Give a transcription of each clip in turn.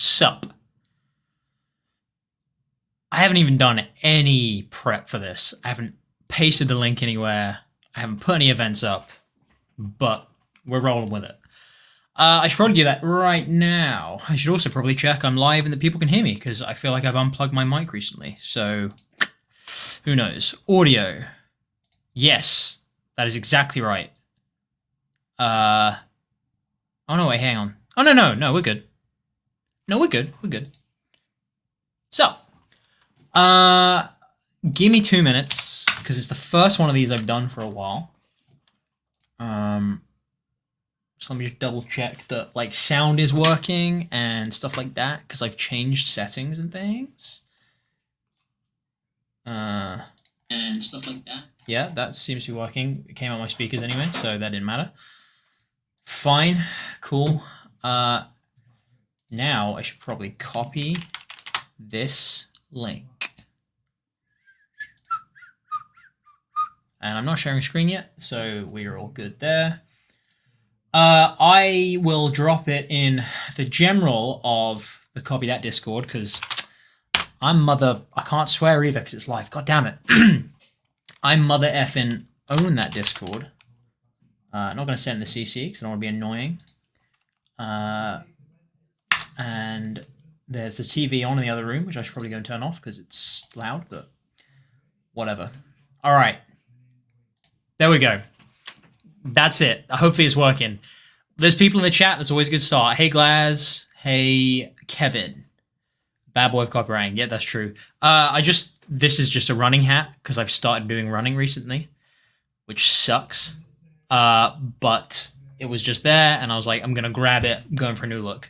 Sup. I haven't even done any prep for this. I haven't pasted the link anywhere. I haven't put any events up, but we're rolling with it. I should probably do that right now. I should also probably check I'm live and that people can hear me, because I feel like I've unplugged my mic recently. So, who knows? Audio. Yes, that is exactly right. Oh no, wait, hang on. Oh, no, we're good. No, we're good. So, give me 2 minutes, because it's the first one of these I've done for a while. So let me just double check that like sound is working and stuff like that, because I've changed settings and things. And stuff like that. Yeah, that seems to be working. It came out my speakers anyway, so that didn't matter. Fine, cool. Now I should probably copy this link. And I'm not sharing screen yet, so we are all good there. I will drop it in the general of the Copy That Discord, because I can't swear either because it's live. God damn it. I mother effing own that Discord. Not going to send the CC because I don't want to be annoying. And there's the TV on in the other room, which I should probably go and turn off because it's loud, but whatever. All right. There we go. That's it. Hopefully it's working. There's people in the chat. That's always a good start. Hey, Glaz. Hey, Kevin. Bad boy of copywriting. Yeah, that's true. This is just a running hat because I've started doing running recently, which sucks. But it was just there, and I was like, I'm going to grab it. I'm going for a new look.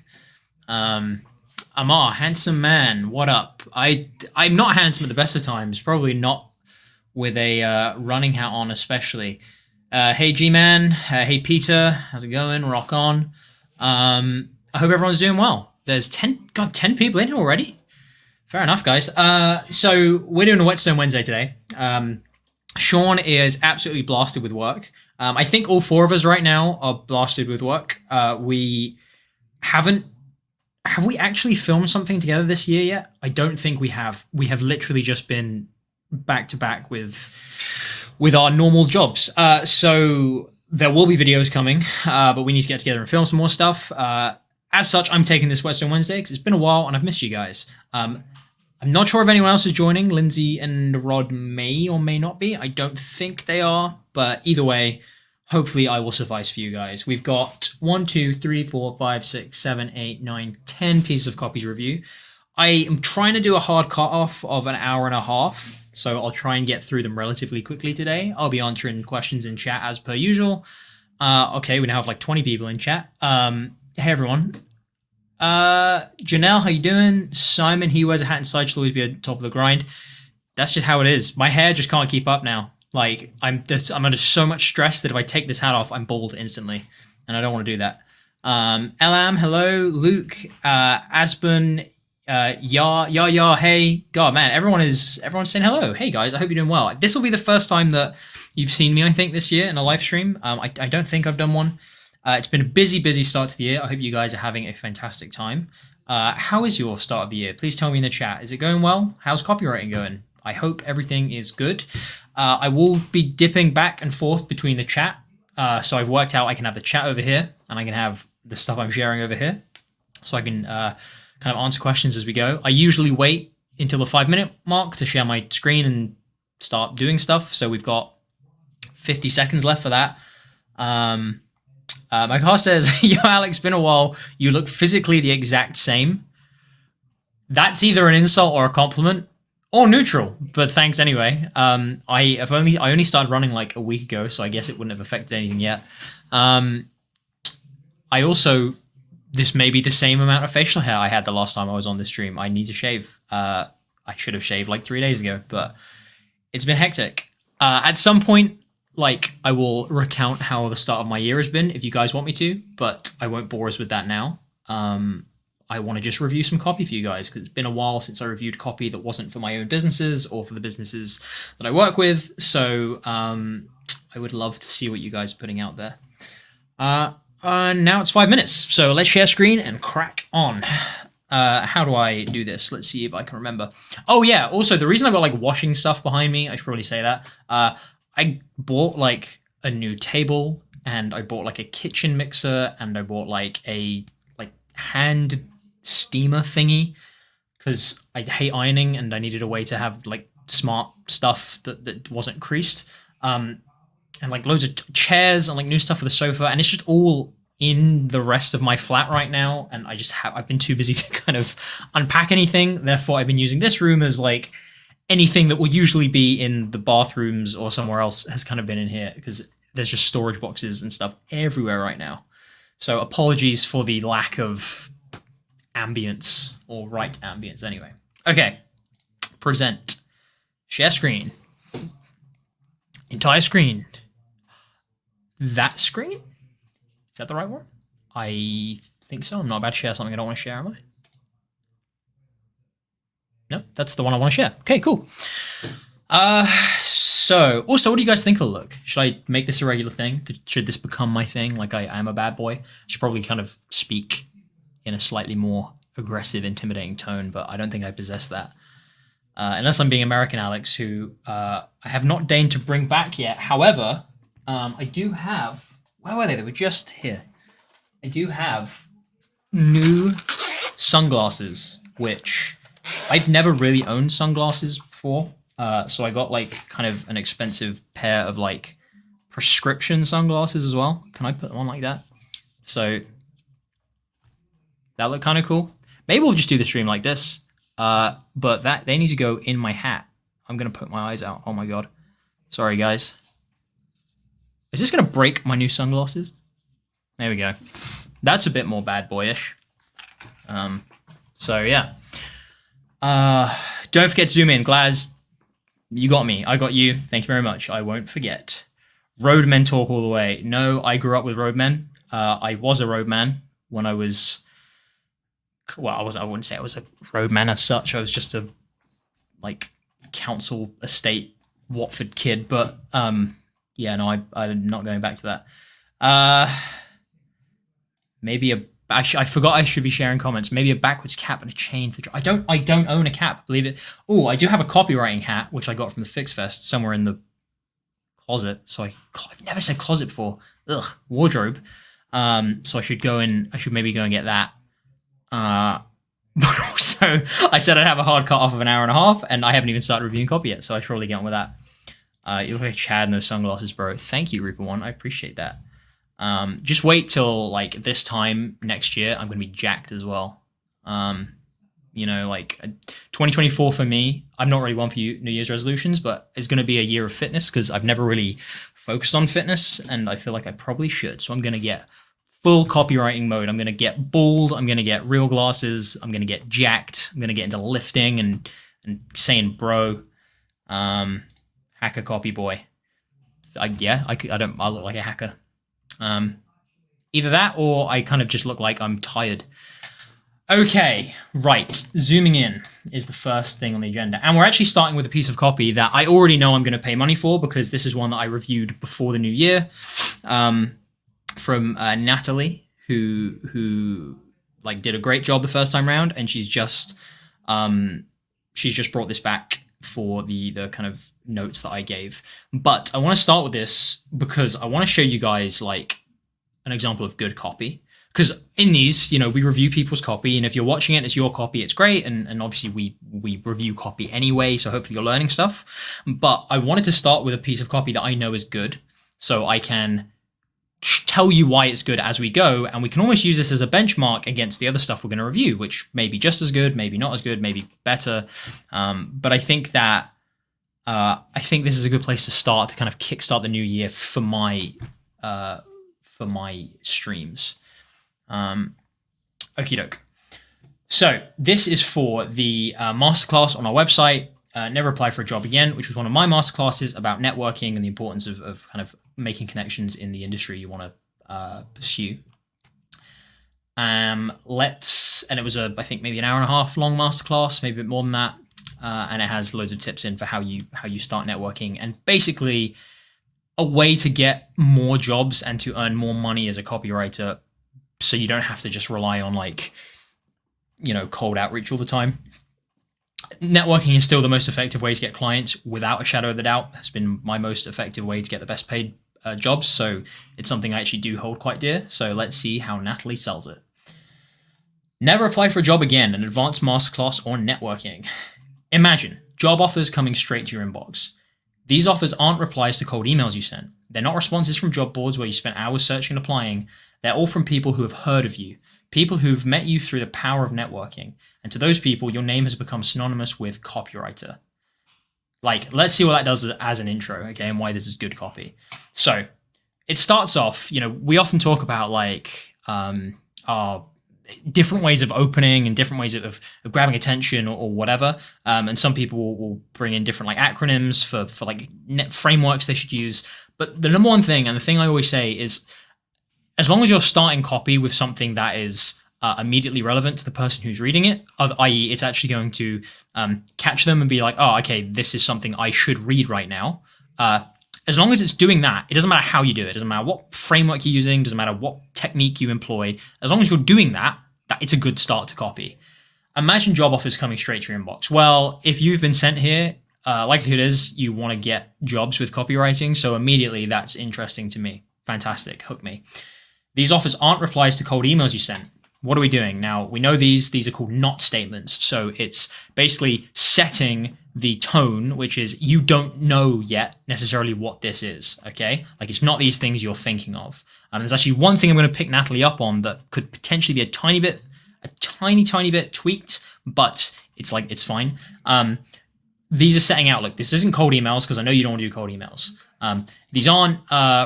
Amar, handsome man. What up? I'm not handsome at the best of times. Probably not with a running hat on, especially. Hey G-Man, hey Peter, how's it going? Rock on. I hope everyone's doing well. There's 10 people in here already? Fair enough, guys. So we're doing a Whetstone Wednesday today. Sean is absolutely blasted with work. I think all four of us right now are blasted with work. Have we actually filmed something together this year yet? I don't think we have. We have literally just been back to back with our normal jobs. So there will be videos coming, but we need to get together and film some more stuff. As such, I'm taking this Whetstone Wednesday because it's been a while and I've missed you guys. I'm not sure if anyone else is joining. Lindsey and Rod may or may not be. I don't think they are, but either way, hopefully I will suffice for you guys. We've got 1, 2, 3, 4, 5, 6, 7, 8, 9, 10 pieces of copies review. I am trying to do a hard cutoff of an hour and a half. So I'll try and get through them relatively quickly today. I'll be answering questions in chat as per usual. Okay, we now have like 20 people in chat. Hey everyone. Janelle, how you doing? Simon, he wears a hat inside, should always be at the top of the grind. That's just how it is. My hair just can't keep up now. Like I'm under so much stress that if I take this hat off, I'm bald instantly, and I don't want to do that. Elam, hello, Luke, Aspen. Hey, God, man, everyone's saying hello. Hey guys, I hope you're doing well. This will be the first time that you've seen me, I think, this year in a live stream. I don't think I've done one. It's been a busy start to the year. I hope you guys are having a fantastic time. How is your start of the year? Please tell me in the chat. Is it going well? How's copywriting going? I hope everything is good. I will be dipping back and forth between the chat. So I've worked out I can have the chat over here and I can have the stuff I'm sharing over here. So I can kind of answer questions as we go. I usually wait until the 5-minute mark to share my screen and start doing stuff. So we've got 50 seconds left for that. My car says, yo, Alex, been a while. You look physically the exact same. That's either an insult or a compliment or neutral, but thanks anyway. I only started running like a week ago, so I guess it wouldn't have affected anything yet. This may be the same amount of facial hair I had the last time I was on this stream. I need to shave. I should have shaved like 3 days ago, but it's been hectic. At some point, like, I will recount how the start of my year has been if you guys want me to, but I won't bore us with that now. I want to just review some copy for you guys because it's been a while since I reviewed copy that wasn't for my own businesses or for the businesses that I work with. So I would love to see what you guys are putting out there. Now it's 5 minutes, so let's share screen and crack on. How do I do this? Let's see if I can remember. Oh yeah, also the reason I've got like washing stuff behind me, I should probably say that. I bought like a new table, and I bought like a kitchen mixer, and I bought like a hand steamer thingy because I hate ironing and I needed a way to have like smart stuff that wasn't creased. And like loads of chairs and like new stuff for the sofa, and it's just all in the rest of my flat right now, and I've been too busy to kind of unpack anything. Therefore, I've been using this room as like anything that would usually be in the bathrooms or somewhere else has kind of been in here because there's just storage boxes and stuff everywhere right now. So apologies for the lack of ambience or right ambience anyway. Okay, present, share screen, entire screen, that screen. Is that the right one? I think so. I'm not about to share something I don't want to share, am I? No, that's the one I want to share. Okay, cool. So also, what do you guys think of the look? Should I make this a regular thing? Should this become my thing? Like I am a bad boy? I should probably kind of speak in a slightly more aggressive, intimidating tone, but I don't think I possess that. Unless I'm being American Alex, who I have not deigned to bring back yet. However, I do have... Where were they? They were just here. I do have new sunglasses, which I've never really owned sunglasses before. So I got like kind of an expensive pair of like prescription sunglasses as well. Can I put them on like that? So that look kind of cool. Maybe we'll just do the stream like this. But that they need to go in my hat. I'm going to put my eyes out. Oh my God. Sorry, guys. Is this going to break my new sunglasses? There we go. That's a bit more bad boyish. So yeah. Don't forget to zoom in. Glaz, you got me. I got you. Thank you very much. I won't forget. Roadmen talk all the way. No, I grew up with roadmen. I was a roadman when I was... Well, I wouldn't say I was a roadman as such. I was just a like council estate Watford kid, but yeah, no, I'm not going back to that. Maybe I forgot I should be sharing comments. Maybe a backwards cap and a chain for... I don't own a cap, believe it. Oh, I do have a copywriting hat, which I got from the Fix Fest somewhere in the closet. So I've never said closet before. Ugh, wardrobe. So I should maybe go and get that. But also, I said I'd have a hard cut off of an hour and a half, and I haven't even started reviewing copy yet, so I should probably get on with that. You look like Chad in those sunglasses, bro. Thank you, Reaper One. I appreciate that. Just wait till like this time next year. I'm gonna be jacked as well. You know, like 2024 for me. I'm not really one for New Year's resolutions, but it's gonna be a year of fitness because I've never really focused on fitness, and I feel like I probably should. So I'm gonna get full copywriting mode. I'm gonna get bald. I'm gonna get real glasses. I'm gonna get jacked. I'm gonna get into lifting and saying bro. Hacker copy boy. I look like a hacker. Either that or I kind of just look like I'm tired. Okay, right. Zooming in is the first thing on the agenda. And we're actually starting with a piece of copy that I already know I'm going to pay money for because this is one that I reviewed before the new year from Natalie, who like did a great job the first time round, and she's just brought this back for the kind of notes that I gave. But I want to start with this because I want to show you guys like an example of good copy. Because in these, you know, we review people's copy, and if you're watching it, it's your copy, it's great. And obviously we review copy anyway, so hopefully you're learning stuff. But I wanted to start with a piece of copy that I know is good, so I can tell you why it's good as we go, and we can almost use this as a benchmark against the other stuff we're going to review, which may be just as good, maybe not as good, maybe better. But I think that this is a good place to start to kind of kickstart the new year for my streams. Okie doke. So this is for the masterclass on our website, Never Apply for a Job Again, which was one of my masterclasses about networking and the importance of kind of making connections in the industry you want to pursue. And it was I think maybe an hour and a half long masterclass, maybe a bit more than that. And it has loads of tips in for how you start networking, and basically a way to get more jobs and to earn more money as a copywriter, so you don't have to just rely on like cold outreach all the time. Networking is still the most effective way to get clients, without a shadow of a doubt. Has been my most effective way to get the best paid jobs. So it's something I actually do hold quite dear. So let's see how Natalie sells it. Never apply for a job again, an advanced masterclass on networking. Imagine job offers coming straight to your inbox. These offers aren't replies to cold emails you sent. They're not responses from job boards where you spent hours searching and applying. They're all from people who have heard of you, people who've met you through the power of networking. And to those people, your name has become synonymous with copywriter. Like, let's see what that does as an intro, okay, and why this is good copy. So it starts off, we often talk about our different ways of opening and different ways of grabbing attention or whatever. And some people will bring in different acronyms for net frameworks they should use. But the number one thing, and the thing I always say, is as long as you're starting copy with something that is immediately relevant to the person who's reading it, i.e. it's actually going to catch them and be like, oh, okay, this is something I should read right now. As long as it's doing that, it doesn't matter how you do it. It doesn't matter what framework you're using. It doesn't matter what technique you employ. As long as you're doing that, it's a good start to copy. Imagine job offers coming straight to your inbox. Well, if you've been sent here, likelihood is you want to get jobs with copywriting. So immediately that's interesting to me. Fantastic. Hook me. These offers aren't replies to cold emails you sent. What are we doing? Now, we know these are called not statements. So it's basically setting the tone, which is you don't know yet necessarily what this is, okay? Like, it's not these things you're thinking of. There's actually one thing I'm going to pick Natalie up on that could potentially be a tiny bit tweaked, but it's fine. These are setting out, look, this isn't cold emails because I know you don't want to do cold emails. These aren't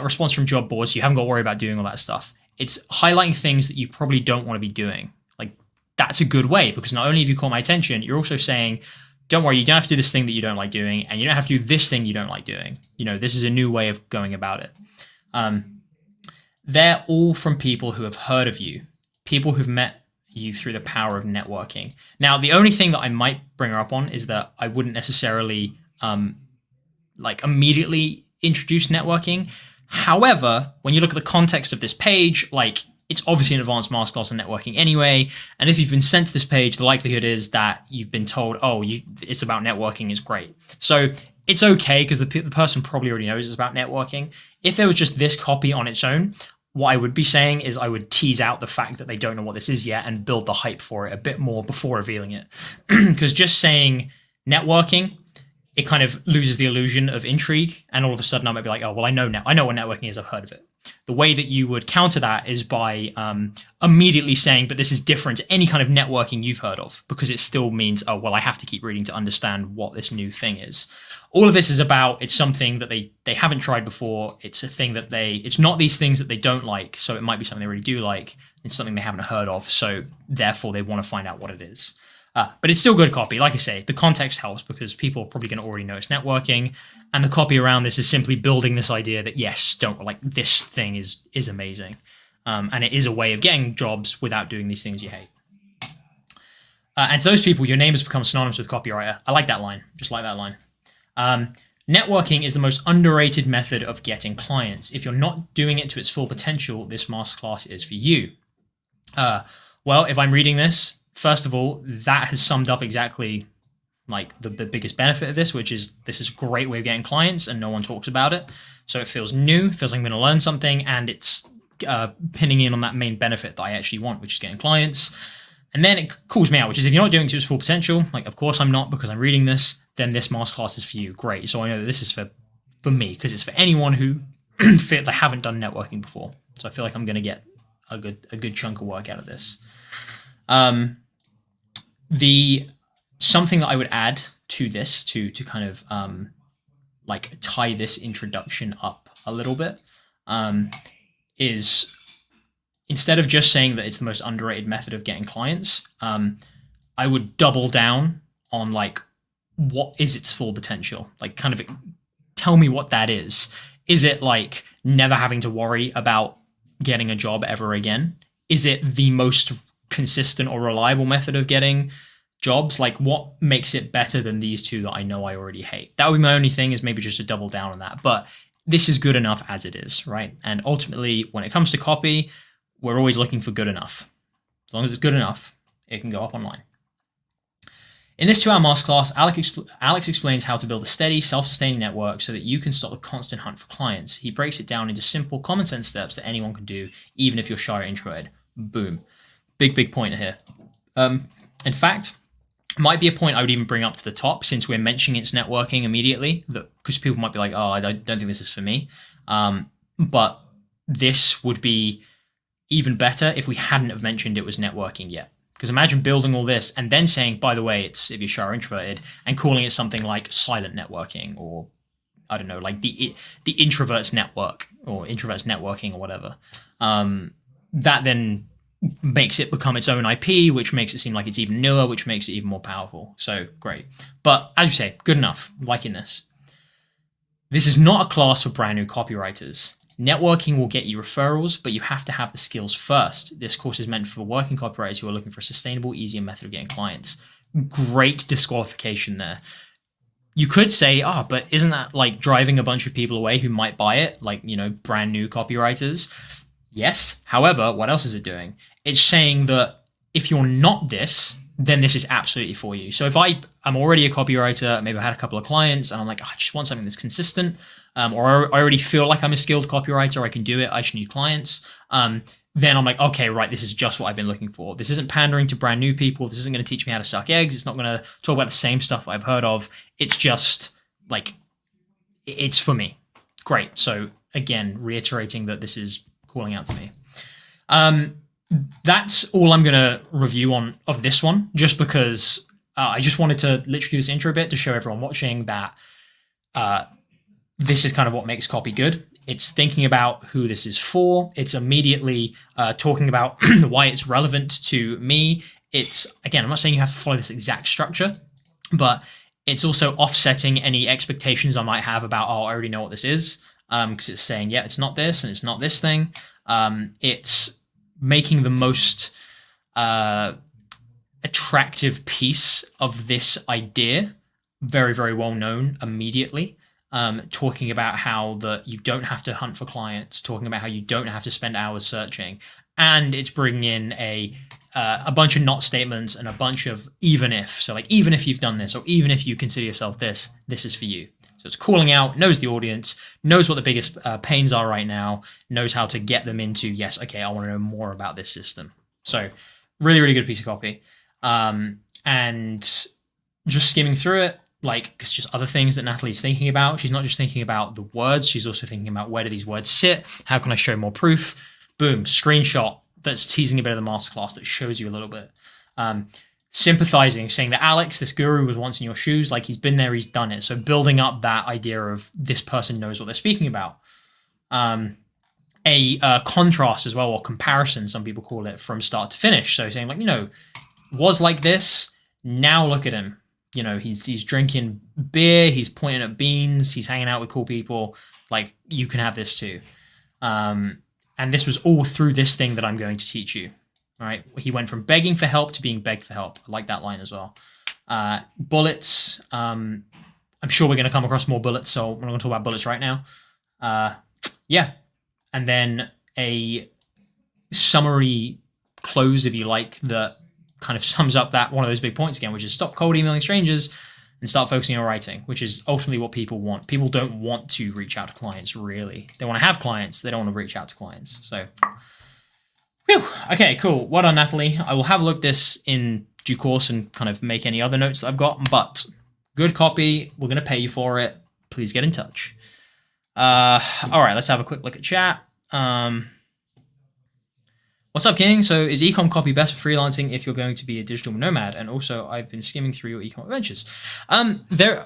response from job boards, so you haven't got to worry about doing all that stuff. It's highlighting things that you probably don't want to be doing. Like, that's a good way, because not only have you caught my attention, you're also saying, don't worry, you don't have to do this thing that you don't like doing, and you don't have to do this thing you don't like doing. This is a new way of going about it. They're all from people who have heard of you, people who've met you through the power of networking. Now, the only thing that I might bring her up on is that I wouldn't necessarily immediately introduce networking. However, when you look at the context of this page, it's obviously an advanced masterclass on networking anyway. And if you've been sent to this page, the likelihood is that you've been told, it's about networking is great. So it's okay, because the person probably already knows it's about networking. If there was just this copy on its own, what I would be saying is I would tease out the fact that they don't know what this is yet and build the hype for it a bit more before revealing it. Because just saying networking, it kind of loses the illusion of intrigue, and all of a sudden I might be like, oh, well, I know what networking is, I've heard of it. The way that you would counter that is by immediately saying, but this is different to any kind of networking you've heard of, because it still means, oh, well, I have to keep reading to understand what this new thing is. All of this is about, it's something that they haven't tried before. It's a thing that it's not these things that they don't like, so it might be something they really do like. It's something they haven't heard of, so therefore they want to find out what it is. But it's still good copy. Like I say, the context helps because people are probably going to already know it's networking, and the copy around this is simply building this idea that yes, this thing is amazing, and it is a way of getting jobs without doing these things you hate. And to those people, your name has become synonymous with copywriter. I like that line. Just like that line. Networking is the most underrated method of getting clients. If you're not doing it to its full potential, this masterclass is for you. Well, if I'm reading this, first of all, that has summed up exactly the biggest benefit of this, which is this is a great way of getting clients and no one talks about it. So it feels new, it feels like I'm going to learn something, and it's pinning in on that main benefit that I actually want, which is getting clients. And then it calls me out, which is if you're not doing it to its full potential, of course I'm not because I'm reading this, then this masterclass is for you. Great. So I know that this is for me, because it's for anyone who they haven't done networking before. So I feel like I'm going to get a good chunk of work out of this. Something that I would add to this to kind of tie this introduction up a little bit is, instead of just saying that it's the most underrated method of getting clients, I would double down on what is its full potential? Tell me what that is. Is it never having to worry about getting a job ever again? Is it the most consistent or reliable method of getting jobs? What makes it better than these two that I know I already hate? That would be my only thing, is maybe just to double down on that. But this is good enough as it is, right? And ultimately, when it comes to copy, we're always looking for good enough. As long as it's good enough, it can go up online. In this 2-hour masterclass, Alex explains how to build a steady, self-sustaining network so that you can stop the constant hunt for clients. He breaks it down into simple, common sense steps that anyone can do, even if you're shy or introverted. Boom. Big point here. In fact, might be a point I would even bring up to the top, since we're mentioning it's networking immediately, because people might be like, oh, I don't think this is for me. But this would be even better if we hadn't have mentioned it was networking yet. Because imagine building all this and then saying, by the way, it's if you're shy or introverted, and calling it something like silent networking, or I don't know, like the introverts network, or introverts networking, or whatever. That then makes it become its own IP, which makes it seem like it's even newer, which makes it even more powerful. So great. But as you say, good enough. Liking this. This is not a class for brand new copywriters. Networking will get you referrals, but you have to have the skills first. This course is meant for working copywriters who are looking for a sustainable, easier method of getting clients. Great disqualification there. You could say, oh, but isn't that like driving a bunch of people away who might buy it? Like, you know, brand new copywriters. Yes. However, what else is it doing? It's saying that if you're not this, then this is absolutely for you. So if I'm already a copywriter, maybe I had a couple of clients and I'm like, oh, I just want something that's consistent, or I already feel like I'm a skilled copywriter, I can do it, I just need clients, then I'm like, okay, right, this is just what I've been looking for. This isn't pandering to brand new people. This isn't going to teach me how to suck eggs. It's not going to talk about the same stuff I've heard of. It's just like, it's for me. Great. So again, reiterating that this is calling out to me. That's all I'm going to review of this one, just because I just wanted to literally do this intro bit to show everyone watching that this is kind of what makes copy good. It's thinking about who this is for. It's immediately talking about why it's relevant to me. It's, again, I'm not saying you have to follow this exact structure, but it's also offsetting any expectations I might have about, oh, I already know what this is, because it's saying, yeah, it's not this and it's not this thing. It's making the most attractive piece of this idea very, very well known immediately. Talking about how that you don't have to hunt for clients, talking about how you don't have to spend hours searching, and it's bringing in a bunch of not statements and a bunch of even if. So like, even if you've done this, or even if you consider yourself this is for you. So it's calling out, knows the audience, knows what the biggest pains are right now, knows how to get them into, yes, okay, I want to know more about this system. So really, really good piece of copy. And just skimming through it, like, it's just other things that Natalie's thinking about. She's not just thinking about the words, she's also thinking about, where do these words sit? How can I show more proof? Boom, screenshot that's teasing a bit of the masterclass that shows you a little bit. Sympathizing, saying that Alex, this guru, was once in your shoes, like he's been there, he's done it. So building up that idea of this person knows what they're speaking about. A contrast as well, or comparison, some people call it, from start to finish. So saying like, you know, was like this, now look at him. You know, he's drinking beer, he's pointing at beans, he's hanging out with cool people. Like, you can have this too. And this was all through this thing that I'm going to teach you. All right. He went from begging for help to being begged for help. I like that line as well. Bullets. I'm sure we're going to come across more bullets, so we're not going to talk about bullets right now. Yeah. And then a summary close, if you like, that kind of sums up that one of those big points again, which is stop cold emailing strangers and start focusing on writing, which is ultimately what people want. People don't want to reach out to clients, really. They want to have clients. They don't want to reach out to clients. So, whew. Okay, cool. Well done, Natalie. I will have a look at this in due course and kind of make any other notes that I've got, but good copy. We're going to pay you for it. Please get in touch. All right, let's have a quick look at chat. What's up, King? So is ecom copy best for freelancing if you're going to be a digital nomad? And also, I've been skimming through your ecom adventures.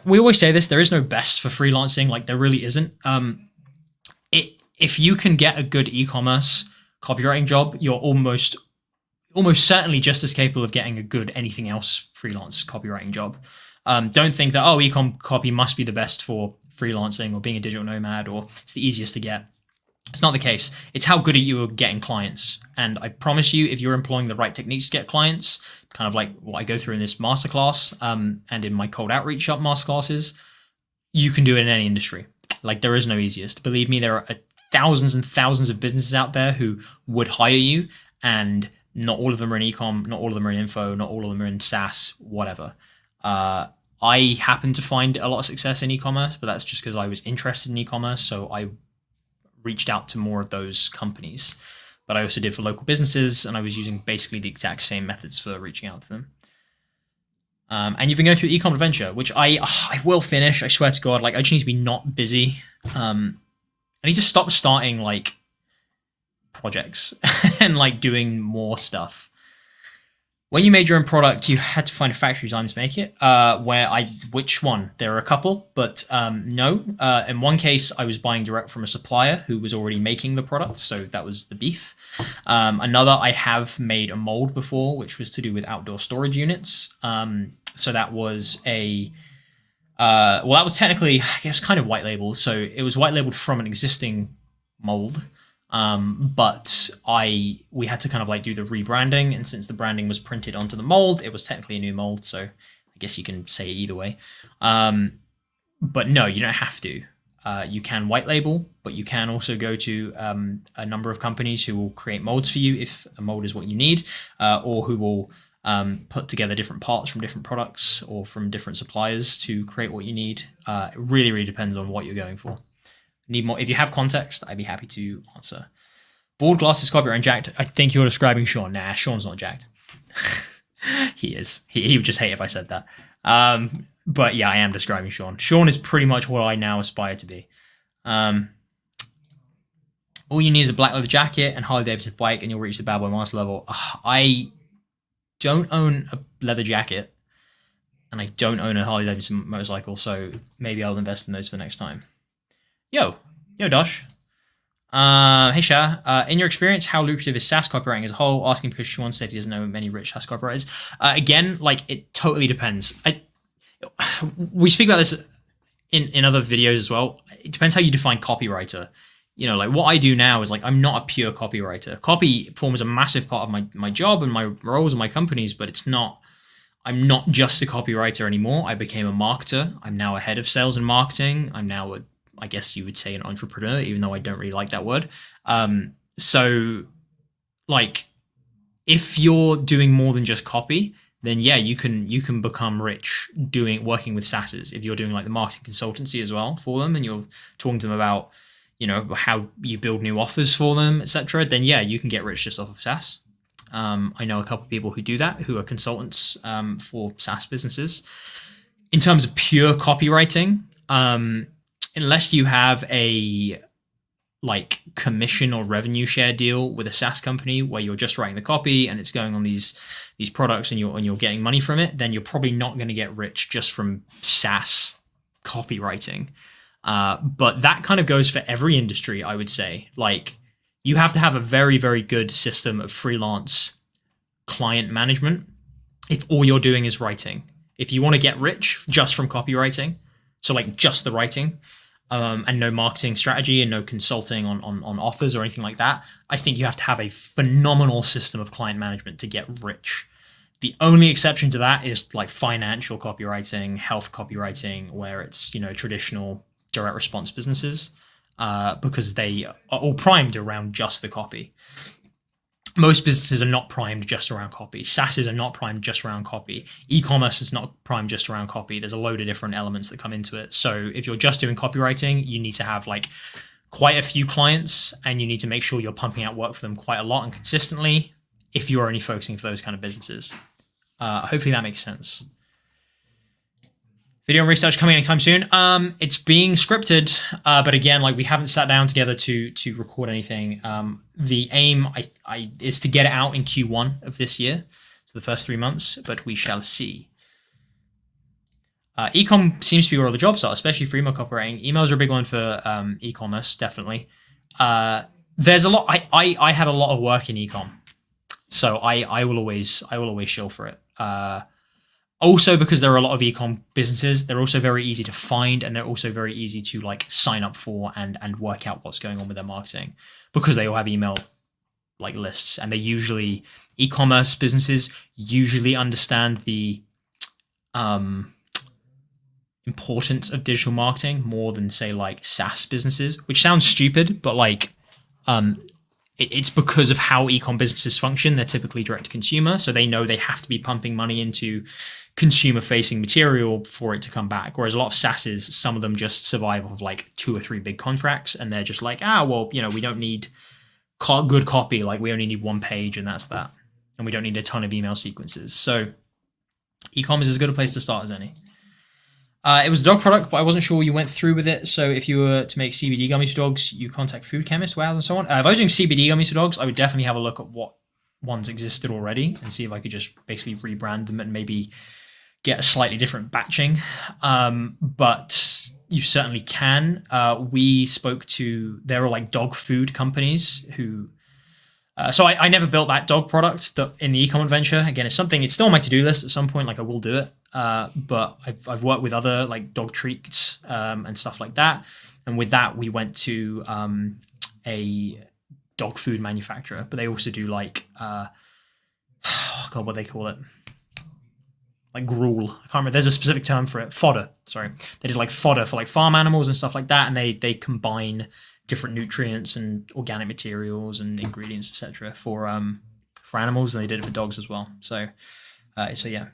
We always say this, there is no best for freelancing. Like, there really isn't. If you can get a good e-commerce copywriting job, you're almost certainly just as capable of getting a good anything else freelance copywriting job. Don't think that, ecom copy must be the best for freelancing or being a digital nomad, or it's the easiest to get. It's not the case. It's how good are you at getting clients. And I promise you, if you're employing the right techniques to get clients, kind of like what I go through in this masterclass and in my cold outreach masterclasses, you can do it in any industry. Like, there is no easiest. Believe me, there are thousands and thousands of businesses out there who would hire you and Not all of them are in ecom, not all of them are in info, not all of them are in SaaS, whatever. I happen to find a lot of success in e-commerce, but that's just because I was interested in e-commerce, so I reached out to more of those companies. But I also did for local businesses, and I was using basically the exact same methods for reaching out to them. And you've been going through e-com adventure, which I will finish. I swear to God, like I just need to be not busy. I need to stop starting like projects and like doing more stuff. When you made your own product, you had to find a factory design to make it. Which one? There are a couple, but no. In one case, I was buying direct from a supplier who was already making the product, so that was the beef. Another, I have made a mold before, which was to do with outdoor storage units. So that was that was technically, I guess, kind of white labeled. So it was white labeled from an existing mold. But we had to kind of like do the rebranding, and since the branding was printed onto the mold, it was technically a new mold, so I guess you can say it either way. But no, you don't have to. You can white label, but you can also go to a number of companies who will create molds for you if a mold is what you need, or who will put together different parts from different products or from different suppliers to create what you need. It really, really depends on what you're going for. Need more? If you have context, I'd be happy to answer. Board glasses, copyright, and jacked. I think you're describing Sean. Nah, Sean's not jacked. He is. He would just hate if I said that. But yeah, I am describing Sean. Sean is pretty much what I now aspire to be. All you need is a black leather jacket and Harley Davidson bike, and you'll reach the bad boy master level. I don't own a leather jacket, and I don't own a Harley Davidson motorcycle, so maybe I'll invest in those for next time. Yo, Dosh. Hey, Shah. In your experience, how lucrative is SaaS copywriting as a whole? Asking because Sean said he doesn't know many rich SaaS copywriters. Again, like it totally depends. We speak about this in other videos as well. It depends how you define copywriter. You know, like what I do now is like I'm not a pure copywriter. Copy forms a massive part of my job and my roles and my companies, but it's not. I'm not just a copywriter anymore. I became a marketer. I'm now a head of sales and marketing. I'm now I guess you would say an entrepreneur, even though I don't really like that word. So like if you're doing more than just copy, then yeah, you can become rich working with SaaSes. If you're doing like the marketing consultancy as well for them, and you're talking to them about, you know, how you build new offers for them, etc., then yeah, you can get rich just off of SaaS. I know a couple of people who do that, who are consultants for SaaS businesses. In terms of pure copywriting, unless you have a like commission or revenue share deal with a SaaS company where you're just writing the copy and it's going on these products and you're getting money from it, then you're probably not going to get rich just from SaaS copywriting. But that kind of goes for every industry, I would say. Like you have to have a very, very good system of freelance client management if all you're doing is writing. If you want to get rich just from copywriting, so like just the writing, and no marketing strategy and no consulting on offers or anything like that, I think you have to have a phenomenal system of client management to get rich. The only exception to that is like financial copywriting, health copywriting, where it's, you know, traditional direct response businesses, because they are all primed around just the copy. Most businesses are not primed just around copy. SaaSes are not primed just around copy. E-commerce is not primed just around copy. There's a load of different elements that come into it. So if you're just doing copywriting, you need to have like quite a few clients, and you need to make sure you're pumping out work for them quite a lot and consistently if you're only focusing for those kind of businesses. Hopefully that makes sense. Video and research coming anytime soon. It's being scripted, but again, like we haven't sat down together to record anything. The aim is to get it out in Q1 of this year, so the first 3 months, but we shall see. Ecom seems to be where all the jobs are, especially for email copywriting. Emails are a big one for e-commerce, definitely. There's a lot. I had a lot of work in ecom, so I will always shill for it. Also, because there are a lot of ecom businesses, they're also very easy to find, and they're also very easy to like sign up for and work out what's going on with their marketing, because they all have email like lists, and they usually, e-commerce businesses usually understand the importance of digital marketing more than say like SaaS businesses, which sounds stupid, but like it's because of how e-com businesses function. They're typically direct to consumer, so they know they have to be pumping money into consumer facing material for it to come back. Whereas a lot of SaaSes, some of them just survive off of like 2 or 3 big contracts, and they're just like, well, we don't need good copy. Like, we only need 1 page and that's that. And we don't need a ton of email sequences. So e-com is as good a place to start as any. It was a dog product, but I wasn't sure you went through with it. So if you were to make CBD gummies for dogs, you contact food chemists, warehouse, and so on. If I was doing CBD gummies for dogs, I would definitely have a look at what ones existed already and see if I could just basically rebrand them and maybe get a slightly different batching. But you certainly can. We spoke to, there are like dog food companies who, so I never built that dog product in the e-com adventure. Again, it's still on my to-do list at some point, like I will do it. But I've worked with other like dog treats and stuff like that. And with that, we went to a dog food manufacturer, but they also do like, what they call it? Like gruel. I can't remember. There's a specific term for it. Fodder. Sorry. They did like fodder for like farm animals and stuff like that. And they combine different nutrients and organic materials and ingredients, etc. for animals. And they did it for dogs as well. So yeah.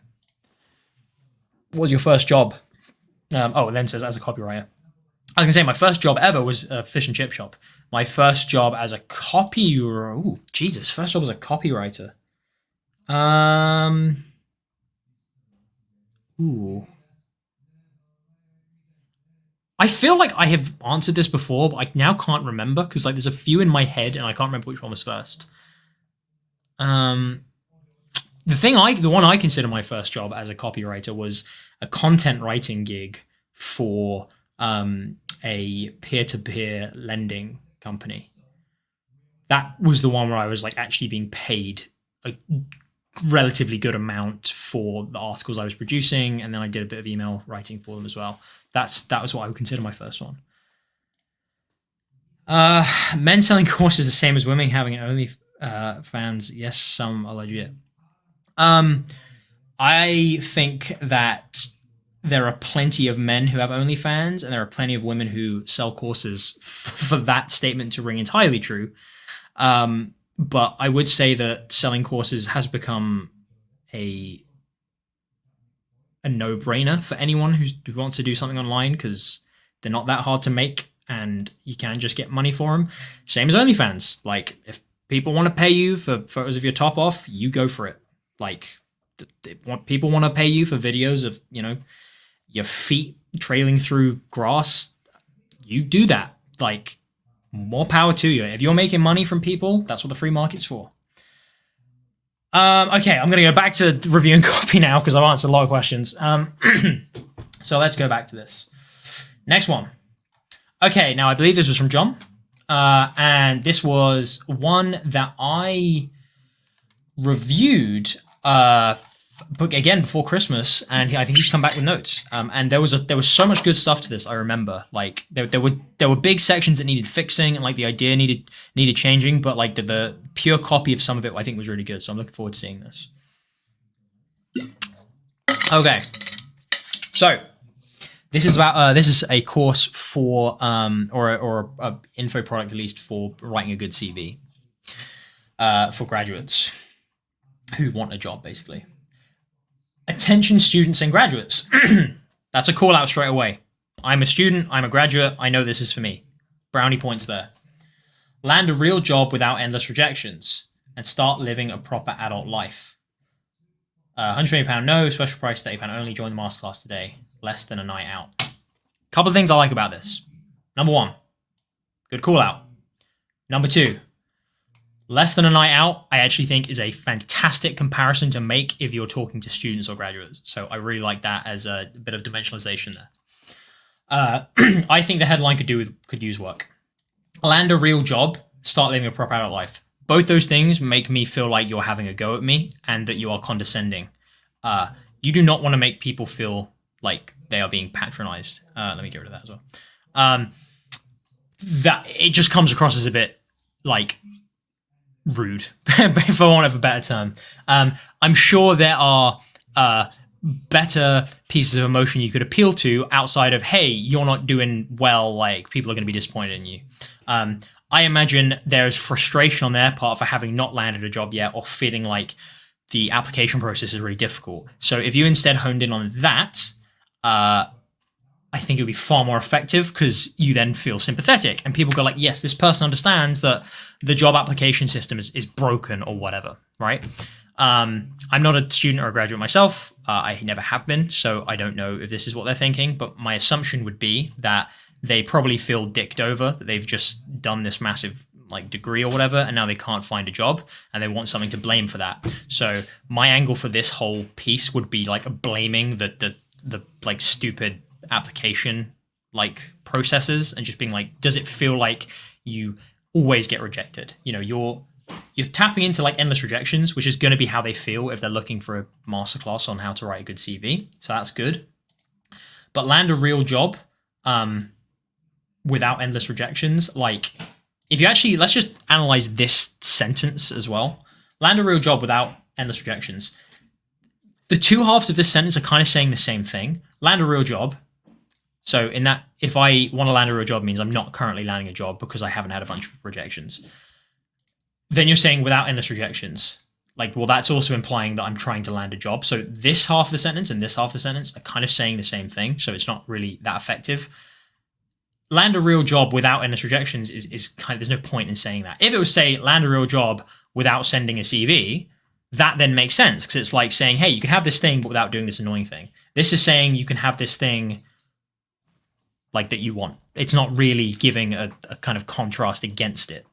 What was your first job? Len says, as a copywriter. I was going to say my first job ever was a fish and chip shop. My first job as a first job as a copywriter. I feel like I have answered this before, but I now can't remember because like there's a few in my head and I can't remember which one was first. The one I consider my first job as a copywriter was a content writing gig for a peer-to-peer lending company. That was the one where I was like actually being paid a relatively good amount for the articles I was producing, and then I did a bit of email writing for them as well. That was what I would consider my first one. Men selling courses the same as women having only fans. Yes, some are legit. I think that there are plenty of men who have OnlyFans, and there are plenty of women who sell courses for that statement to ring entirely true. But I would say that selling courses has become a no-brainer for anyone who wants to do something online because they're not that hard to make and you can just get money for them. Same as OnlyFans. Like, if people want to pay you for photos of your top off, you go for it. Like, people want to pay you for videos of, your feet trailing through grass, you do that. Like, more power to you. If you're making money from people, that's what the free market's for. Okay, I'm going to go back to reviewing copy now because I've answered a lot of questions. So let's go back to this. Next one. Okay, now I believe this was from John. And this was one that I reviewed again before Christmas, and I think he's come back with notes. And there was so much good stuff to this. I remember, like there were big sections that needed fixing, and like the idea needed changing, but like the pure copy of some of it I think was really good. So I'm looking forward to seeing this. Okay, so this is about this is a course for or a info product at least for writing a good CV for graduates who want a job, basically. Attention students and graduates. That's a call out straight away. I'm a student, I'm a graduate, I know this is for me. Brownie points there. Land a real job without endless rejections and start living a proper adult life. £120 no, special price £30 only, join the masterclass today. Less than a night out. Couple of things I like about this. Number one, good call out. Number two, less than a night out, I actually think is a fantastic comparison to make if you're talking to students or graduates. So I really like that as a bit of dimensionalization there. I think the headline could use work. Land a real job, start living a proper adult life. Both those things make me feel like you're having a go at me and that you are condescending. You do not want to make people feel like they are being patronized. Let me get rid of that as well. That it just comes across as a bit like rude, for want of a better term. I'm sure there are better pieces of emotion you could appeal to outside of, hey, you're not doing well, like people are going to be disappointed in you. I imagine there's frustration on their part for having not landed a job yet or feeling like the application process is really difficult. So if you instead honed in on that, I think it would be far more effective because you then feel sympathetic and people go like, yes, this person understands that the job application system is broken or whatever, right? I'm not a student or a graduate myself. I never have been, so I don't know if this is what they're thinking, but my assumption would be that they probably feel dicked over, that they've just done this massive like degree or whatever, and now they can't find a job and they want something to blame for that. So my angle for this whole piece would be like blaming the like stupid application like processes and just being like, does it feel like you always get rejected? You know, you're tapping into like endless rejections, which is going to be how they feel if they're looking for a masterclass on how to write a good CV. So that's good. But land a real job without endless rejections. Like if you actually, let's just analyze this sentence as well. Land a real job without endless rejections. The two halves of this sentence are kind of saying the same thing. Land a real job. So in that, if I want to land a real job, means I'm not currently landing a job because I haven't had a bunch of rejections. Then you're saying without endless rejections. Like, well, that's also implying that I'm trying to land a job. So this half of the sentence and this half of the sentence are kind of saying the same thing. So it's not really that effective. Land a real job without endless rejections is kind of, there's no point in saying that. If it was say land a real job without sending a CV, that then makes sense because it's like saying, hey, you can have this thing, but without doing this annoying thing. This is saying you can have this thing like that you want. It's not really giving a kind of contrast against it,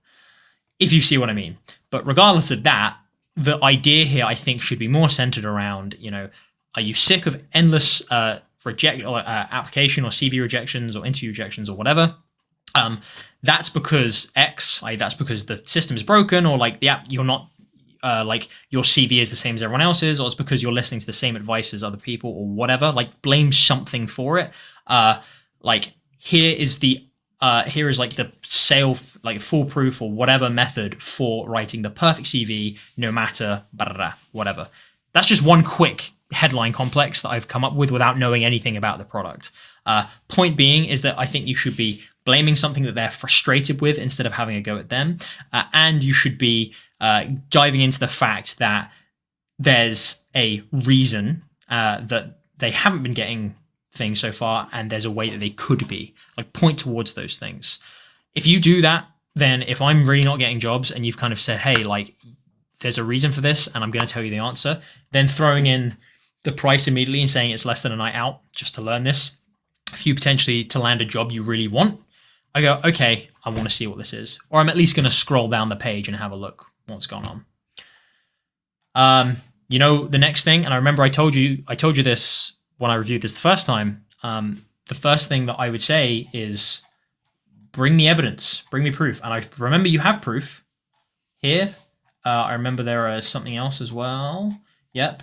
if you see what I mean. But regardless of that, the idea here, I think, should be more centered around, you know, are you sick of endless application or CV rejections or interview rejections or whatever? That's because X, that's because the system is broken, or like the app, you're not like your CV is the same as everyone else's, or it's because you're listening to the same advice as other people or whatever. Like blame something for it. Like here is like the like foolproof or whatever method for writing the perfect CV, no matter whatever. That's just one quick headline complex that I've come up with without knowing anything about the product. Point being is that I think you should be blaming something that they're frustrated with instead of having a go at them. And you should be diving into the fact that there's a reason that they haven't been getting things so far, and there's a way that they could be. Like point towards those things. If you do that, then if I'm really not getting jobs and you've kind of said, hey, like there's a reason for this and I'm going to tell you the answer, then throwing in the price immediately and saying it's less than a night out just to learn this, if you potentially to land a job you really want, I go, okay, I want to see what this is. Or I'm at least going to scroll down the page and have a look what's going on. You know, the next thing, and I remember I told you this when I reviewed this the first time, the first thing that I would say is bring me evidence, bring me proof. And I remember you have proof here. I remember there is something else as well. Yep.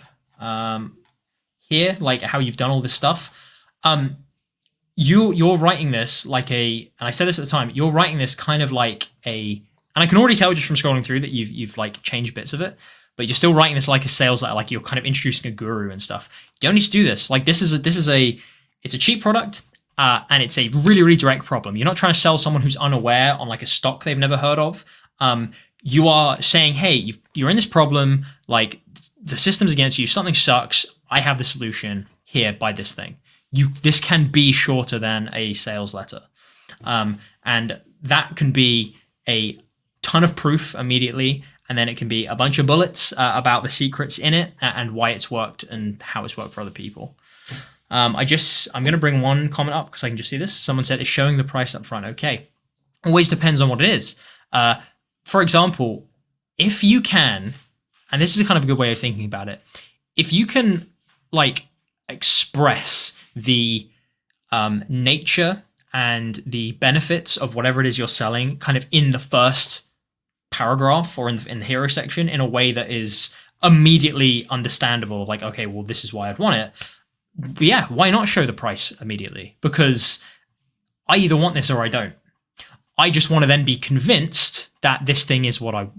Here, like how you've done all this stuff. You're writing this like and I said this at the time, you're writing this kind of like and I can already tell just from scrolling through that you've like changed bits of it, but you're still writing this like a sales letter, like you're kind of introducing a guru and stuff. You don't need to do this. Like it's a cheap product, and it's a really, really direct problem. You're not trying to sell someone who's unaware on like a stock they've never heard of. You are saying, hey, you're in this problem, like the system's against you, something sucks, I have the solution, here, buy this thing. This can be shorter than a sales letter. And that can be a ton of proof immediately, and then it can be a bunch of bullets about the secrets in it and why it's worked and how it's worked for other people. I'm going to bring one comment up because I can just see this. Someone said it's showing the price up front. Okay. Always depends on what it is. For example, if you can, and this is a kind of a good way of thinking about it, if you can like express the nature and the benefits of whatever it is you're selling kind of in the first paragraph or in the hero section in a way that is immediately understandable, like, okay, well, this is why I'd want it. But yeah, why not show the price immediately? Because I either want this or I don't. I just want to then be convinced that this thing is what I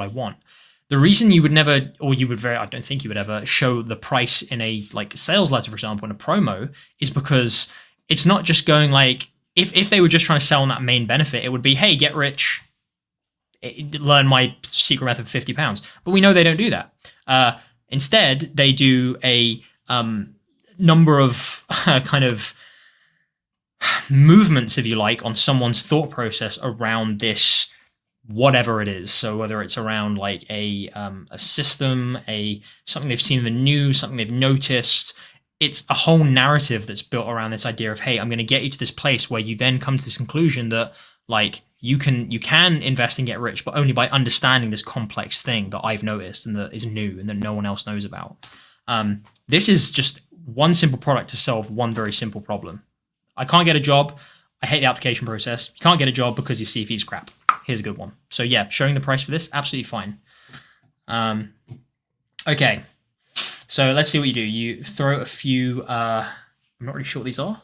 want. The reason you would never, or I don't think you would ever show the price in a like sales letter, for example, in a promo, is because it's not just going like, if they were just trying to sell on that main benefit, it would be, hey, get rich learn my secret method for £50. But we know they don't do that. Instead, they do a number of kind of movements, if you like, on someone's thought process around this, whatever it is. So whether it's around like a system, something they've seen in the news, something they've noticed, it's a whole narrative that's built around this idea of, hey, I'm going to get you to this place where you then come to this conclusion that like you can invest and get rich, but only by understanding this complex thing that I've noticed and that is new and that no one else knows about. This is just one simple product to solve one very simple problem. I can't get a job. I hate the application process. You can't get a job because your CV is crap. Here's a good one. So yeah, showing the price for this, absolutely fine. Okay. So let's see what you do. You throw a few, I'm not really sure what these are.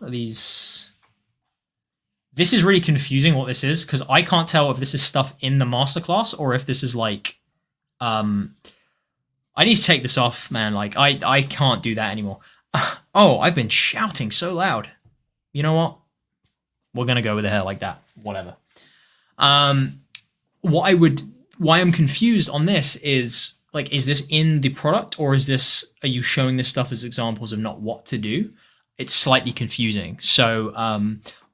This is really confusing what this is, because I can't tell if this is stuff in the masterclass or if this is like, I need to take this off, man. Like I can't do that anymore. Oh, I've been shouting so loud. You know what? We're going to go with a hair like that. Whatever. Why I'm confused on this is, like, is this in the product, or are you showing this stuff as examples of not what to do? It's slightly confusing. So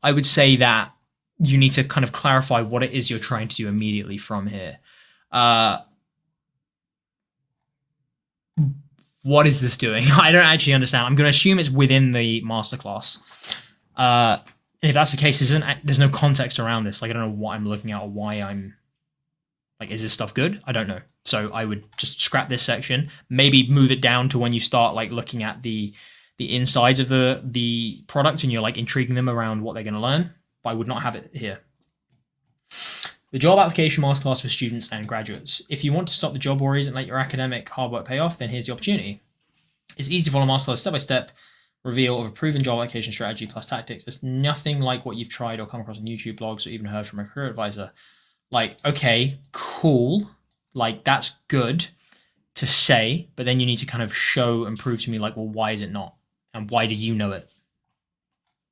I would say that you need to kind of clarify what it is you're trying to do immediately from here. What is this doing? I don't actually understand. I'm going to assume it's within the masterclass. And if that's the case, there's no context around this. Like, I don't know what I'm looking at or why I'm like, is this stuff good? I don't know. So I would just scrap this section, maybe move it down to when you start like looking at the insides of the product and you're like intriguing them around what they're going to learn. But I would not have it here. The job application masterclass for students and graduates. If you want to stop the job worries and let your academic hard work pay off, then here's the opportunity. It's easy to follow masterclass step-by-step reveal of a proven job application strategy plus tactics. It's nothing like what you've tried or come across on YouTube blogs or even heard from a career advisor. Like, okay, cool. Like, that's good to say, but then you need to kind of show and prove to me, like, well, why is it not? And why do you know it?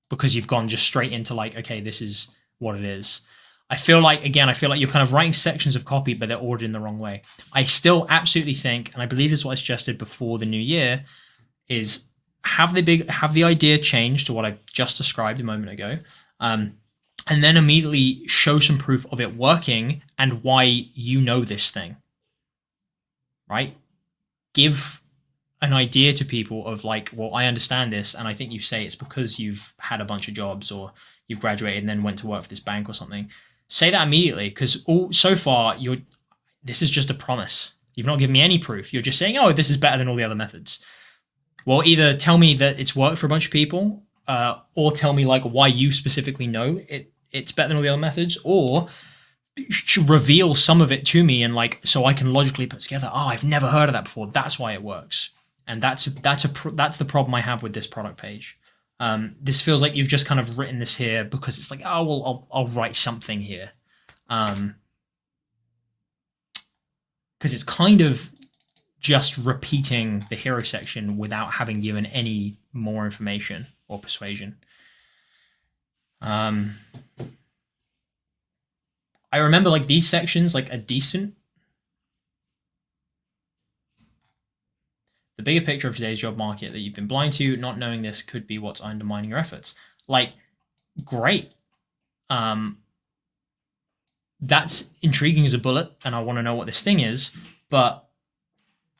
Because you've gone just straight into like, okay, this is what it is. I feel like you're kind of writing sections of copy, but they're ordered in the wrong way. I still absolutely think, and I believe this is what I suggested before the new year, is have the idea change to what I just described a moment ago, and then immediately show some proof of it working and why you know this thing, right? Give an idea to people of like, well, I understand this, and I think you say it's because you've had a bunch of jobs or you've graduated and then went to work for this bank or something. Say that immediately, because so far this is just a promise. You've not given me any proof. You're just saying, oh, this is better than all the other methods. Well, either tell me that it's worked for a bunch of people, or tell me like why you specifically know it's better than all the other methods, or reveal some of it to me and like so I can logically put together, oh, I've never heard of that before. That's why it works. And that's the problem I have with this product page. This feels like you've just kind of written this here because it's like, oh, well, I'll write something here. Because it's kind of just repeating the hero section without having given any more information or persuasion. I remember like these sections like are decent. The bigger picture of today's job market that you've been blind to, not knowing this could be what's undermining your efforts. Like, great. That's intriguing as a bullet, and I want to know what this thing is, but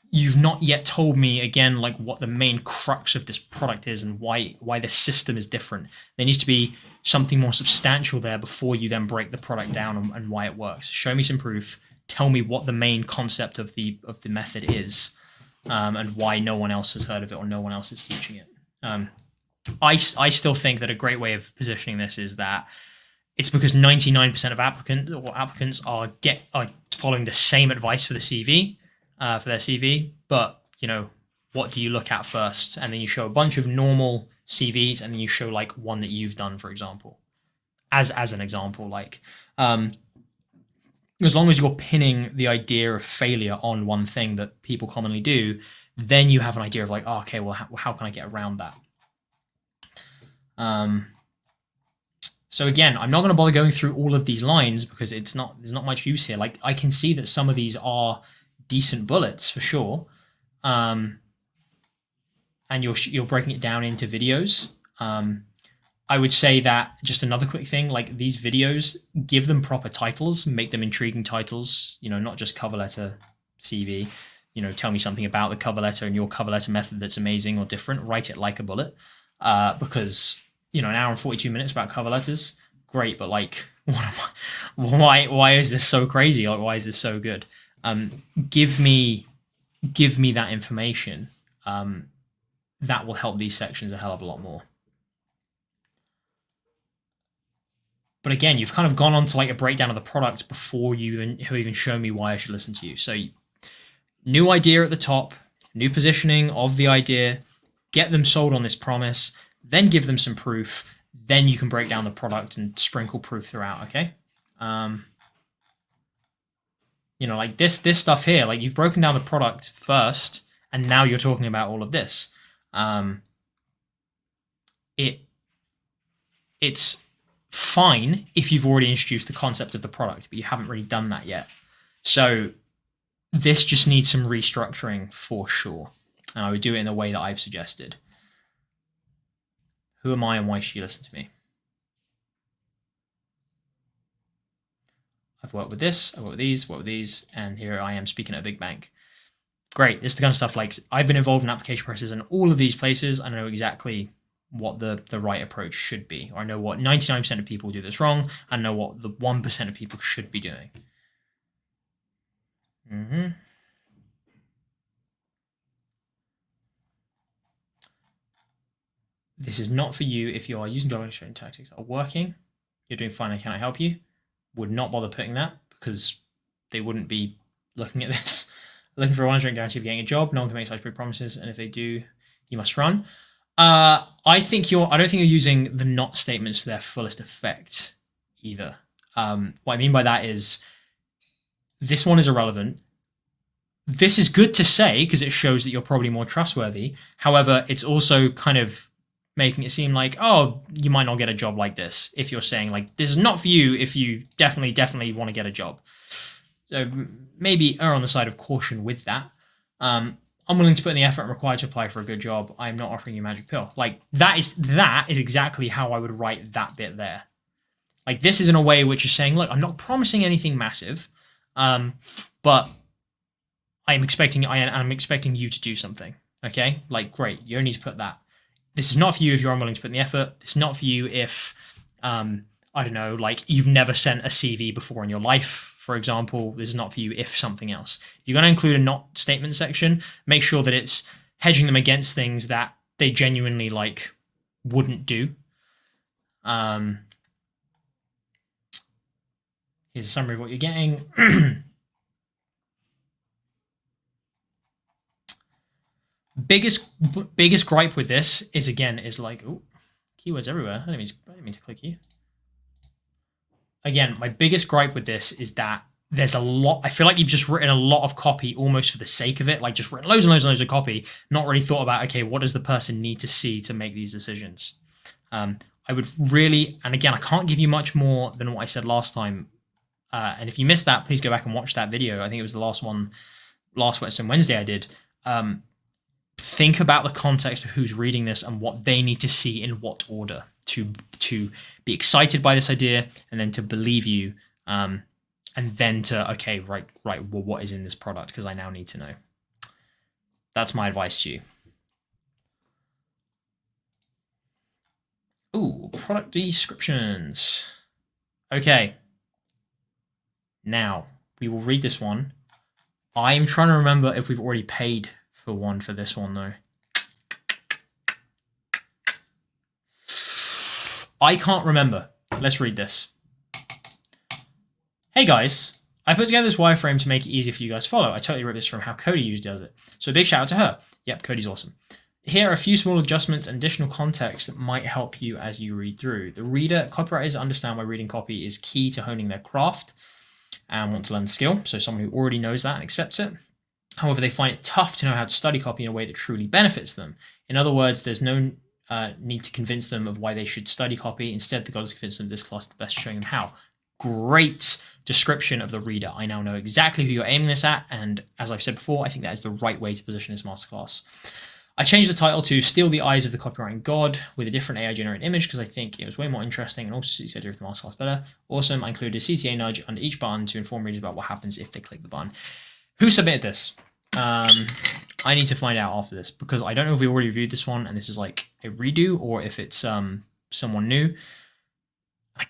you've not yet told me, again, like what the main crux of this product is and why the system is different. There needs to be something more substantial there before you then break the product down and why it works. Show me some proof. Tell me what the main concept of the method is. And why no one else has heard of it or no one else is teaching it. I still think that a great way of positioning this is that it's because 99% of applicants are following the same advice for the CV, for their CV. But you know, what do you look at first? And then you show a bunch of normal CVs, and then you show like one that you've done, for example, as an example, like. As long as you're pinning the idea of failure on one thing that people commonly do, then you have an idea of like, oh, okay, well, how can I get around that? So again, I'm not going to bother going through all of these lines because there's not much use here. Like I can see that some of these are decent bullets for sure. And you're breaking it down into videos. I would say that just another quick thing, like these videos, give them proper titles, make them intriguing titles, not just cover letter CV, tell me something about the cover letter and your cover letter method that's amazing or different. Write it like a bullet. Because, an hour and 42 minutes about cover letters, great, but like, why is this so crazy? Like, why is this so good? Give me that information. That will help these sections a hell of a lot more. But again, you've kind of gone on to like a breakdown of the product before you have even shown me why I should listen to you. So new idea at the top, new positioning of the idea, get them sold on this promise, then give them some proof. Then you can break down the product and sprinkle proof throughout. Okay. Like this stuff here, like you've broken down the product first, and now you're talking about all of this. It's fine if you've already introduced the concept of the product, but you haven't really done that yet. So this just needs some restructuring for sure. And I would do it in the way that I've suggested. Who am I and why should you listen to me? I've worked with this, I've worked with these, and here I am speaking at a big bank. Great, this is the kind of stuff like I've been involved in application processes in all of these places. I know exactly what the right approach should be. Or I know what 99% of people do this wrong. I know what the 1% of people should be doing. This is not for you if you are using documentation tactics that are working. You're doing fine, can I help you? Would not bother putting that because they wouldn't be looking at this. Looking for a 100% guarantee of getting a job. No one can make such big promises, and if they do, you must run. I don't think you're using the not statements to their fullest effect either. What I mean by that is this one is irrelevant. This is good to say because it shows that you're probably more trustworthy. However, it's also kind of making it seem like, oh, you might not get a job like this if you're saying like, this is not for you if you definitely want to get a job. So maybe err on the side of caution with that. I'm willing to put in the effort required to apply for a good job. I'm not offering you a magic pill. Like that is exactly how I would write that bit there. Like this is in a way which is saying, look, I'm not promising anything massive, but I'm expecting you to do something. Okay, like great, you only need to put that. This is not for you if you're unwilling to put in the effort. It's not for you if I don't know, like you've never sent a CV before in your life, for example. This is not for you if something else. If you're going to include a not statement section, make sure that it's hedging them against things that they genuinely like wouldn't do. Here's a summary of what you're getting. Biggest gripe with this is like, oh, keywords everywhere. I didn't mean to click you. Again, my biggest gripe with this is that there's a lot. I feel like you've just written a lot of copy almost for the sake of it, like just written loads and loads and loads of copy, not really thought about, okay, what does the person need to see to make these decisions? I would really, and again, I can't give you much more than what I said last time. And if you missed that, please go back and watch that video. I think it was the last Whetstone Wednesday I did. Think about the context of who's reading this and what they need to see in what order to be excited by this idea, and then to believe you, and then to, okay, right, well, what is in this product? Because I now need to know. That's my advice to you. Ooh, product descriptions. Okay. Now, we will read this one. I'm trying to remember if we've already paid for one for this one, though. I can't remember. Let's read this. Hey guys, I put together this wireframe to make it easy for you guys to follow. I totally ripped this from how Cody usually does it. So a big shout out to her. Yep, Cody's awesome. Here are a few small adjustments and additional context that might help you as you read through. The reader, copywriters understand why reading copy is key to honing their craft and want to learn the skill. So someone who already knows that and accepts it. However, they find it tough to know how to study copy in a way that truly benefits them. In other words, there's no need to convince them of why they should study copy. Instead, the goal is to convince them this class is the best, showing them how. Great description of the reader. I now know exactly who you're aiming this at, and as I've said before, I think that is the right way to position this masterclass. I changed the title to Steal the Eyes of the Copywriting God with a different AI generated image because I think it was way more interesting and also suits the idea of the masterclass better. Awesome. I included a CTA nudge under each button to inform readers about what happens if they click the button. Who submitted this? I need to find out after this because I don't know if we already reviewed this one and this is like a redo or if it's someone new.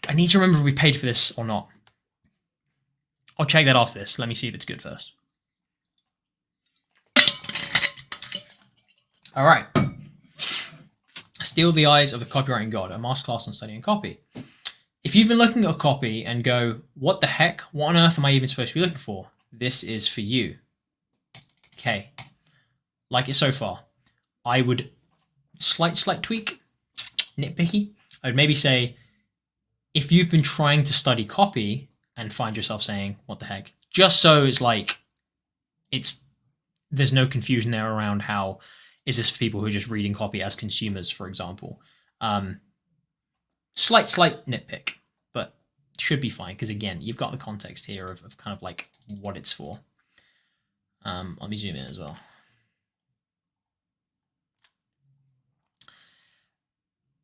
I need to remember if we paid for this or not. I'll check that after this. Let me see if it's good first. All right. Steal the Eyes of the Copywriting God, a masterclass on studying copy. If you've been looking at a copy and go, what the heck? What on earth am I even supposed to be looking for? This is for you. Okay. Like it so far. I would slight tweak, nitpicky. I would maybe say, if you've been trying to study copy and find yourself saying, what the heck? Just so it's like, there's no confusion there around how, is this for people who are just reading copy as consumers, for example? Slight nitpick, but should be fine. Because again, you've got the context here of kind of like what it's for. Let me zoom in as well.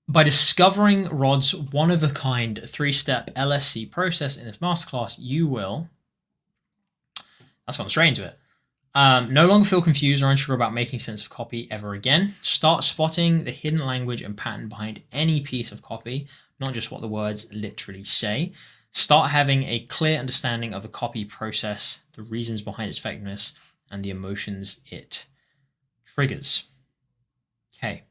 By discovering Rod's one-of-a-kind 3-step LSC process in this masterclass, you will, that's gone straight into it, no longer feel confused or unsure about making sense of copy ever again. Start spotting the hidden language and pattern behind any piece of copy, not just what the words literally say. Start having a clear understanding of the copy process, the reasons behind its effectiveness, and the emotions it triggers. Okay.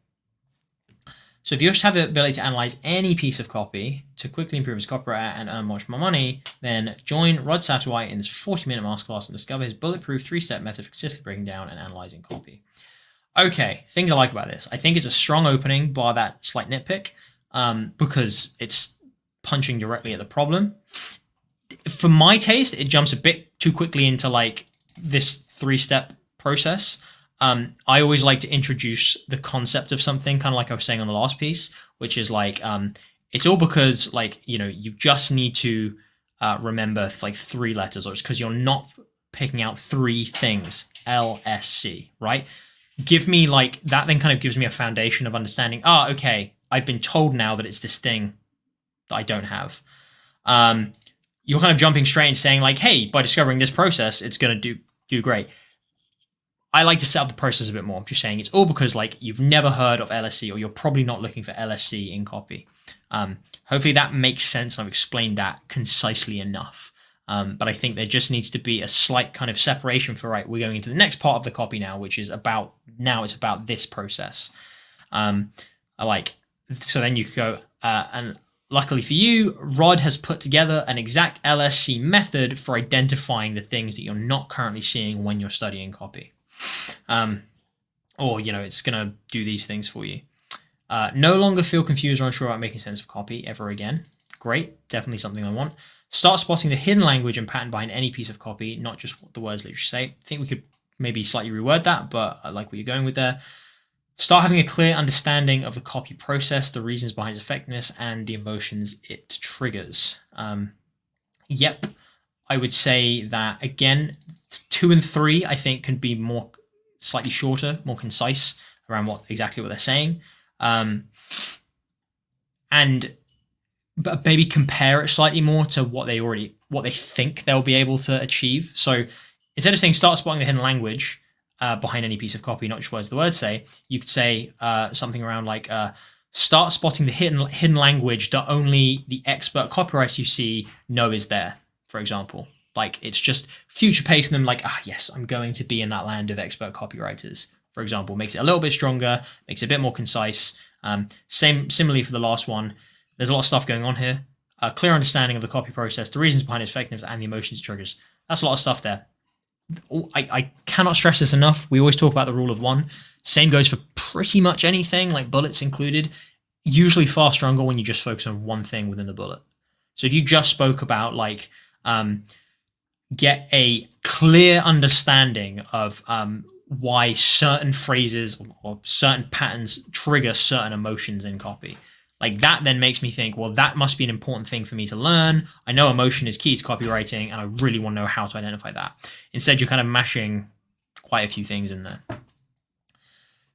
So if you just have the ability to analyze any piece of copy to quickly improve his copywriter and earn much more money, then join Rod Satterwhite in this 40-minute masterclass and discover his bulletproof 3-step method for consistently breaking down and analyzing copy. Okay, things I like about this. I think it's a strong opening, bar that slight nitpick, because it's punching directly at the problem. For my taste, it jumps a bit too quickly into like this 3-step process. I always like to introduce the concept of something, kind of like I was saying on the last piece, which is like, it's all because like, you know, you just need to remember like 3 letters, or it's because you're not picking out 3 things, LSC, right? Give me like, that then kind of gives me a foundation of understanding, okay, I've been told now that it's this thing that I don't have. You're kind of jumping straight and saying like, hey, by discovering this process, it's going to do great. I like to set up the process a bit more. I'm just saying it's all because like you've never heard of LSC or you're probably not looking for LSC in copy. Hopefully that makes sense. I've explained that concisely enough. But I think there just needs to be a slight kind of separation for, right, we're going into the next part of the copy now, which is about, now it's about this process. So then you could go, and luckily for you, Rod has put together an exact LSC method for identifying the things that you're not currently seeing when you're studying copy. Or, you know, it's going to do these things for you. No longer feel confused or unsure about making sense of copy ever again. Great. Definitely something I want. Start spotting the hidden language and pattern behind any piece of copy, not just what the words literally say. I think we could maybe slightly reword that, but I like where you're going with there. Start having a clear understanding of the copy process, the reasons behind its effectiveness, and the emotions it triggers. Yep. I would say that, again, 2 and 3, I think, can be more slightly shorter, more concise around exactly what they're saying. But maybe compare it slightly more to what they think they'll be able to achieve. So instead of saying start spotting the hidden language behind any piece of copy, not just words the words say, you could say something around like start spotting the hidden language that only the expert copywriters you see know is there. For example, like it's just future pacing them like, yes, I'm going to be in that land of expert copywriters, for example, makes it a little bit stronger, makes it a bit more concise. Similarly for the last one, there's a lot of stuff going on here. A clear understanding of the copy process, the reasons behind its effectiveness, and the emotions it triggers. That's a lot of stuff there. I cannot stress this enough. We always talk about the rule of 1. Same goes for pretty much anything, like bullets included. Usually far stronger when you just focus on one thing within the bullet. So if you just spoke about like, get a clear understanding of why certain phrases or certain patterns trigger certain emotions in copy. Like that then makes me think, well, that must be an important thing for me to learn. I know emotion is key to copywriting, and I really want to know how to identify that. Instead, you're kind of mashing quite a few things in there.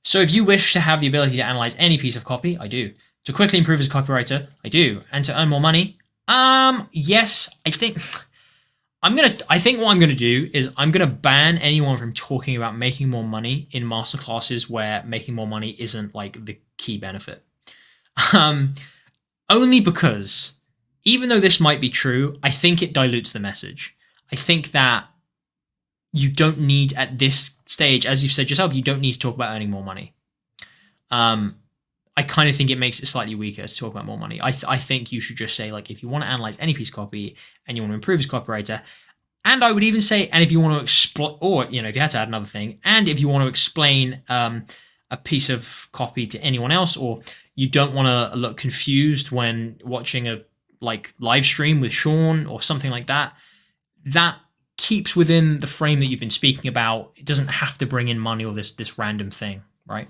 So if you wish to have the ability to analyze any piece of copy, I do. To quickly improve as a copywriter, I do. And to earn more money, yes, I think what I'm gonna do is I'm gonna ban anyone from talking about making more money in masterclasses where making more money isn't like the key benefit. Only because even though this might be true, I think it dilutes the message. I think that you don't need at this stage, as you've said yourself, you don't need to talk about earning more money. I kind of think it makes it slightly weaker to talk about more money. I think you should just say, like, if you want to analyze any piece of copy and you want to improve as a copywriter, and I would even say, and if you want to explain, or, you know, if you had to add another thing, and if you want to explain a piece of copy to anyone else, or you don't want to look confused when watching a like live stream with Sean or something like that, that keeps within the frame that you've been speaking about. It doesn't have to bring in money or this random thing, right?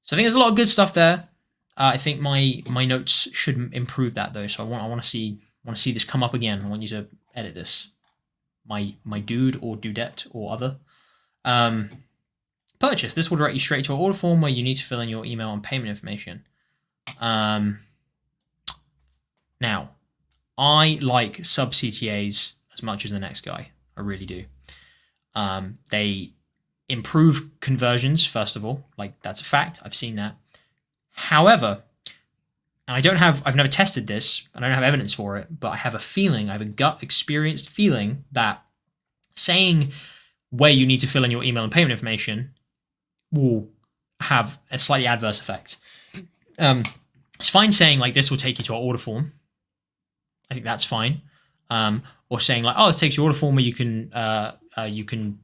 So I think there's a lot of good stuff there. I think my notes should improve that though. So I want to see this come up again. I want you to edit this. My dude or dudette or other. Purchase. This will direct you straight to an order form where you need to fill in your email and payment information. Now, I like sub CTAs as much as the next guy. I really do. They improve conversions, first of all. Like, that's a fact. I've seen that. However, and I've never tested this, and I don't have evidence for it, but I have a gut experienced feeling that saying where you need to fill in your email and payment information will have a slightly adverse effect. It's fine saying like this will take you to our order form. I think that's fine. Or saying like, oh, this takes you order form where you can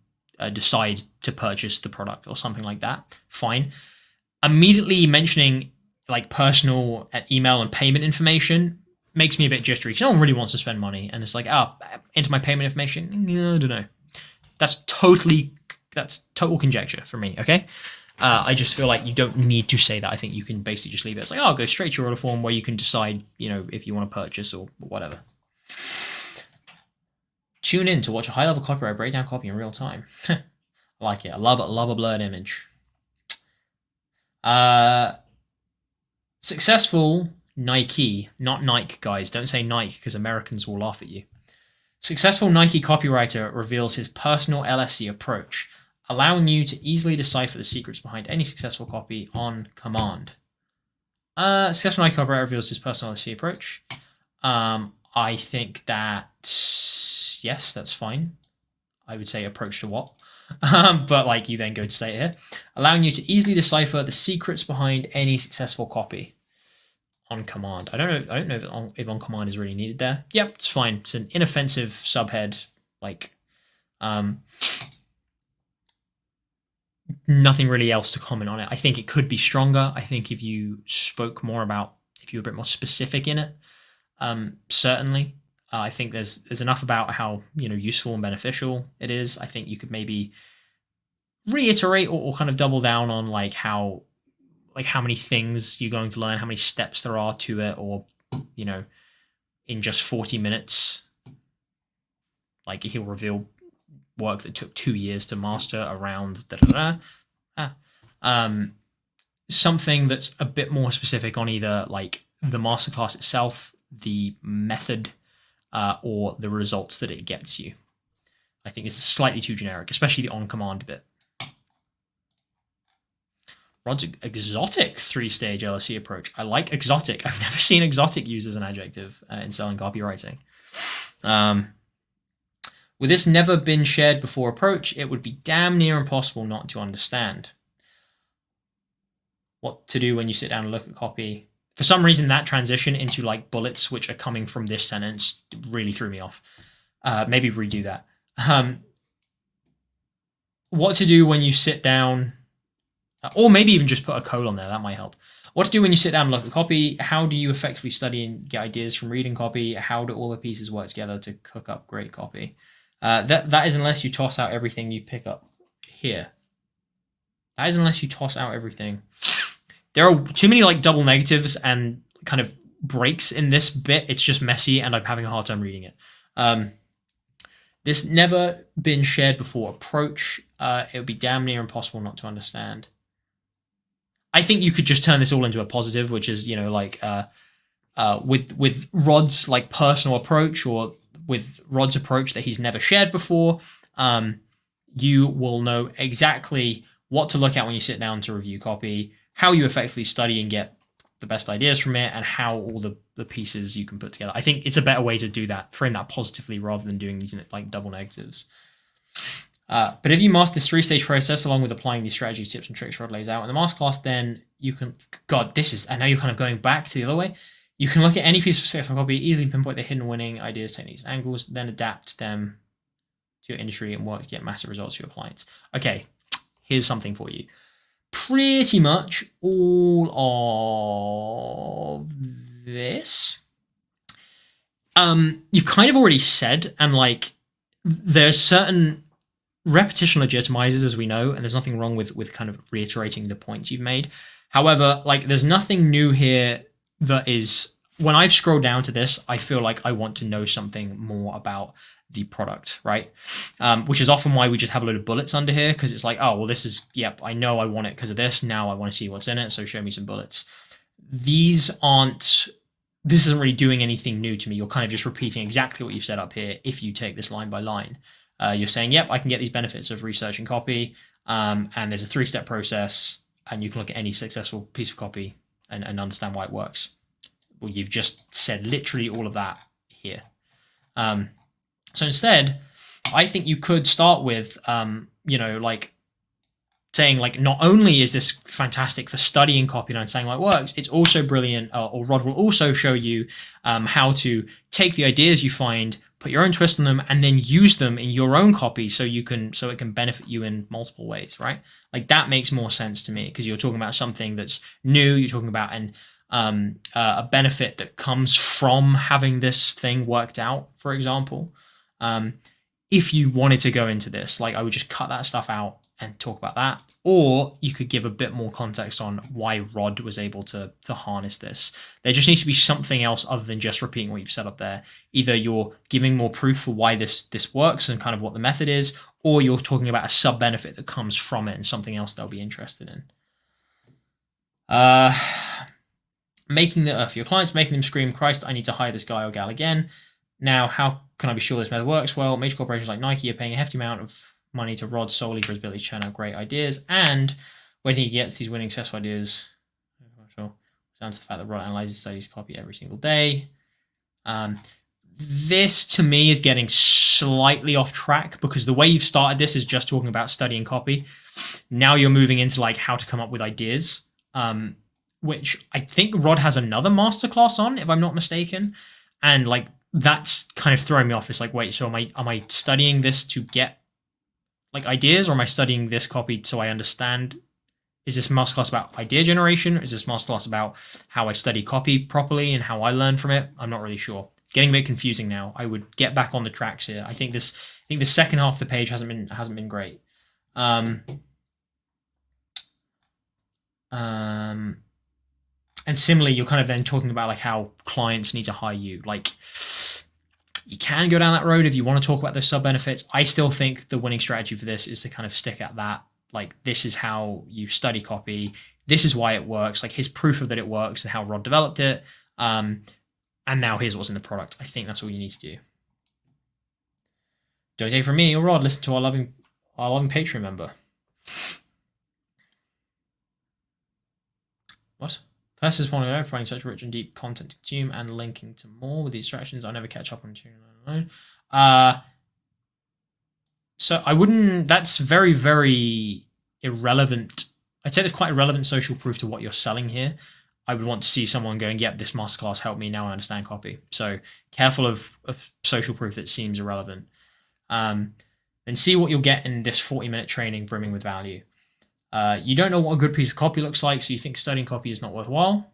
decide to purchase the product or something like that. Fine. Immediately mentioning like personal email and payment information makes me a bit jittery because no one really wants to spend money. And it's like, oh, enter my payment information. I don't know. That's total conjecture for me. Okay. I just feel like you don't need to say that. I think you can basically just leave it. It's like, oh, go straight to your order form where you can decide, you know, if you want to purchase or whatever. Tune in to watch a high-level copyright break down copy in real time. I like it. I love a blurred image. Successful Nike, not Nike, guys. Don't say Nike because Americans will laugh at you. Successful Nike copywriter reveals his personal LSC approach, allowing you to easily decipher the secrets behind any successful copy on command. Successful Nike copywriter reveals his personal LSC approach. I think that, yes, that's fine. I would say approach to what? But like you then go to say it here. Allowing you to easily decipher the secrets behind any successful copy on command. I don't know if on command is really needed there. Yep, it's fine. It's an inoffensive subhead. Like, nothing really else to comment on it. I think it could be stronger. I think if you spoke more about, if you were a bit more specific in it, certainly. I think there's enough about how, you know, useful and beneficial it is. I think you could maybe reiterate or kind of double down on like how many things you're going to learn, how many steps there are to it, or, you know, in just 40 minutes, like he'll reveal work that took 2 years to master around something that's a bit more specific on either like the masterclass itself, the method, or the results that it gets you. I think it's slightly too generic, especially the on-command bit. Rod's exotic 3-stage LSC approach. I like exotic. I've never seen exotic used as an adjective in selling copywriting. With this never been shared before approach, it would be damn near impossible not to understand. What to do when you sit down and look at copy. For some reason, that transition into like bullets, which are coming from this sentence, really threw me off. Maybe redo that. What to do when you sit down, or maybe even just put a colon there. That might help. What to do when you sit down and look at copy? How do you effectively study and get ideas from reading copy? How do all the pieces work together to cook up great copy? That is unless you toss out everything you pick up here. That is unless you toss out everything. There are too many like double negatives and kind of breaks in this bit. It's just messy and I'm having a hard time reading it. This never been shared before approach. It would be damn near impossible not to understand. I think you could just turn this all into a positive, which is, you know, like with Rod's like personal approach, or with Rod's approach that he's never shared before, you will know exactly what to look at when you sit down to review copy, how you effectively study and get the best ideas from it, and how all the pieces you can put together. I think it's a better way to do that, frame that positively rather than doing these like double negatives. But if you master this 3-stage process along with applying these strategies, tips, and tricks Rod lays out in the masterclass, then you can, God, this is, I know you're kind of going back to the other way. You can look at any piece of successful copy, easily pinpoint the hidden winning ideas, techniques, angles, then adapt them to your industry and work to get massive results for your clients. Okay, here's something for you. Pretty much all of this, you've kind of already said, and like, there's certain repetition legitimizes, as we know, and there's nothing wrong with kind of reiterating the points you've made. However, like, there's nothing new here that is, when I've scrolled down to this, I feel like I want to know something more about the product, right? Which is often why we just have a load of bullets under here, because it's like, oh, well, this is, yep, I know I want it because of this. Now I want to see what's in it, so show me some bullets. This isn't really doing anything new to me. You're kind of just repeating exactly what you've said up here if you take this line by line. You're saying, yep, I can get these benefits of research and copy, and there's a 3-step process, and you can look at any successful piece of copy and understand why it works. Well, you've just said literally all of that here. So instead, I think you could start with, you know, like saying, like, not only is this fantastic for studying copy and understanding how it works, it's also brilliant, or Rod will also show you how to take the ideas you find, put your own twist on them, and then use them in your own copy so it can benefit you in multiple ways, right? Like, that makes more sense to me, because you're talking about something that's new. You're talking about a benefit that comes from having this thing worked out, for example. If you wanted to go into this, like, I would just cut that stuff out and talk about that. Or you could give a bit more context on why Rod was able to harness this. There just needs to be something else other than just repeating what you've set up there. Either you're giving more proof for why this works and kind of what the method is, or you're talking about a sub benefit that comes from it and something else they'll be interested in. For your clients, making them scream, Christ, I need to hire this guy or gal again. Now, how can I be sure this method works? Well, major corporations like Nike are paying a hefty amount of money to Rod solely for his ability to churn out great ideas. And when he gets these winning successful ideas, down to the fact that Rod analyzes, studies copy every single day. This, to me, is getting slightly off track, because the way you've started this is just talking about studying copy. Now you're moving into like how to come up with ideas, which I think Rod has another masterclass on, if I'm not mistaken. And like, that's kind of throwing me off. It's like, wait, so am I studying this to get like ideas, or am I studying this copy so I understand? Is this masterclass about idea generation? Is this masterclass about how I study copy properly and how I learn from it? I'm not really sure. Getting a bit confusing now. I would get back on the tracks here. I think the second half of the page hasn't been great. And similarly, you're kind of then talking about like how clients need to hire you. Like, you can go down that road if you want to talk about those sub benefits. I still think the winning strategy for this is to kind of stick at that. Like, this is how you study copy. This is why it works. Like, here's proof of that it works and how Rod developed it. And now here's what's in the product. I think that's all you need to do. Don't take it from me or Rod. Listen to our loving Patreon member. What? First is one of providing such rich and deep content to consume and linking to more. With these distractions, I'll never catch up on tuning alone. So I wouldn't, that's very, very irrelevant. I'd say there's quite irrelevant social proof to what you're selling here. I would want to see someone going, yep, this masterclass helped me, now I understand copy. So careful of social proof that seems irrelevant. Then see what you'll get in this 40-minute training brimming with value. You don't know what a good piece of copy looks like, so you think studying copy is not worthwhile.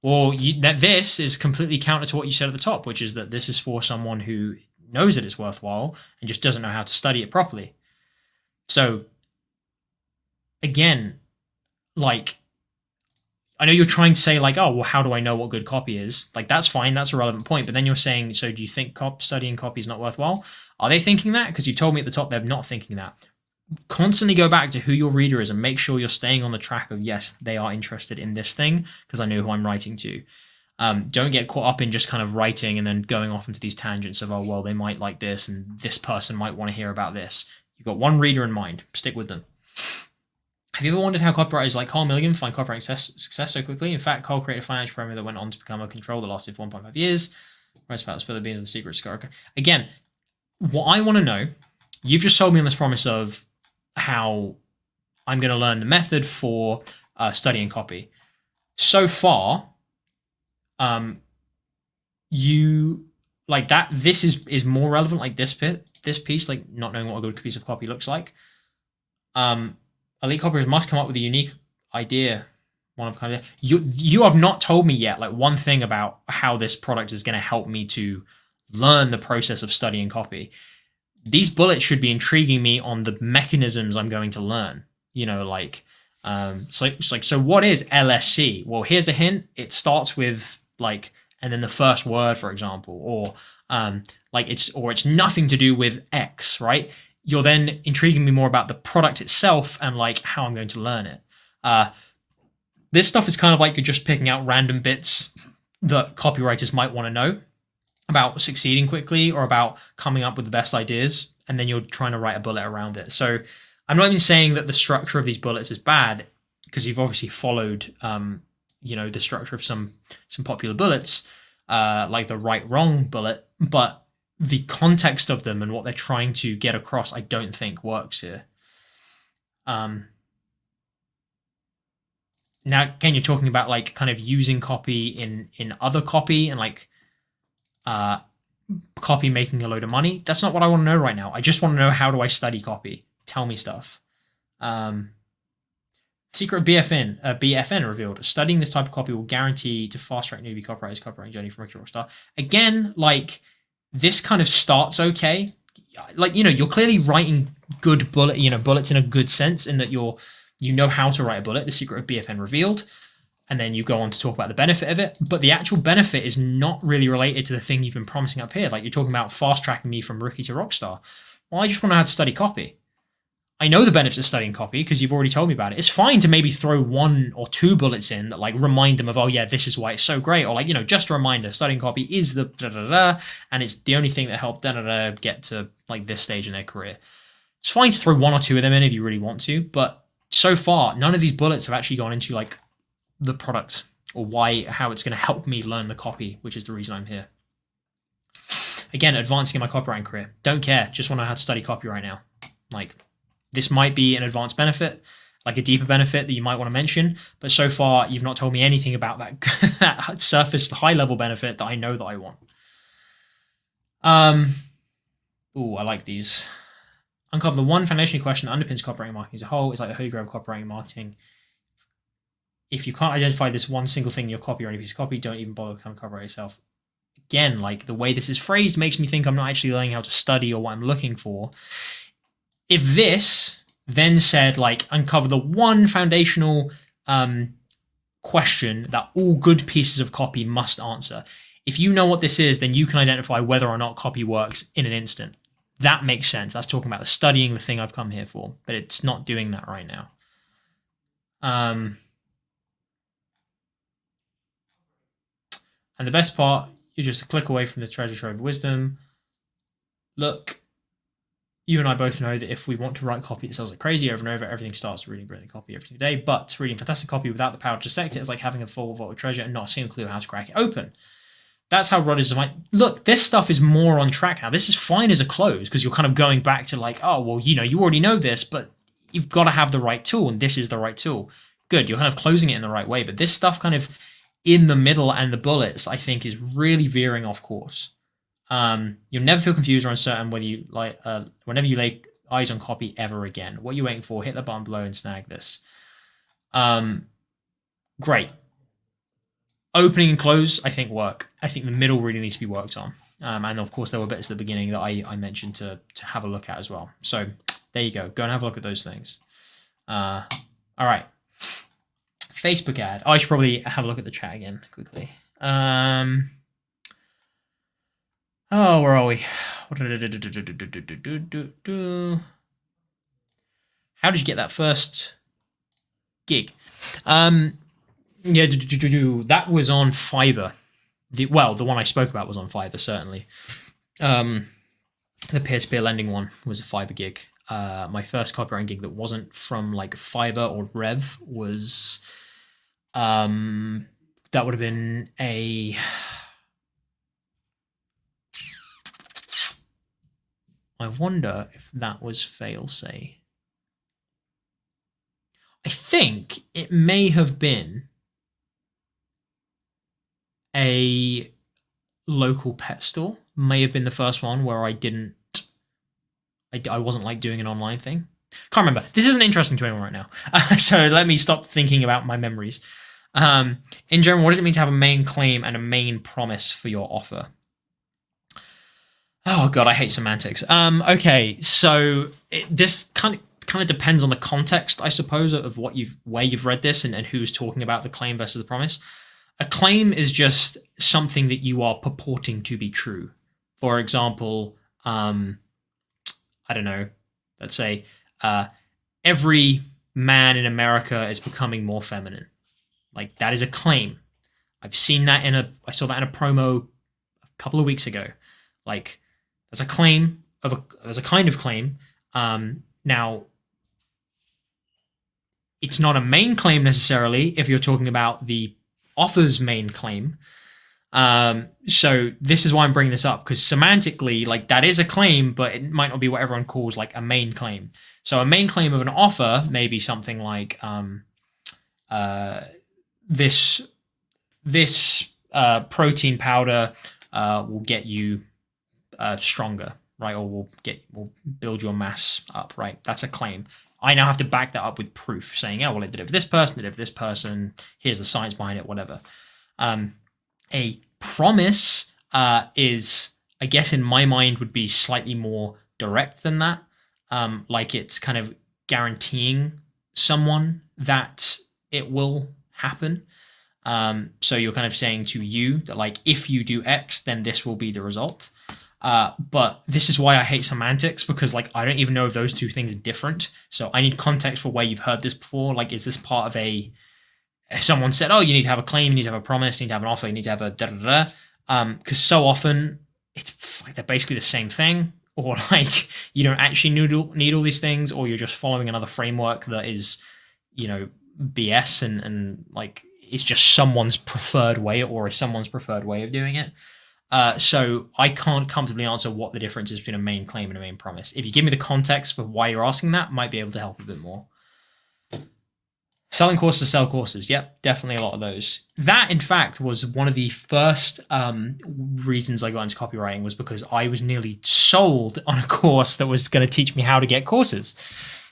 Or that this is completely counter to what you said at the top, which is that this is for someone who knows that it's worthwhile and just doesn't know how to study it properly. So again, like, I know you're trying to say like, oh, well, how do I know what good copy is? Like, that's fine. That's a relevant point. But then you're saying, so do you think studying copy is not worthwhile? Are they thinking that? Because you told me at the top they're not thinking that. Constantly go back to who your reader is and make sure you're staying on the track of, yes, they are interested in this thing because I know who I'm writing to. Don't get caught up in just kind of writing and then going off into these tangents of, oh, well, they might like this and this person might want to hear about this. You've got one reader in mind. Stick with them. Have you ever wondered how copywriters like Carl Milligan find copywriting success so quickly? In fact, Carl created a financial program that went on to become a control that lasted 1.5 years. Writes about spill the beans of the secret score. Again, what I want to know, you've just told me on this promise of how I'm going to learn the method for studying copy. So far, you like that. This is more relevant. Like this piece, like not knowing what a good piece of copy looks like. Elite copywriters must come up with a unique idea, one of a kind. You have not told me yet, like one thing about how this product is going to help me to learn the process of studying copy. These bullets should be intriguing me on the mechanisms I'm going to learn. You know, like, so what is LSC? Well, here's a hint. It starts with like, and then the first word, for example, or it's nothing to do with X, right? You're then intriguing me more about the product itself and like how I'm going to learn it. This stuff is kind of like you're just picking out random bits that copywriters might want to know about succeeding quickly or about coming up with the best ideas, and then you're trying to write a bullet around it. So I'm not even saying that the structure of these bullets is bad, because you've obviously followed, the structure of some popular bullets, like the right-wrong bullet, but the context of them and what they're trying to get across, I don't think works here. Now, again, you're talking about like kind of using copy in other copy and like copy making a load of money. That's not what I want to know right now. I just want to know, how do I study copy? Tell me stuff. Secret BFN revealed. Studying this type of copy will guarantee to fast-track newbie copywriters' copywriting journey from rookie to rockstar. Again, like, this kind of starts okay. Like, you're clearly writing good bullets in a good sense, in that you know how to write a bullet. The secret of BFN revealed. And then you go on to talk about the benefit of it. But the actual benefit is not really related to the thing you've been promising up here. Like, you're talking about fast-tracking me from rookie to rockstar. Well, I just want to know how to study copy. I know the benefits of studying copy because you've already told me about it. It's fine to maybe throw 1 or 2 bullets in that like remind them of, oh yeah, this is why it's so great. Or like, just a reminder, studying copy is the da-da-da, and it's the only thing that helped da-da-da get to like this stage in their career. It's fine to throw 1 or 2 of them in if you really want to, but so far, none of these bullets have actually gone into like the product or how it's going to help me learn the copy, which is the reason I'm here. Again, advancing in my copywriting career. Don't care. Just want to know how to study copy right now. Like, this might be an advanced benefit, like a deeper benefit that you might want to mention, but so far you've not told me anything about that that surface, the high-level benefit that I know that I want. Ooh, I like these. Uncover the one foundational question that underpins copywriting marketing as a whole. It's like the holy grail of copywriting marketing. If you can't identify this one single thing in your copy or any piece of copy, don't even bother becoming a copywriter yourself. Again, like the way this is phrased makes me think I'm not actually learning how to study or what I'm looking for. If this then said, like, uncover the one foundational question that all good pieces of copy must answer. If you know what this is, then you can identify whether or not copy works in an instant. That makes sense. That's talking about studying the thing I've come here for, but it's not doing that right now. And the best part, you're just a click away from the treasure trove of wisdom. Look, you and I both know that if we want to write copy that sells like crazy over and over, everything starts reading brilliant copy every single day. But reading fantastic copy without the power to dissect it is like having a full vault of treasure and not a single clue how to crack it open. That's how Rod is defined. Look, this stuff is more on track now. This is fine as a close because you're kind of going back to like, oh, well, you already know this, but you've got to have the right tool, and this is the right tool. Good, you're kind of closing it in the right way. But this stuff kind of in the middle and the bullets, I think, is really veering off course. You'll never feel confused or uncertain whether you whenever you lay eyes on copy ever again. What are you waiting for? Hit the button below and snag this. Great. Opening and close, I think, work. I think the middle really needs to be worked on. And of course, there were bits at the beginning that I mentioned to have a look at as well. So there you go. Go and have a look at those things. All right. Facebook ad. I should probably have a look at the chat again quickly. Oh, where are we? How did you get that first gig? Yeah, that was on Fiverr. The one I spoke about was on Fiverr, certainly. The peer-to-peer lending one was a Fiverr gig. My first copywriting gig that wasn't from like Fiverr or Rev was that would have been a I wonder if that was Failsay. I think it may have been a local pet store. May have been the first one where I wasn't like doing an online thing. Can't remember. This isn't interesting to anyone right now. So let me stop thinking about my memories. In general, what does it mean to have a main claim and a main promise for your offer? Oh God, I hate semantics. Okay, so this kind of depends on the context, I suppose, of where you've read this and who's talking about the claim versus the promise. A claim is just something that you are purporting to be true. For example, I don't know, let's say every man in America is becoming more feminine. Like, that is a claim. I've seen that I saw that in a promo a couple of weeks ago. Like, there's a claim there's a kind of claim. Now, it's not a main claim necessarily if you're talking about the offer's main claim. So this is why I'm bringing this up, because semantically, like, that is a claim, but it might not be what everyone calls like a main claim. So a main claim of an offer may be something like this protein powder will get you stronger, right? Or will build your mass up, right? That's a claim. I now have to back that up with proof, saying, oh, well, it did it for this person, it did it for this person, here's the science behind it, whatever. A promise is, I guess in my mind, would be slightly more direct than that. Like, it's kind of guaranteeing someone that it will happen. So you're kind of saying to you that, like, if you do X, then this will be the result. But this is why I hate semantics, because, like, I don't even know if those two things are different. So I need context for where you've heard this before. Like, is this part of someone said, oh, you need to have a claim, you need to have a promise, you need to have an offer, you need to have a da-da-da. Because so often it's like they're basically the same thing, or like you don't actually need all these things, or you're just following another framework that is, BS and like it's just someone's preferred way, or is someone's preferred way of doing it. So I can't comfortably answer what the difference is between a main claim and a main promise. If you give me the context for why you're asking that, I might be able to help a bit more. Selling courses to sell courses. Yep, definitely a lot of those. That, in fact, was one of the first reasons I got into copywriting, was because I was nearly sold on a course that was going to teach me how to get courses.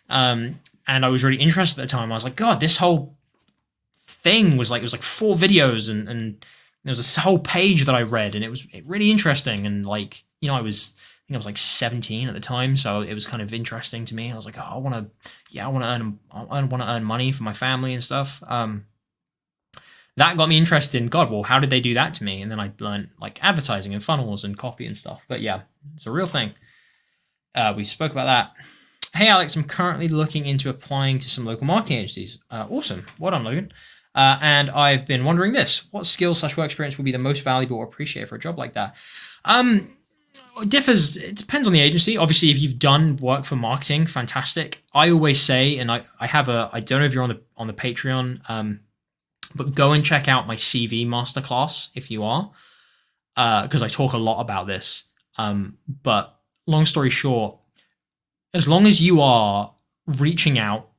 And I was really interested at the time. I was like, God, this whole thing was like, it was like 4 videos and there was a whole page that I read, and it was really interesting. And like, I was like 17 at the time, so it was kind of interesting to me. I was like, oh, I want to earn money for my family and stuff. That got me interested in, God, well, how did they do that to me? And then I learned like advertising and funnels and copy and stuff. But yeah, it's a real thing. We spoke about that. Hey, Alex, I'm currently looking into applying to some local marketing agencies. Awesome. Well done, Logan. And I've been wondering this: what skill/work experience would be the most valuable or appreciated for a job like that? It differs. It depends on the agency. Obviously, if you've done work for marketing, fantastic. I always say, and I don't know if you're on the Patreon, but go and check out my CV masterclass if you are, because I talk a lot about this. But long story short, as long as you are reaching out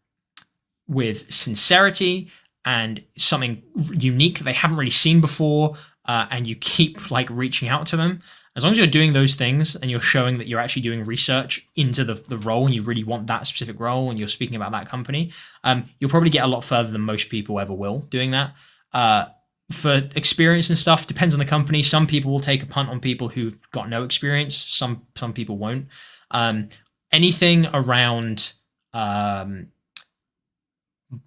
with sincerity and something unique that they haven't really seen before, and you keep like reaching out to them As long as you're doing those things and you're showing that you're actually doing research into the role and you really want that specific role and you're speaking about that company, you'll probably get a lot further than most people ever will doing that. For experience and stuff, depends on the company. Some people will take a punt on people who've got no experience. Some people won't. Anything around,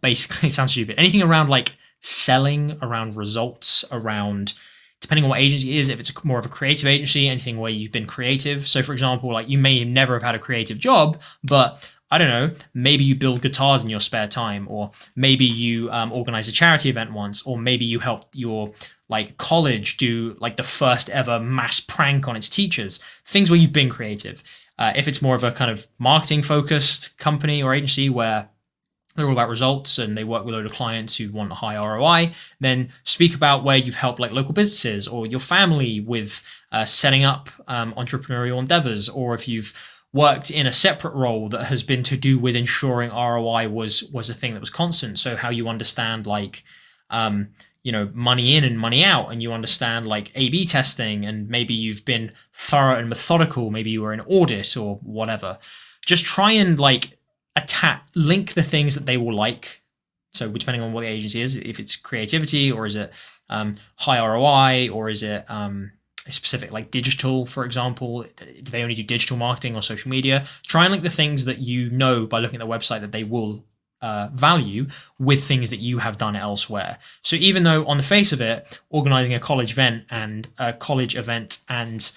basically, it sounds stupid. Anything around like selling, around results, around, depending on what agency it is, if it's more of a creative agency, anything where you've been creative. So for example, like you may never have had a creative job, but I don't know, maybe you build guitars in your spare time, or maybe you organize a charity event once, or maybe you helped your like college do like the first ever mass prank on its teachers, things where you've been creative. If it's more of a kind of marketing focused company or agency where they're all about results and they work with a load of clients who want a high ROI, then speak about where you've helped like local businesses or your family with setting up entrepreneurial endeavors, or if you've worked in a separate role that has been to do with ensuring ROI was a thing that was constant. So how you understand like, money in and money out, and you understand like A/B testing, and maybe you've been thorough and methodical, maybe you were in audit or whatever. Just try and like link the things that they will like. So depending on what the agency is, if it's creativity or is it high ROI, or is it a specific like digital, for example, do they only do digital marketing or social media? Try and link the things that you know by looking at the website that they will value with things that you have done elsewhere. So even though on the face of it, organizing a college event and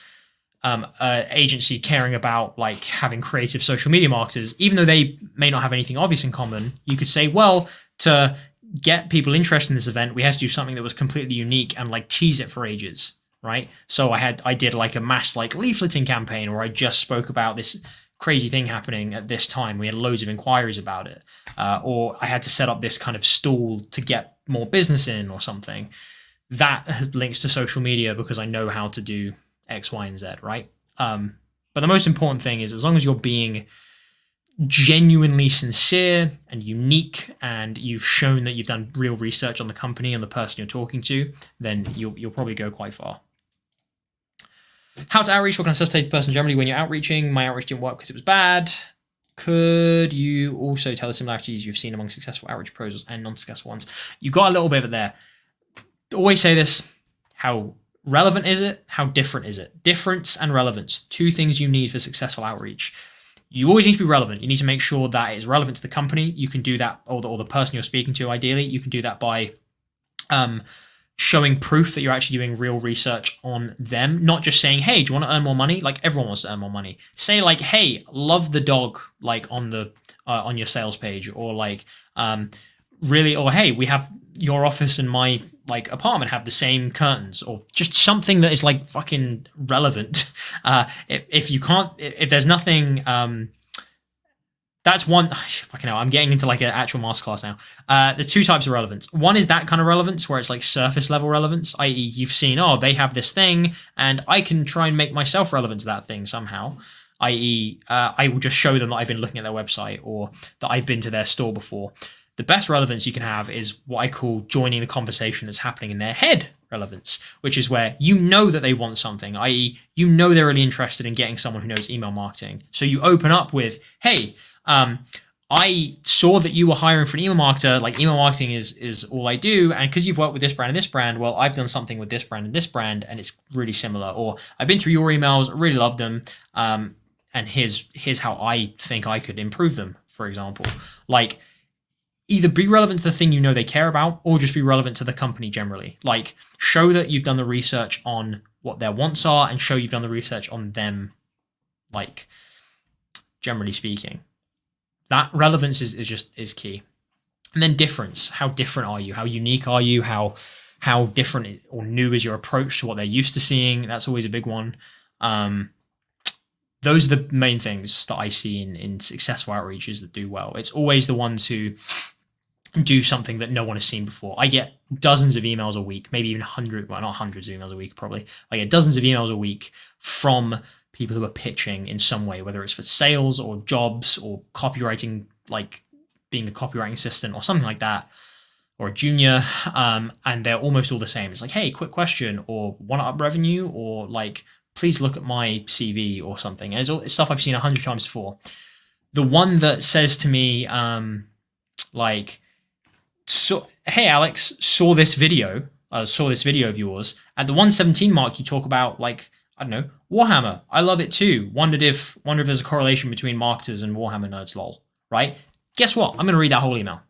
agency caring about like having creative social media marketers, even though they may not have anything obvious in common, you could say, well, to get people interested in this event, we had to do something that was completely unique and like tease it for ages, right? So I did like a mass like leafleting campaign where I just spoke about this crazy thing happening at this time. We had loads of inquiries about it. Or I had to set up this kind of stall to get more business in or something. That links to social media because I know how to do X, Y, and Z, right? But the most important thing is, as long as you're being genuinely sincere and unique, and you've shown that you've done real research on the company and the person you're talking to, then you'll probably go quite far. How to outreach? What kind of stuff to take the person generally when you're outreaching? My outreach didn't work because it was bad. Could you also tell the similarities you've seen among successful outreach proposals and non-successful ones? You got a little bit of it there. Always say this: how relevant is it? How different is it? Difference and relevance, two things you need for successful outreach. You always need to be relevant. You need to make sure that it is relevant to the company. You can do that, or the person you're speaking to, ideally. You can do that by showing proof that you're actually doing real research on them, not just saying, hey, do you want to earn more money? Like, everyone wants to earn more money. Say like, hey, love the dog, like on your sales page, or like really, or hey, we have your office and my like apartment have the same curtains, or just something that is like fucking relevant. If there's nothing, that's one. Fucking hell, I'm getting into like an actual masterclass now. There's two types of relevance. One is that kind of relevance where it's like surface level relevance, i.e. you've seen, oh, they have this thing and I can try and make myself relevant to that thing somehow. I.e. I will just show them that I've been looking at their website or that I've been to their store before. The best relevance you can have is what I call joining the conversation that's happening in their head relevance, which is where you know that they want something, i.e. you know they're really interested in getting someone who knows email marketing. So you open up with, hey, I saw that you were hiring for an email marketer. Like, email marketing is all I do. And because you've worked with this brand and this brand, well, I've done something with this brand, and it's really similar. Or I've been through your emails, really love them. And here's how I think I could improve them, for example. Like, either be relevant to the thing you know they care about, or just be relevant to the company generally. Like, show that you've done the research on what their wants are, and show you've done the research on them, like, generally speaking. That relevance is key. And then difference. How different are you? How unique are you? How different or new is your approach to what they're used to seeing? That's always a big one. Those are the main things that I see in successful outreaches that do well. It's always the ones who do something that no one has seen before. I get dozens of emails a week, maybe even not hundreds of emails a week, probably. I get dozens of emails a week from people who are pitching in some way, whether it's for sales or jobs or copywriting, like being a copywriting assistant or something like that, or a junior, and they're almost all the same. It's like, hey, quick question, or want to up revenue, or like please look at my CV or something. And it's stuff I've seen 100 times before. The one that says to me, like, so, hey, Alex, saw this video of yours. At the 117 mark, you talk about, like, I don't know, Warhammer. I love it too. Wonder if there's a correlation between marketers and Warhammer nerds, lol. Right? Guess what? I'm going to read that whole email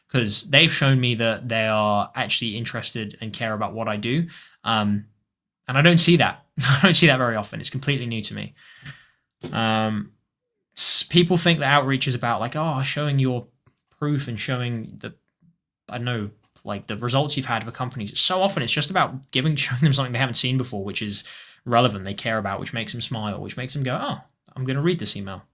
because they've shown me that they are actually interested and care about what I do. And I don't see that. I don't see that very often. It's completely new to me. People think that outreach is about, like, oh, showing your proof and showing the, I don't know, like the results you've had for companies. So often it's just about showing them something they haven't seen before, which is relevant, they care about, which makes them smile, which makes them go, oh, I'm going to read this email.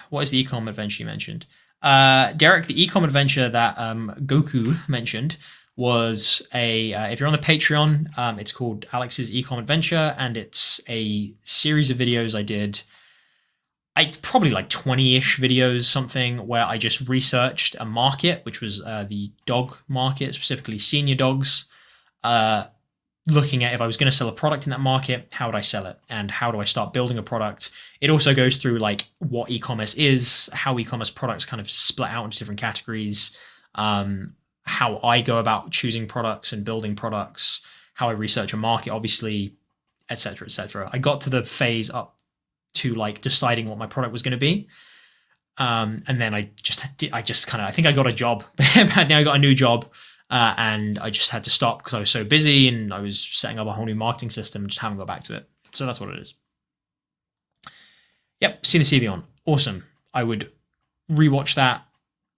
What is the e-com adventure you mentioned? Derek, the e-com adventure that Goku mentioned was if you're on the Patreon, it's called Alex's E-com Adventure, and it's a series of videos I did. Probably like 20-ish videos, something, where I just researched a market, which was the dog market, specifically senior dogs, looking at if I was going to sell a product in that market, how would I sell it, and how do I start building a product. It also goes through like what e-commerce is, how e-commerce products kind of split out into different categories, how I go about choosing products and building products, how I research a market, obviously, etc., etc. I got to the phase up to like deciding what my product was going to be. And then I think I got a job. I think I got a new job, and I just had to stop because I was so busy and I was setting up a whole new marketing system and just haven't got back to it. So that's what it is. Yep, see the CV on. Awesome. I would rewatch that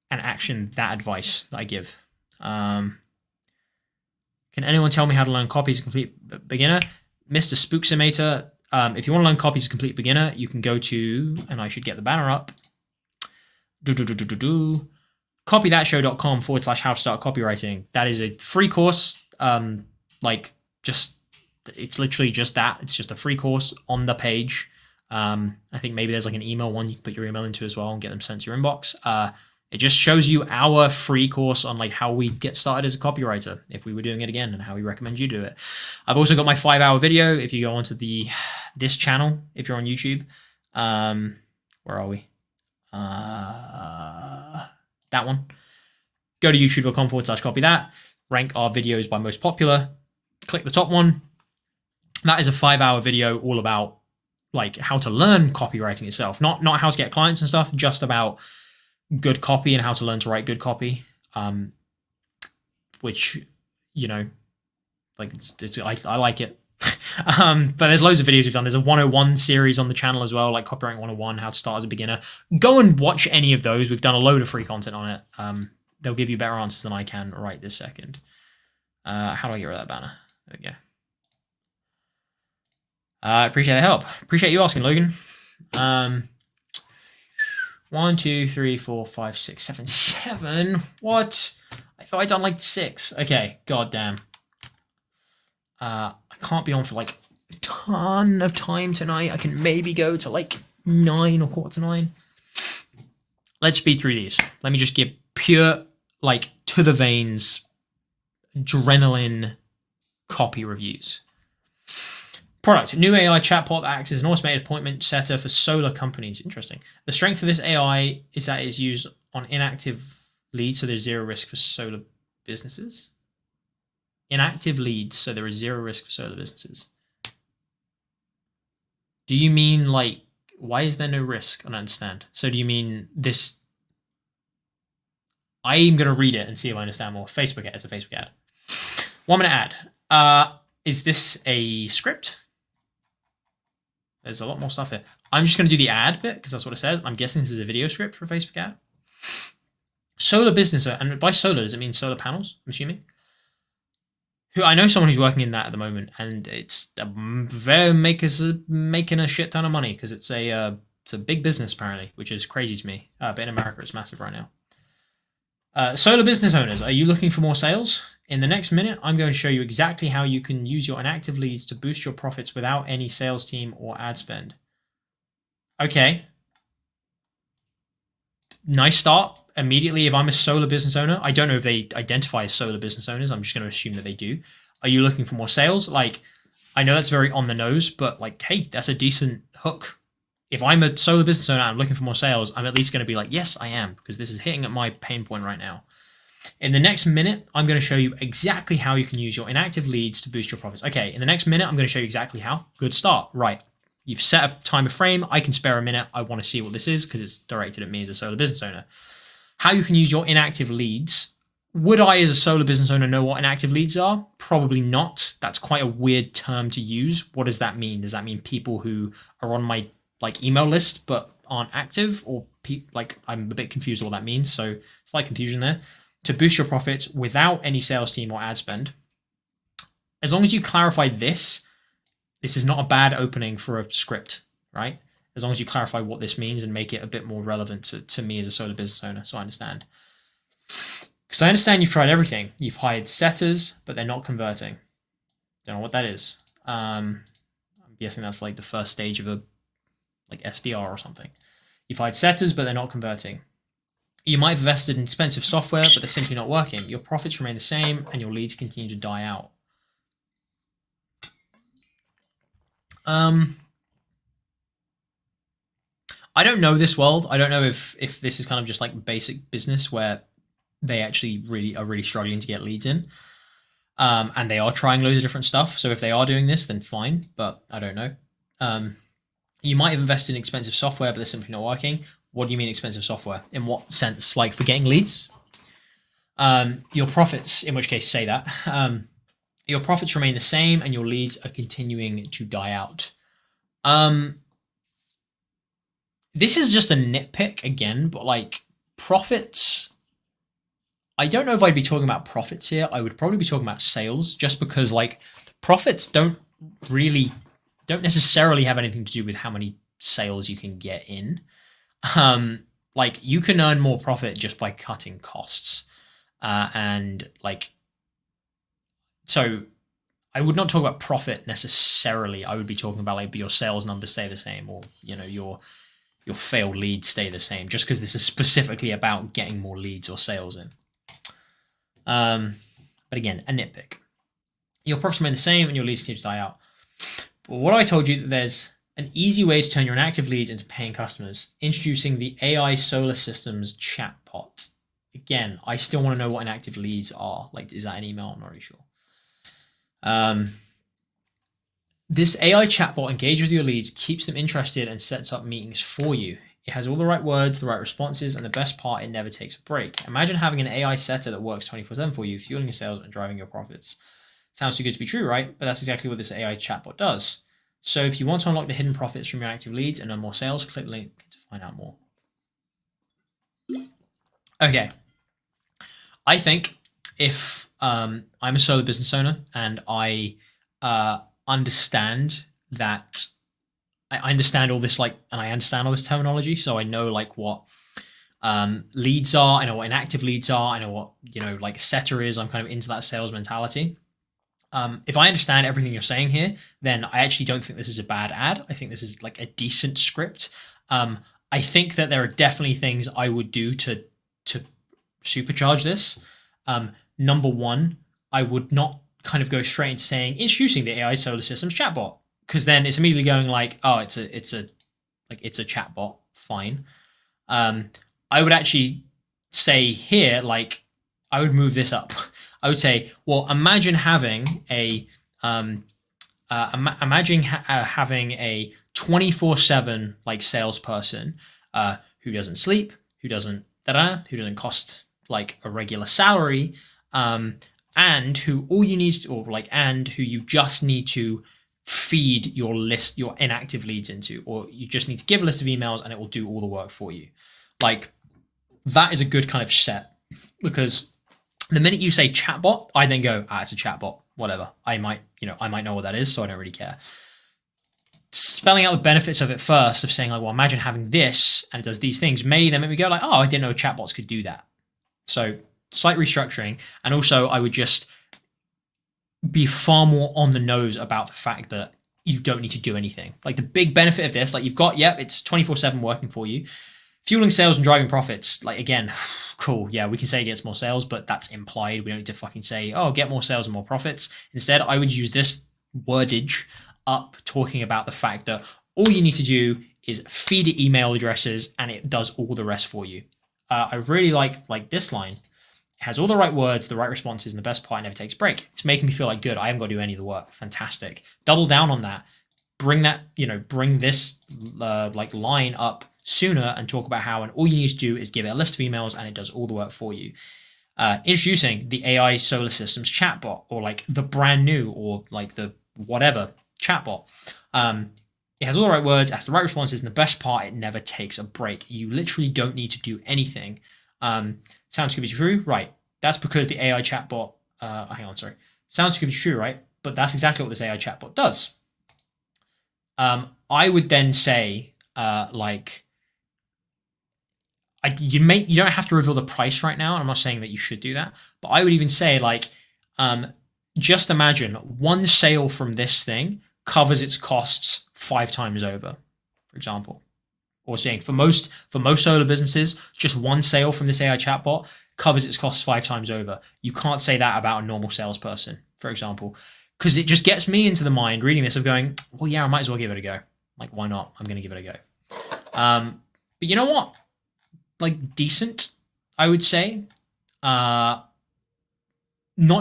and action that advice that I give. Can anyone tell me how to learn copy as a complete beginner? Mr. Spooksumator, if you want to learn copy as a complete beginner, you can go to, and I should get the banner up, copythatshow.com/how to start copywriting. That is a free course. It's literally just that. It's just a free course on the page. I think maybe there's like an email one you can put your email into as well and get them sent to your inbox. It just shows you our free course on like how we get started as a copywriter if we were doing it again and how we recommend you do it. I've also got my 5-hour video. If you go onto this channel, if you're on YouTube, where are we? That one. Go to youtube.com/copy that. Rank our videos by most popular. Click the top one. That is a 5-hour video all about like how to learn copywriting itself, not how to get clients and stuff, just about good copy and how to learn to write good copy. Which, you know, like I like it. But there's loads of videos we've done. There's a 101 series on the channel as well, like Copywriting 101, how to start as a beginner. Go and watch any of those. We've done a load of free content on it. They'll give you better answers than I can right this second. How do I get rid of that banner? There we go. I appreciate the help. Appreciate you asking, Logan. 1, 2, 3, 4, 5, 6, 7, 7. What? I thought I'd done like 6. Okay, goddamn. I can't be on for like a ton of time tonight. I can maybe go to like 9 or 8:45. Let's speed through these. Let me just give pure, like, to the veins, adrenaline copy reviews. Product, new AI chatbot that acts as an automated appointment setter for solar companies. Interesting. The strength of this AI is that it's used on inactive leads, so there's zero risk for solar businesses. Inactive leads, so there is zero risk for solar businesses. Do you mean, like, why is there no risk? I don't understand. So do you mean this? I'm going to read it and see if I understand more. Facebook ad. It's a Facebook ad. 1 minute ad. Is this a script? There's a lot more stuff here. I'm just going to do the ad bit because that's what it says. I'm guessing this is a video script for a Facebook ad. Solar business, and by solar, does it mean solar panels? I'm assuming. I know someone who's working in that at the moment, and it's making a shit ton of money because it's a big business apparently, which is crazy to me. But in America, it's massive right now. Solar business owners, are you looking for more sales? In the next minute, I'm going to show you exactly how you can use your inactive leads to boost your profits without any sales team or ad spend. Okay. Nice start. Immediately, if I'm a solar business owner, I don't know if they identify as solar business owners. I'm just going to assume that they do. Are you looking for more sales? Like, I know that's very on the nose, but like, hey, that's a decent hook. If I'm a solo business owner and I'm looking for more sales, I'm at least going to be like, yes, I am, because this is hitting at my pain point right now. In the next minute, I'm going to show you exactly how you can use your inactive leads to boost your profits. Okay, in the next minute, I'm going to show you exactly how. Good start. Right. You've set a timer frame. I can spare a minute. I want to see what this is because it's directed at me as a solo business owner. How you can use your inactive leads. Would I, as a solo business owner, know what inactive leads are? Probably not. That's quite a weird term to use. What does that mean? Does that mean people who are on my email list but aren't active, or I'm a bit confused what that means? So slight confusion there. To boost your profits without any sales team or ad spend. As long as you clarify this is not a bad opening for a script, right? As long as you clarify what this means and make it a bit more relevant to me as a solo business owner, so I understand. Because I understand you've tried everything. You've hired setters, but they're not converting. Don't know what that is. I'm guessing that's like the first stage of a SDR or something. You've hired setters, but they're not converting. You might have invested in expensive software, but they're simply not working. Your profits remain the same, and your leads continue to die out. I don't know this world. I don't know if this is kind of just like basic business where they actually are really struggling to get leads in. And they are trying loads of different stuff. So if they are doing this, then fine, but I don't know. You might have invested in expensive software, but they're simply not working. What do you mean expensive software? In what sense? Like for getting leads? Your profits, in which case say that. Your profits remain the same and your leads are continuing to die out. This is just a nitpick again, but like profits, I don't know if I'd be talking about profits here. I would probably be talking about sales, just because like profits don't necessarily have anything to do with how many sales you can get in. Like you can earn more profit just by cutting costs. So I would not talk about profit necessarily. I would be talking about like your sales numbers stay the same, or your failed leads stay the same, just because this is specifically about getting more leads or sales in. But again, a nitpick. Your profits remain the same and your leads continue to die out. But what I told you, that there's an easy way to turn your inactive leads into paying customers, introducing the AI Solar Systems chatbot. Again, I still want to know what inactive leads are. Like, is that an email? I'm not really sure. This AI chatbot engages with your leads, keeps them interested, and sets up meetings for you. It has all the right words, the right responses, and the best part, it never takes a break. Imagine having an AI setter that works 24/7 for you, fueling your sales and driving your profits. Sounds too good to be true, right? But that's exactly what this AI chatbot does. So if you want to unlock the hidden profits from your active leads and earn more sales, click the link to find out more. Okay. I think if I'm a solo business owner and I understand that I understand all this, and I understand all this terminology, so I know what leads are, I know what inactive leads are, I know what setter is. I'm kind of into that sales mentality. If I understand everything you're saying here, then I actually don't think this is a bad ad. I think this is like a decent script. I think that there are definitely things I would do to supercharge this. Number one, I would not kind of go straight into saying introducing the AI Solar Systems chatbot, because then it's immediately going like, oh, it's a chatbot. Fine. I would actually say here, I would move this up. I would say, well, imagine having a 24/7 salesperson who doesn't sleep, who doesn't cost a regular salary, and who all you need to, and who you just need to feed your list, your inactive leads into, or you just need to give a list of emails and it will do all the work for you. That is a good kind of set, because the minute you say chatbot, I then go, it's a chatbot, whatever. I might know what that is, so I don't really care. Spelling out the benefits of it first, of saying well, imagine having this and it does these things, may then make me go I didn't know chatbots could do that. So slight restructuring. And also I would just be far more on the nose about the fact that you don't need to do anything. The big benefit of this, you've got, it's 24/7 working for you. Fueling sales and driving profits, again, cool. Yeah, we can say it gets more sales, but that's implied. We don't need to fucking say, get more sales and more profits. Instead, I would use this wordage up talking about the fact that all you need to do is feed it email addresses and it does all the rest for you. I really like this line. It has all the right words, the right responses, and the best part, it never takes a break. It's making me feel like good. I haven't got to do any of the work. Fantastic. Double down on that. Bring that, bring this like line up sooner and talk about how, and all you need to do is give it a list of emails and it does all the work for you. Introducing the AI Solar Systems chatbot, or like the brand new, or like the whatever chatbot. It has all the right words, has the right responses, and the best part, it never takes a break. You literally don't need to do anything. Sounds too good to be true, right? That's because the AI chatbot, sounds too good to be true, right? But that's exactly what this AI chatbot does. I would then say, you don't have to reveal the price right now. And I'm not saying that you should do that, but I would even say just imagine one sale from this thing covers its costs 5 times over, for example. Or saying for most solar businesses, just one sale from this AI chatbot covers its costs 5 times over. You can't say that about a normal salesperson, for example, because it just gets me into the mind reading this of going, well, yeah, I might as well give it a go. Like, why not? I'm going to give it a go. But you know what? Like, decent, I would say. Not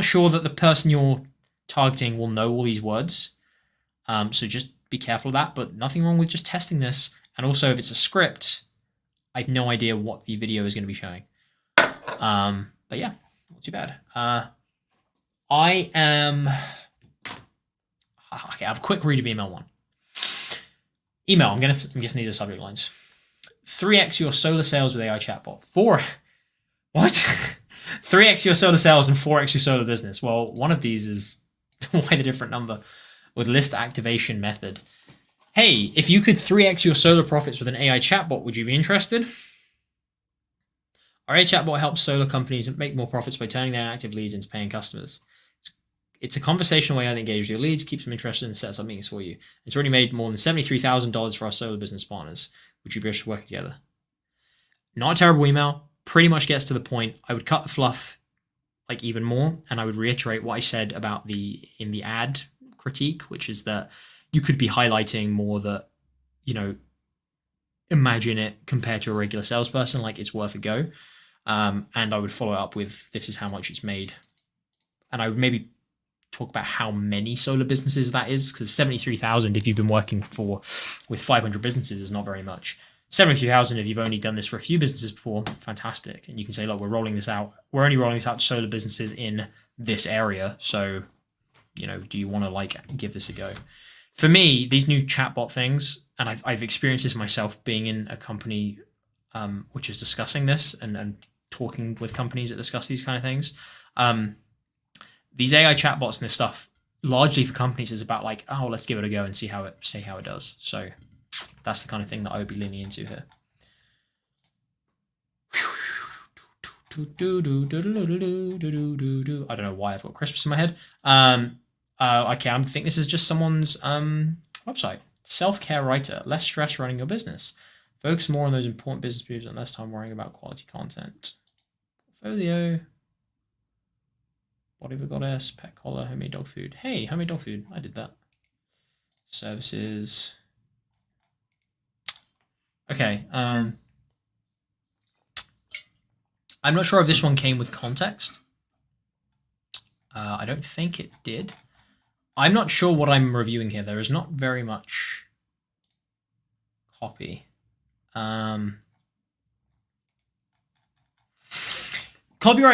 sure that the person you're targeting will know all these words. So just be careful of that, but nothing wrong with just testing this. And also, if it's a script, I have no idea what the video is going to be showing. But yeah, not too bad. I am... Okay, I have a quick read of email 1. Email, I'm guessing these are subject lines. 3x your solar sales with AI chatbot. 3x your solar sales and 4x your solar business. Well, one of these is quite a different number with list activation method. Hey, if you could 3x your solar profits with an AI chatbot, would you be interested? Our AI chatbot helps solar companies make more profits by turning their inactive leads into paying customers. It's a conversational way to engage with your leads, keeps them interested, and sets up meetings for you. It's already made more than $73,000 for our solar business partners. Would you be interested in working together? Not a terrible email. Pretty much gets to the point. I would cut the fluff even more, and I would reiterate what I said about in the ad critique, which is that you could be highlighting more that, imagine it compared to a regular salesperson, like it's worth a go. And I would follow up with, this is how much it's made. And I would maybe talk about how many solar businesses that is, because 73,000 if you've been working with 500 businesses is not very much. 73,000 if you've only done this for a few businesses before, fantastic. And you can say, look, we're rolling this out. We're only rolling this out to solar businesses in this area. So, do you want to give this a go? For me, these new chatbot things, and I've experienced this myself being in a company which is discussing this and talking with companies that discuss these kind of things. These AI chatbots and this stuff, largely for companies, is about let's give it a go and see how it does. So that's the kind of thing that I would be leaning into here. I don't know why I've got Christmas in my head. Okay, I think this is just someone's website. Self-care writer, less stress running your business. Focus more on those important business moves and less time worrying about quality content. Portfolio. Body of a goddess, pet collar, homemade dog food. Hey, homemade dog food. I did that. Services. Okay. I'm not sure if this one came with context. I don't think it did. I'm not sure what I'm reviewing here. There is not very much copy. Copywriting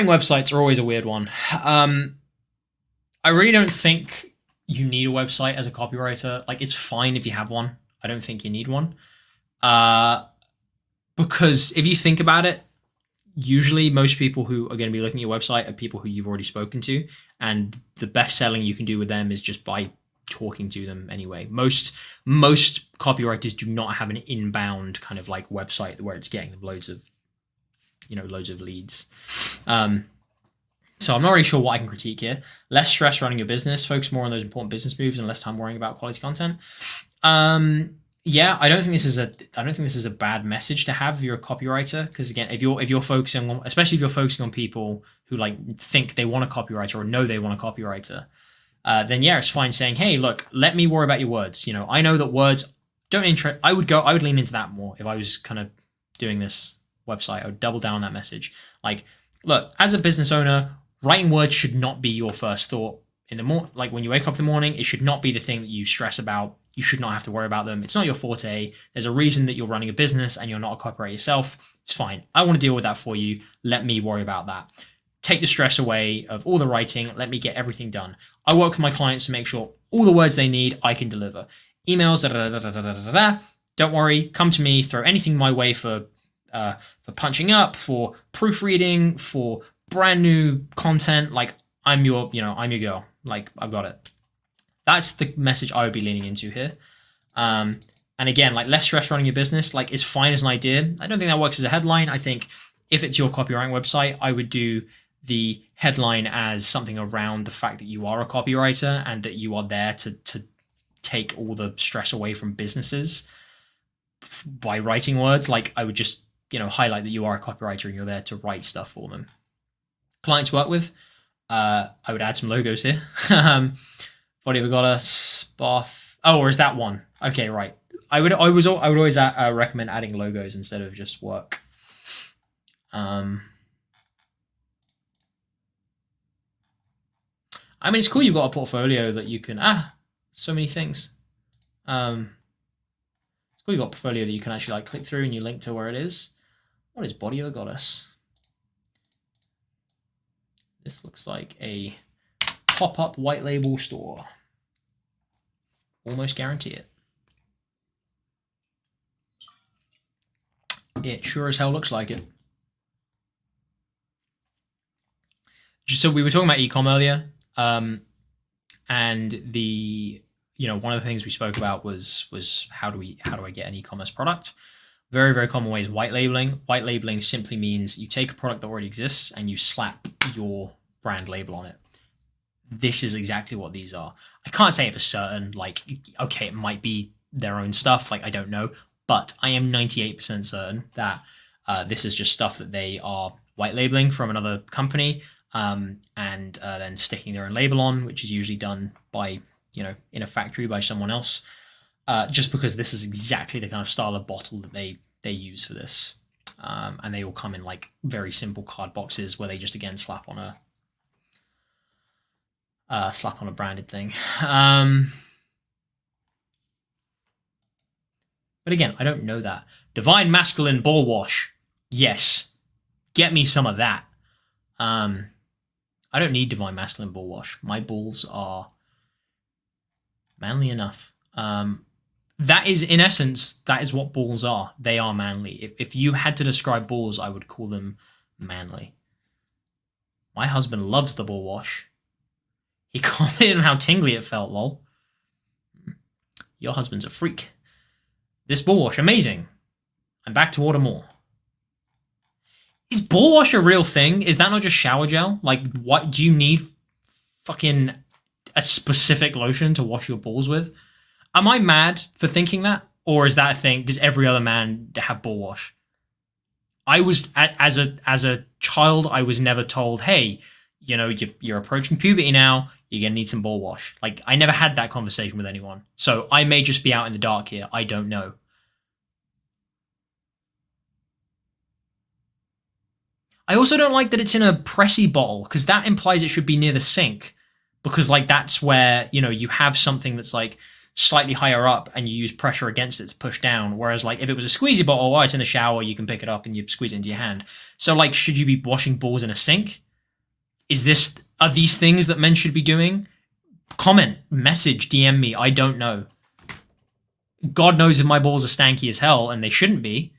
websites are always a weird one. I really don't think you need a website as a copywriter. It's fine if you have one. I don't think you need one. Because if you think about it, usually most people who are going to be looking at your website are people who you've already spoken to, and the best selling you can do with them is just by talking to them anyway. Most copywriters do not have an inbound kind of website where it's getting them loads of leads. So I'm not really sure what I can critique here. Less stress running your business, focus more on those important business moves and less time worrying about quality content. Yeah, I don't think this is a bad message to have if you're a copywriter, because again, if you're focusing on, especially if you're focusing on people who think they want a copywriter or know they want a copywriter, then yeah, it's fine saying, hey, look, let me worry about your words. You know, I know that words don't interest. I would lean into that more if I was kind of doing this website. I would double down on that message. Like, look, as a business owner, writing words should not be your first thought in the morning. Like when you wake up in the morning, it should not be the thing that you stress about. You should not have to worry about them. It's not your forte. There's a reason that you're running a business and you're not a copywriter yourself. It's fine. I want to deal with that for you. Let me worry about that. Take the stress away of all the writing. Let me get everything done. I work with my clients to make sure all the words they need, I can deliver. Emails, don't worry. Come to me. Throw anything my way for punching up, for proofreading, for brand new content. Like I'm your girl. Like I've got it. That's the message I would be leaning into here. And again, like less stress running your business, like is fine as an idea. I don't think that works as a headline. I think if it's your copywriting website, I would do the headline as something around the fact that you are a copywriter and that you are there to take all the stress away from businesses by writing words. Like I would just, highlight that you are a copywriter and you're there to write stuff for them. Clients to work with, I would add some logos here. Body of a goddess, bath. Oh, or is that one? Okay, right. I would always recommend adding logos instead of just work. I mean, it's cool you've got a portfolio that you can, so many things. It's cool you've got a portfolio that you can actually like click through and you link to where it is. What is Body of a Goddess? This looks like a pop-up white label store. Almost guarantee it. It sure as hell looks like it. So we were talking about e-com earlier. And the, one of the things we spoke about was how do I get an e-commerce product? Very, very common way is white labeling. White labeling simply means you take a product that already exists and you slap your brand label on it. This is exactly what these are. I can't say it for certain, like, okay, it might be their own stuff, like, I don't know, but I am 98% certain that this is just stuff that they are white labeling from another company, and then sticking their own label on, which is usually done by, in a factory by someone else, just because this is exactly the kind of style of bottle that they use for this. And they all come in like very simple card boxes where they just, again, slap on a branded thing. But again, I don't know that. Divine Masculine Ball Wash. Yes. Get me some of that. I don't need Divine Masculine Ball Wash. My balls are manly enough. That is, in essence, that is what balls are. They are manly. If you had to describe balls, I would call them manly. My husband loves the ball wash. He commented on how tingly it felt, lol. Your husband's a freak. This ball wash, amazing. I'm back to order more. Is ball wash a real thing? Is that not just shower gel? Like, what do you need? Fucking a specific lotion to wash your balls with? Am I mad for thinking that? Or is that a thing? Does every other man have ball wash? I was, as a child, I was never told, hey, you're approaching puberty now, you're going to need some ball wash. Like, I never had that conversation with anyone. So I may just be out in the dark here. I don't know. I also don't like that it's in a pressy bottle, because that implies it should be near the sink. Because, like, that's where, you have something that's, like, slightly higher up and you use pressure against it to push down. Whereas, like, if it was a squeezy bottle, it's in the shower, you can pick it up and you squeeze it into your hand. So, like, should you be washing balls in a sink? Are these things that men should be doing? Comment, message, DM me. I don't know. God knows if my balls are stanky as hell, and they shouldn't be.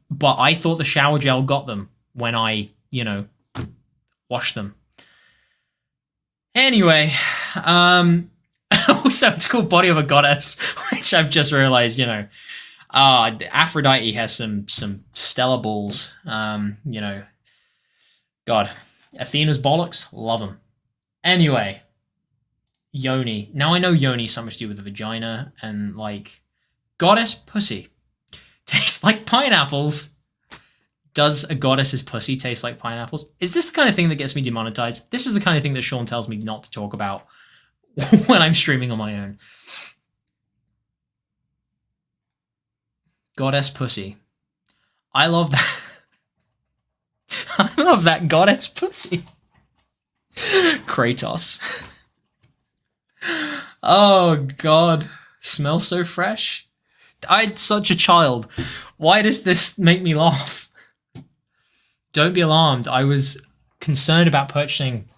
But I thought the shower gel got them when I, washed them. Anyway, also it's called Body of a Goddess, which I've just realized, Aphrodite has some stellar balls. God, Athena's bollocks, love them. Anyway, yoni. Now I know yoni is something to do with the vagina, and like goddess pussy tastes like pineapples. Does a goddess's pussy taste like pineapples? Is this the kind of thing that gets me demonetized? This is the kind of thing that Sean tells me not to talk about when I'm streaming on my own. Goddess pussy. I love that. I love that goddess pussy. Kratos. Oh god. Smells so fresh. I'm such a child. Why does this make me laugh? Don't be alarmed. I was concerned about purchasing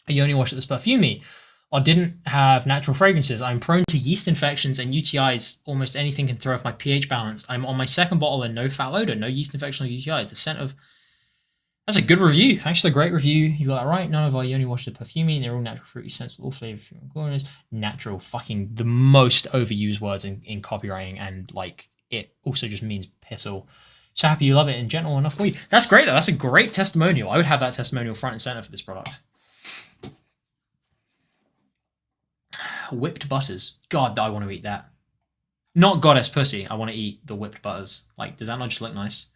a yoni wash that's perfumey or didn't have natural fragrances. I'm prone to yeast infections and UTIs. Almost anything can throw off my pH balance. I'm on my second bottle and no foul odor, no yeast infection or UTIs. The scent of... That's a good review. Thanks for the great review. You got that right. None of our yoni washes are perfumey and they're all natural fruity scents with all flavors. Natural, fucking the most overused words in copywriting, and like it also just means piss all. So happy you love it and gentle enough for you. That's great though. That's a great testimonial. I would have that testimonial front and center for this product. Whipped butters. God, I want to eat that. Not goddess pussy. I want to eat the whipped butters. Like, does that not just look nice?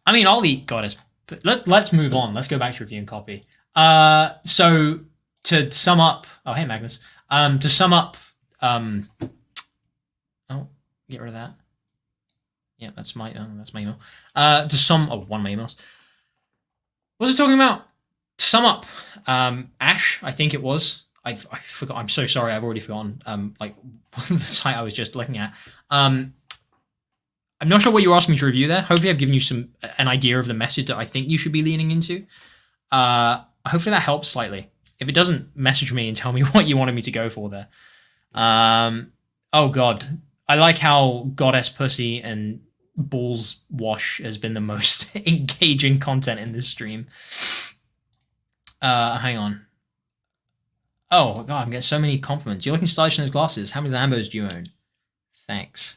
I mean, I'll eat goddess. Let's move on. Let's go back to review and copy. So to sum up, oh hey Magnus. To sum up, oh, get rid of that. Yeah, that's my email. To sum, oh, one of my emails. What was I talking about? To sum up, Ash, I think it was. I forgot. I'm so sorry. I've already forgotten. Like the site I was just looking at. I'm not sure what you were asking me to review there. Hopefully, I've given you an idea of the message that I think you should be leaning into. Hopefully, that helps slightly. If it doesn't, message me and tell me what you wanted me to go for there. Oh God, I like how Goddess Pussy and Balls Wash has been the most engaging content in this stream. Hang on. Oh God, I'm getting so many compliments. You're looking stylish in those glasses. How many Lambos do you own? Thanks.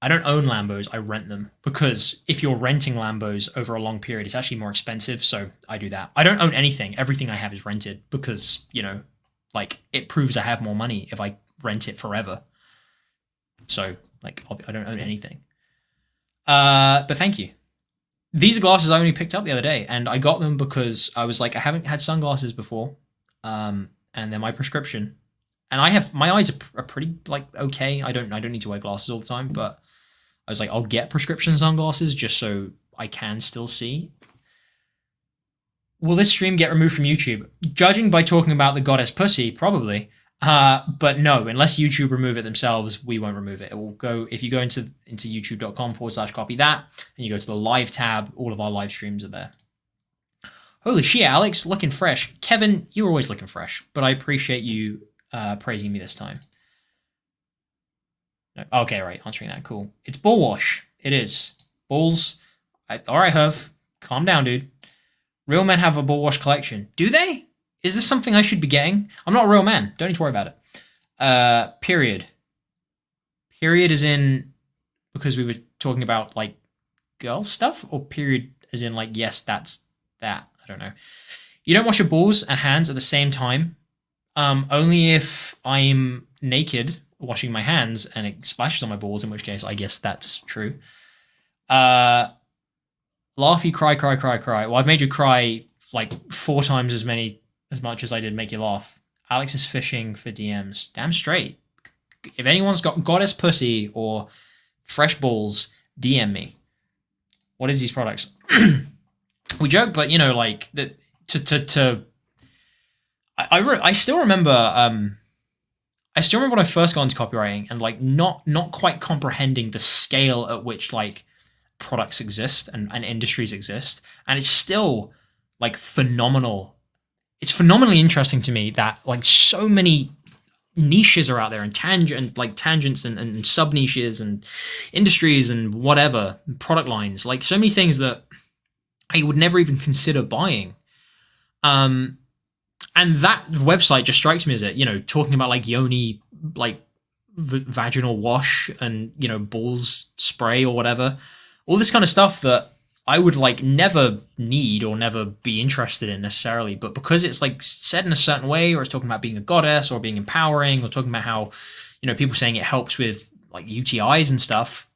I don't own Lambos, I rent them. Because if you're renting Lambos over a long period, it's actually more expensive, so I do that. I don't own anything. Everything I have is rented because, you know, like, it proves I have more money if I rent it forever. So, like, I don't own anything. But thank you. These are glasses I only picked up the other day, and I got them because I was like, I haven't had sunglasses before, and they're my prescription. And my eyes are pretty, like, okay. I don't need to wear glasses all the time, but I was like, I'll get prescription sunglasses just so I can still see. Will this stream get removed from YouTube? Judging by talking about the goddess pussy, probably. But no, unless YouTube remove it themselves, we won't remove it. It will go, if you go into youtube.com/copy that, and you go to the live tab, all of our live streams are there. Holy shit, Alex, looking fresh. Kevin, you're always looking fresh, but I appreciate you praising me this time. No, okay, right, answering that, cool. It's Ball Wash. It is. Balls. All right, Hough, calm down, dude. Real men have a Ball Wash collection. Do they? Is this something I should be getting? I'm not a real man. Don't need to worry about it. Period. Period is in because we were talking about, like, girl stuff? Or period as in, like, yes, that's that. I don't know. You don't wash your balls and hands at the same time. Only if I'm naked washing my hands and it splashes on my balls, in which case I guess that's true. Laugh, you cry. Well, I've made you cry like 4 times as much as I did make you laugh. Alex is fishing for DMs. Damn straight. If anyone's got goddess pussy or fresh balls, DM me. What is these products? We joke, but you know, like that. I still remember. I still remember when I first got into copywriting and like not quite comprehending the scale at which like products exist and industries exist, and it's still like phenomenal. It's phenomenally interesting to me that like so many niches are out there and tangents and sub niches and industries and whatever product lines, like so many things that I would never even consider buying. And that website just strikes me as it, you know, talking about like yoni, like vaginal wash and, you know, balls spray or whatever, all this kind of stuff that I would like never need or never be interested in necessarily. But because it's like said in a certain way, or it's talking about being a goddess or being empowering or talking about how, you know, people saying it helps with like UTIs and stuff.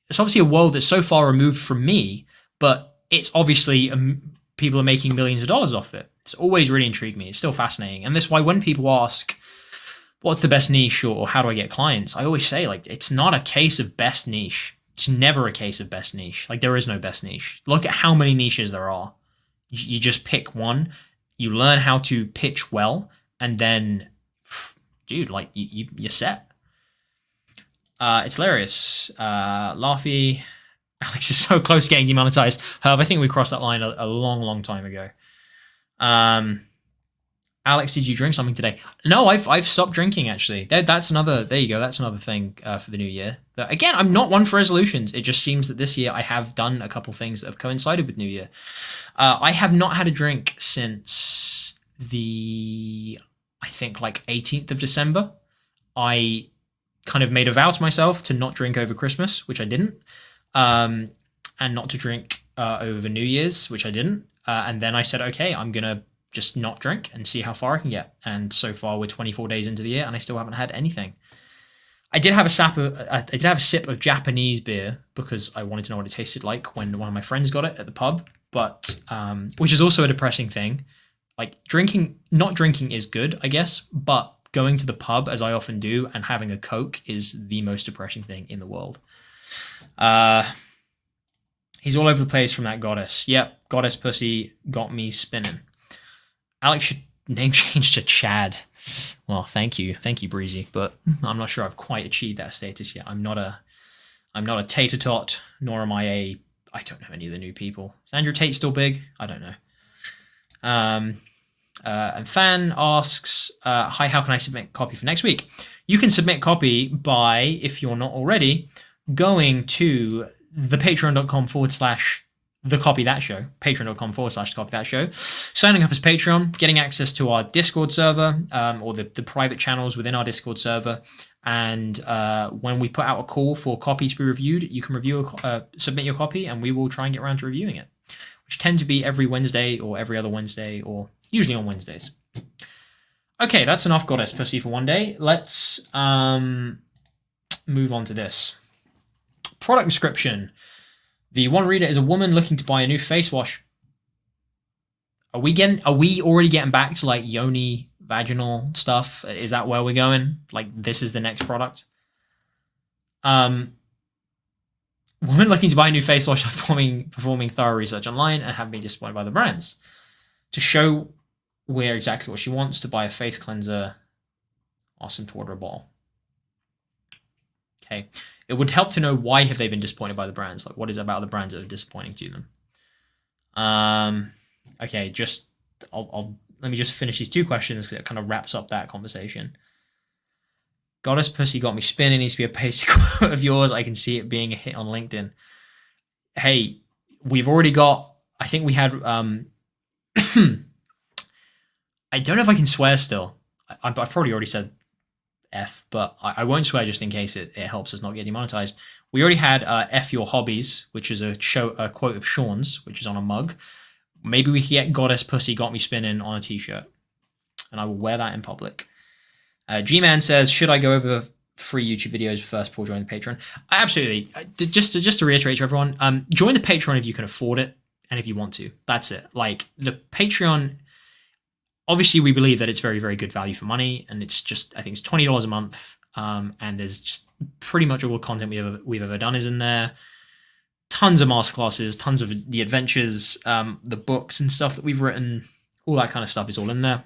It's obviously a world that's so far removed from me, but it's obviously people are making millions of dollars off it. It's always really intrigued me. It's still fascinating. And that's why when people ask, what's the best niche or how do I get clients? I always say, like, it's not a case of best niche. It's never a case of best niche. Like, there is no best niche. Look at how many niches there are. You just pick one, you learn how to pitch well, and then, dude, like, you're set. It's hilarious. Laughy. Alex is so close to getting demonetized. However, I think we crossed that line a long, long time ago. Alex, did you drink something today? No, I've stopped drinking, actually. That's another, there you go. That's another thing for the new year. Again, I'm not one for resolutions. It just seems that this year I have done a couple things that have coincided with New Year. I have not had a drink since I think like 18th of December. I kind of made a vow to myself to not drink over Christmas, which I didn't. And not to drink over New Year's, which I didn't. And then I said, okay, I'm going to just not drink and see how far I can get. And so far we're 24 days into the year and I still haven't had anything. I did have a sip of Japanese beer because I wanted to know what it tasted like when one of my friends got it at the pub, but which is also a depressing thing. Like not drinking is good, I guess, but going to the pub, as I often do, and having a Coke is the most depressing thing in the world. He's all over the place from that goddess. Yep, goddess pussy got me spinning. Alex should name change to Chad. Well, thank you, Breezy, but I'm not sure I've quite achieved that status yet. I'm not a tater tot, nor am I don't know any of the new people. Is Andrew Tate still big? I don't know. And Fan asks, hi, how can I submit copy for next week? You can submit copy by, if you're not already, going to patreon.com/thecopythatshow, patreon.com/thecopythatshow, signing up as Patreon, getting access to our Discord server, or the private channels within our Discord server. And when we put out a call for copy to be reviewed, you can submit your copy and we will try and get around to reviewing it, which tend to be every Wednesday or every other Wednesday, or usually on Wednesdays. Okay, that's enough goddess pussy for one day. Let's move on to this. Product description. The one reader is a woman looking to buy a new face wash. Are we already getting back to like yoni vaginal stuff? Is that where we're going? Like, this is the next product? Woman looking to buy a new face wash after performing thorough research online and have been disappointed by the brands. To show where exactly what she wants, to buy a face cleanser. Awesome to order a bottle. Okay. It would help to know why have they been disappointed by the brands. Like, what is it about the brands that are disappointing to them? Okay, let me just finish these two questions because it kind of wraps up that conversation. Goddess pussy got me spinning needs to be a basic quote of yours. I can see it being a hit on LinkedIn. Hey, we've already got, I think we had, I don't know if I can swear still. I've probably already said F, but I won't swear just in case it helps us not get demonetized. We already had F your hobbies, which is a quote of Sean's, which is on a mug. Maybe we can get goddess pussy got me spinning on a t-shirt, and I will wear that in public. G-Man says, should I go over free YouTube videos first before joining the Patreon? Absolutely. Just to reiterate to everyone, join the Patreon if you can afford it and if you want to. That's it. Like, the Patreon, obviously we believe that it's very, very good value for money, and it's just, I think it's $20 a month, and there's just pretty much all the content we've ever done is in there. Tons of masterclasses, tons of the adventures, the books and stuff that we've written, all that kind of stuff is all in there.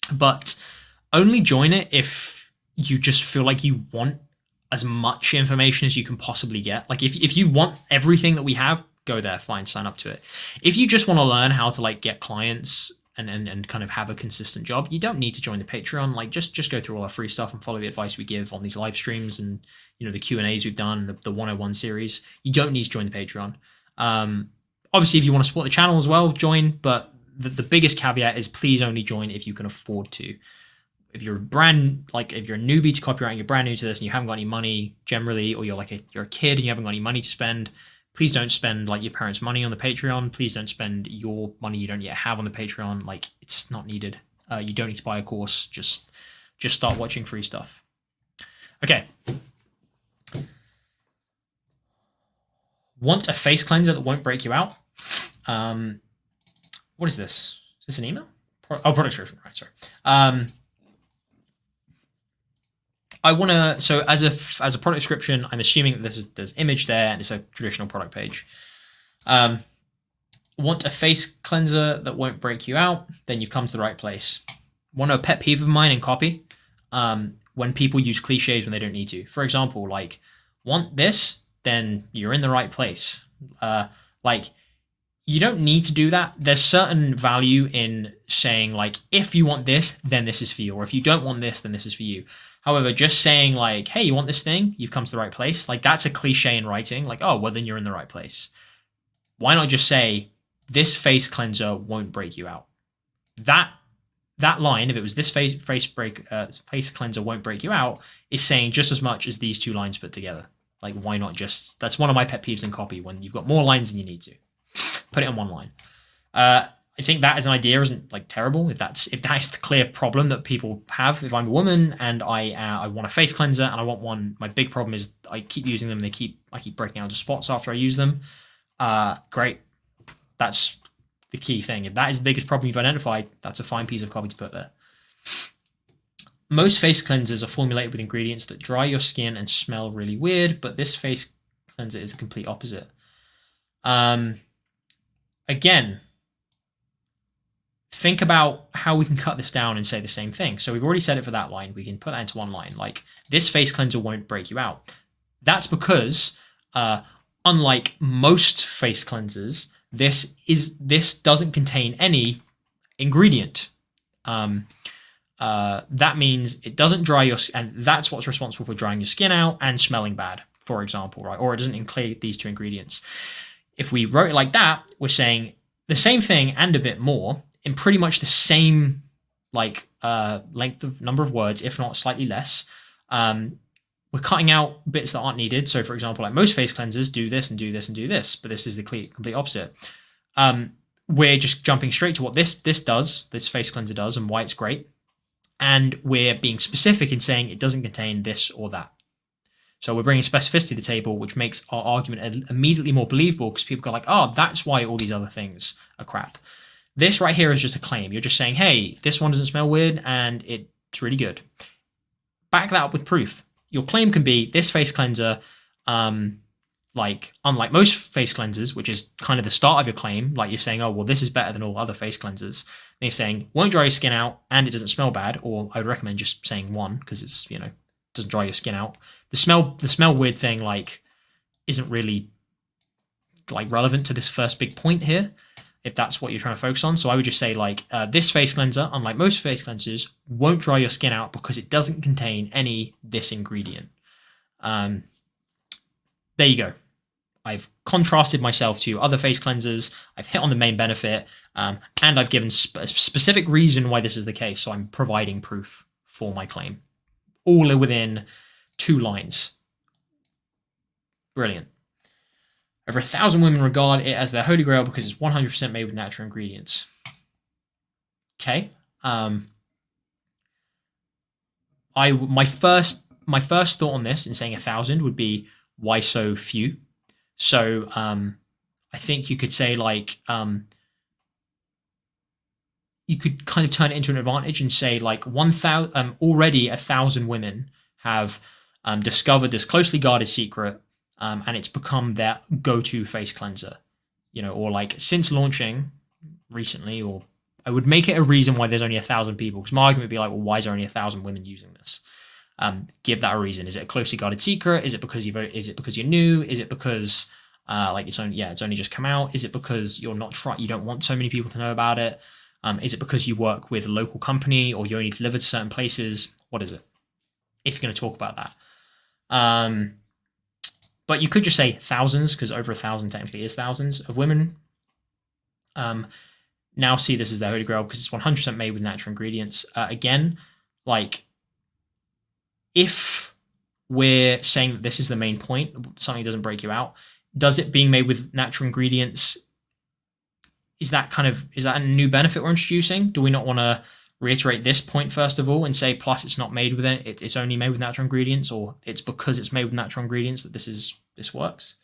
But only join it if you just feel like you want as much information as you can possibly get. Like, if you want everything that we have, go there, fine, sign up to it. If you just want to learn how to like get clients and kind of have a consistent job, you don't need to join the Patreon. Like, just go through all our free stuff and follow the advice we give on these live streams and, you know, the Q&As we've done, the 101 series. You don't need to join the Patreon. Obviously, if you want to support the channel as well, join. But the biggest caveat is please only join if you can afford to. If you're if you're a newbie to copywriting, you're brand new to this and you haven't got any money generally, or you're a kid and you haven't got any money to spend, please don't spend like your parents' money on the Patreon. Please don't spend your money you don't yet have on the Patreon. Like, it's not needed. You don't need to buy a course. Just start watching free stuff. Okay. Want a face cleanser that won't break you out? what is this? Is this an email? Product description, right, sorry. I want to, so as a product description, I'm assuming that there's image there and it's a traditional product page. Want a face cleanser that won't break you out, then you've come to the right place. Want a pet peeve of mine in copy? When people use cliches when they don't need to. For example, like, want this, then you're in the right place. Like, you don't need to do that. There's certain value in saying, like, if you want this, then this is for you. Or if you don't want this, then this is for you. However, just saying, like, hey, you want this thing? You've come to the right place. Like, that's a cliche in writing. Like, oh, well, then you're in the right place. Why not just say, this face cleanser won't break you out? That line, if it was this face cleanser won't break you out, is saying just as much as these two lines put together. Like, why not just, that's one of my pet peeves in copy, when you've got more lines than you need to. Put it in one line. I think that as an idea isn't like terrible. If that is the clear problem that people have. If I'm a woman and I want a face cleanser and I want one, my big problem is I keep using them and I keep breaking out into spots after I use them. Great. That's the key thing. If that is the biggest problem you've identified, that's a fine piece of copy to put there. Most face cleansers are formulated with ingredients that dry your skin and smell really weird, but this face cleanser is the complete opposite. Again, think about how we can cut this down and say the same thing. So we've already said it for that line. We can put that into one line. Like, this face cleanser won't break you out. That's because, unlike most face cleansers, this doesn't contain any ingredient. That means it doesn't dry your skin, and that's what's responsible for drying your skin out and smelling bad, for example, right? Or it doesn't include these two ingredients. If we wrote it like that, we're saying the same thing and a bit more in pretty much the same like length of number of words, if not slightly less. We're cutting out bits that aren't needed. So for example, like most face cleansers do this and do this and do this, but this is the complete opposite. We're just jumping straight to what this face cleanser does and why it's great. And we're being specific in saying it doesn't contain this or that. So we're bringing specificity to the table, which makes our argument immediately more believable because people go like, oh, that's why all these other things are crap. This right here is just a claim. You're just saying, hey, this one doesn't smell weird and it's really good. Back that up with proof. Your claim can be this face cleanser, like unlike most face cleansers, which is kind of the start of your claim, like you're saying, oh, well, this is better than all other face cleansers. And you're saying, won't dry your skin out and it doesn't smell bad, or I would recommend just saying one because it's, doesn't dry your skin out. The smell weird thing, like, isn't really like relevant to this first big point here, if that's what you're trying to focus on. So I would just say like, this face cleanser, unlike most face cleansers, won't dry your skin out because it doesn't contain this ingredient. There you go. I've contrasted myself to other face cleansers. I've hit on the main benefit, and I've given a specific reason why this is the case. So I'm providing proof for my claim, all within 2 lines. Brilliant. Over 1,000 women regard it as their holy grail because it's 100% made with natural ingredients. Okay. My first thought on this in saying 1,000 would be, why so few? So I think you could say like, you could kind of turn it into an advantage and say like 1,000, already 1,000 women have discovered this closely guarded secret, and it's become their go-to face cleanser, or like since launching recently, or I would make it a reason why there's only 1,000 people, because my argument would be like, well, why is there only 1,000 women using this? Give that a reason. Is it a closely guarded secret? Is it because you're new? Is it because it's only just come out? Is it because you don't want so many people to know about it? Is it because you work with a local company or you only deliver to certain places? What is it? If you're going to talk about that. But you could just say thousands, because over 1,000 technically is thousands of women. Now see this as their holy grail because it's 100% made with natural ingredients. Again, like, if we're saying that this is the main point, something doesn't break you out, does it being made with natural ingredients, is that a new benefit we're introducing? Do we not want to reiterate this point first of all and say, plus it's not made with it's only made with natural ingredients, or it's because it's made with natural ingredients that this works?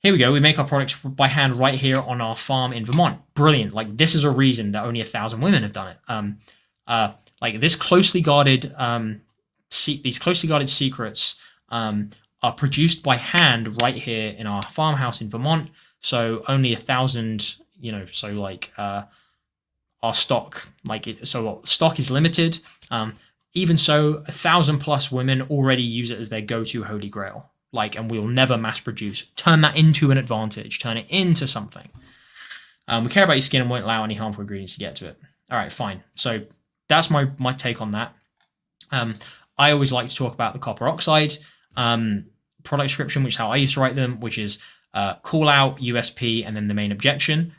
Here we go. We make our products by hand right here on our farm in Vermont. Brilliant. Like, this is a reason that only 1,000 women have done it. Like, this closely guarded, these closely guarded secrets are produced by hand right here in our farmhouse in Vermont. So only 1,000, so like our stock, so stock is limited. Even so, 1,000 plus women already use it as their go-to holy grail. Like, and we'll never mass produce. Turn that into an advantage. Turn it into something. We care about your skin and won't allow any harmful ingredients to get to it. All right, fine. So that's my take on that. I always like to talk about the copper oxide product description, which is how I used to write them, which is call out, USP, and then the main objection,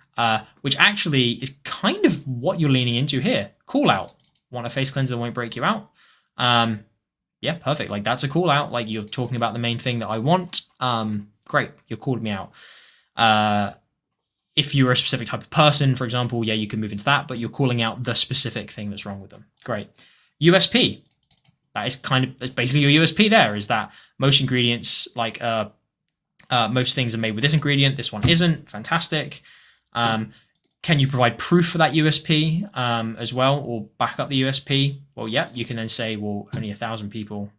which actually is kind of what you're leaning into here. Call out. Want a face cleanser that won't break you out? Yeah, perfect. Like, that's a call out. Like, you're talking about the main thing that I want. Great. You're calling me out. If you're a specific type of person, for example, yeah, you can move into that, but you're calling out the specific thing that's wrong with them. Great. USP. That is that's basically your USP there, is that most ingredients, like most things are made with this ingredient. This one isn't. Fantastic. Can you provide proof for that USP as well, or back up the USP? Well, yeah, you can then say, well, only 1,000 people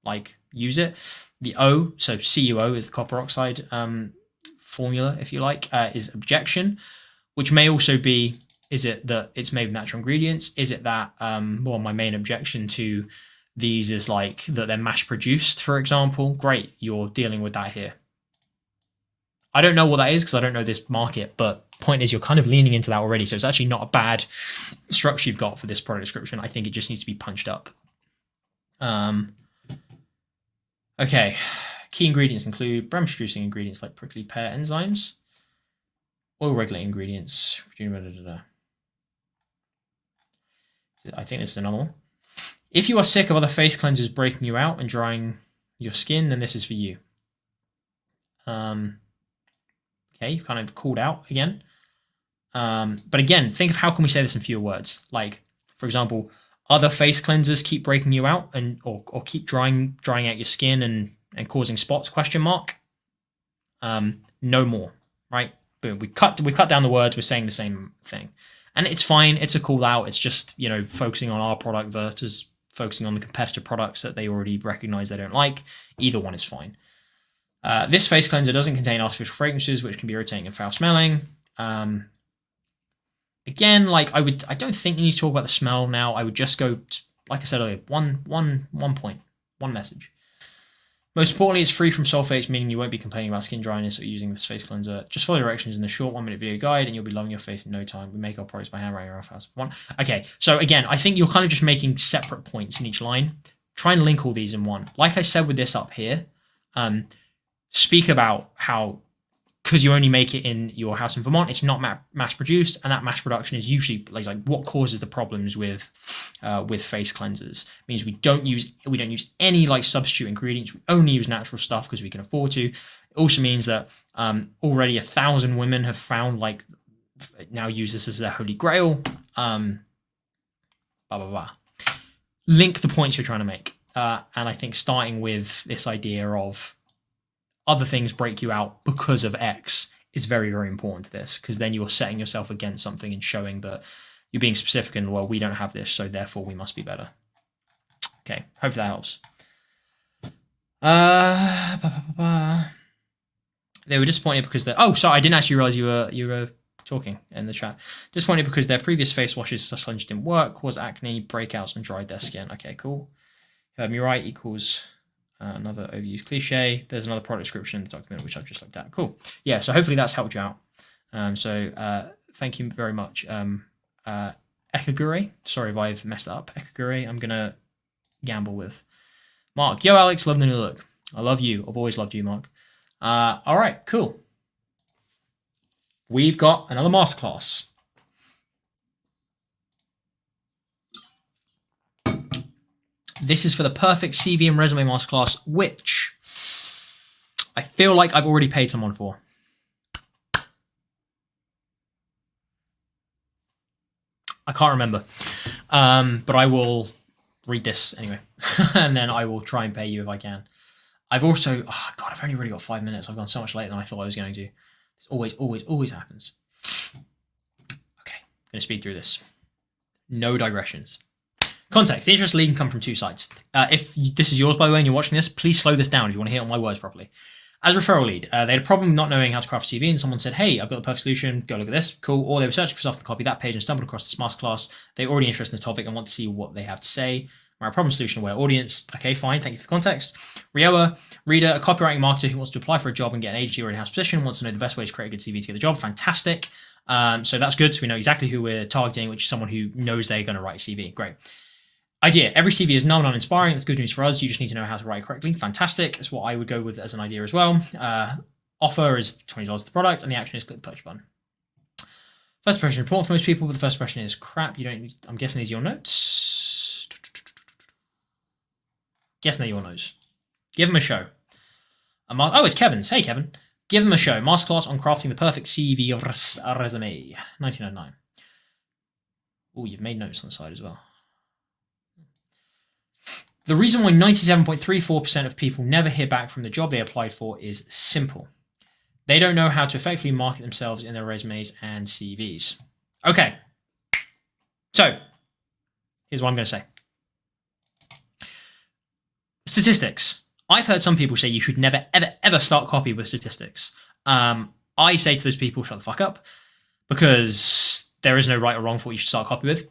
like use it. The O, so CuO is the copper oxide formula, if you like, is objection, which may also be, is it that it's made with natural ingredients? Is it that, well, my main objection to these is like that they're mass produced, for example? Great, you're dealing with that here. I don't know what that is because I don't know this market, but point is you're kind of leaning into that already. So it's actually not a bad structure you've got for this product description. I think it just needs to be punched up. Okay. Key ingredients include blemish-reducing ingredients like prickly pear enzymes, oil-regulating ingredients. I think this is another one. If you are sick of other face cleansers breaking you out and drying your skin, then this is for you. Okay, you've kind of called out again. But again, think of how can we say this in fewer words? Like, for example, other face cleansers keep breaking you out and or keep drying out your skin and causing spots, question mark. No more, right? Boom. We cut down the words, we're saying the same thing. And it's fine, it's a call out. It's just, focusing on our product versus focusing on the competitor products that they already recognize they don't like. Either one is fine. This face cleanser doesn't contain artificial fragrances, which can be irritating and foul smelling. Again, like I don't think you need to talk about the smell now. I would just go, like I said earlier, one point, one message. Most importantly, it's free from sulfates, meaning you won't be complaining about skin dryness or using this face cleanser. Just follow directions in the short 1-minute video guide and you'll be loving your face in no time. We make our products by hand right around house. Okay, so again, I think you're kind of just making separate points in each line. Try and link all these in one. Like I said with this up here, speak about how, because you only make it in your house in Vermont, it's not mass produced, and that mass production is usually like what causes the problems with face cleansers. It means we don't use any like substitute ingredients. We only use natural stuff because we can afford to. It also means that already 1,000 women have found now use this as their holy grail. Blah blah blah. Link the points you're trying to make, and I think starting with this idea of other things break you out because of X is very, very important to this, because then you're setting yourself against something and showing that you're being specific and, well, we don't have this, so therefore we must be better. Okay, hope that helps. They were disappointed because they're... Oh, sorry, I didn't actually realize you were talking in the chat. Disappointed because their previous face washes / didn't work, caused acne, breakouts, and dried their skin. Okay, cool. You heard me right, equals... another overused cliche. There's another product description in the document, which I've just looked at. Cool. Yeah, so hopefully that's helped you out. Thank you very much. Ekagure. Sorry if I've messed that up. Ekagure. I'm going to gamble with. Mark. Yo, Alex. Love the new look. I love you. I've always loved you, Mark. All right, cool. We've got another masterclass. This is for the perfect CV and resume masterclass, which I feel like I've already paid someone for. I can't remember, but I will read this anyway, and then I will try and pay you if I can. I've also, oh God, I've only really got 5 minutes. I've gone so much later than I thought I was going to. This always happens. Okay, I'm going to speed through this. No digressions. Context. The interest lead can come from two sides. If this is yours, by the way, and you're watching this, please slow this down if you want to hear all my words properly. As a referral lead, they had a problem not knowing how to craft a CV, and someone said, hey, I've got the perfect solution, go look at this, cool. Or they were searching for stuff to copy that page and stumbled across this masterclass. They're already interested in the topic and want to see what they have to say. Our problem solution aware audience. Okay, fine, thank you for the context. Rioa, reader, a copywriting marketer who wants to apply for a job and get an agency or in-house position, wants to know the best way to create a good CV to get the job. Fantastic. So that's good. So we know exactly who we're targeting, which is someone who knows they're going to write a CV. Great. Idea. Every CV is non-inspiring. That's good news for us. You just need to know how to write it correctly. Fantastic. That's what I would go with as an idea as well. Offer is $20 for the product, and the action is click the purchase button. First impression is important for most people, but the first impression is crap. You don't need, I'm guessing these are your notes. Guessing they're your notes. Give them a show. Oh, it's Kevin's. Hey, Kevin. Give them a show. Masterclass on crafting the perfect CV resume. 1909. Oh, you've made notes on the side as well. The reason why 97.34% of people never hear back from the job they applied for is simple. They don't know how to effectively market themselves in their resumes and CVs. Okay. So, here's what I'm going to say. Statistics. I've heard some people say you should never, ever start copy with statistics. I say to those people, shut the fuck up, because there is no right or wrong for what you should start copy with.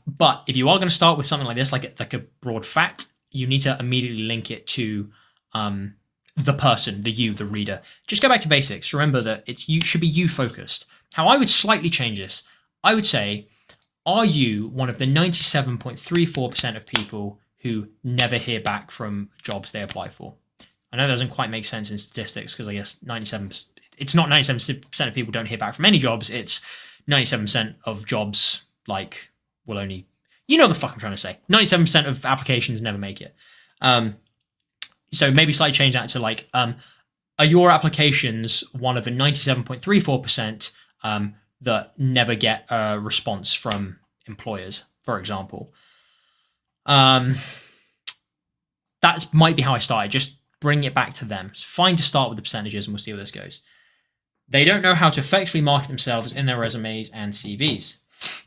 But if you are going to start with something like this, like a broad fact, you need to immediately link it to the person, the reader. Just go back to basics. Remember that you should be you focused. How I would slightly change this, I would say, are you one of the 97.34% of people who never hear back from jobs they apply for? I know that doesn't quite make sense in statistics because I guess it's not 97% of people don't hear back from any jobs. It's 97% of jobs will only, you know the fuck I'm trying to say. 97% of applications never make it. So maybe slightly change that to are your applications one of the 97.34% that never get a response from employers, for example? That might be how I started. Just bring it back to them. It's fine to start with the percentages and we'll see where this goes. They don't know how to effectively market themselves in their resumes and CVs.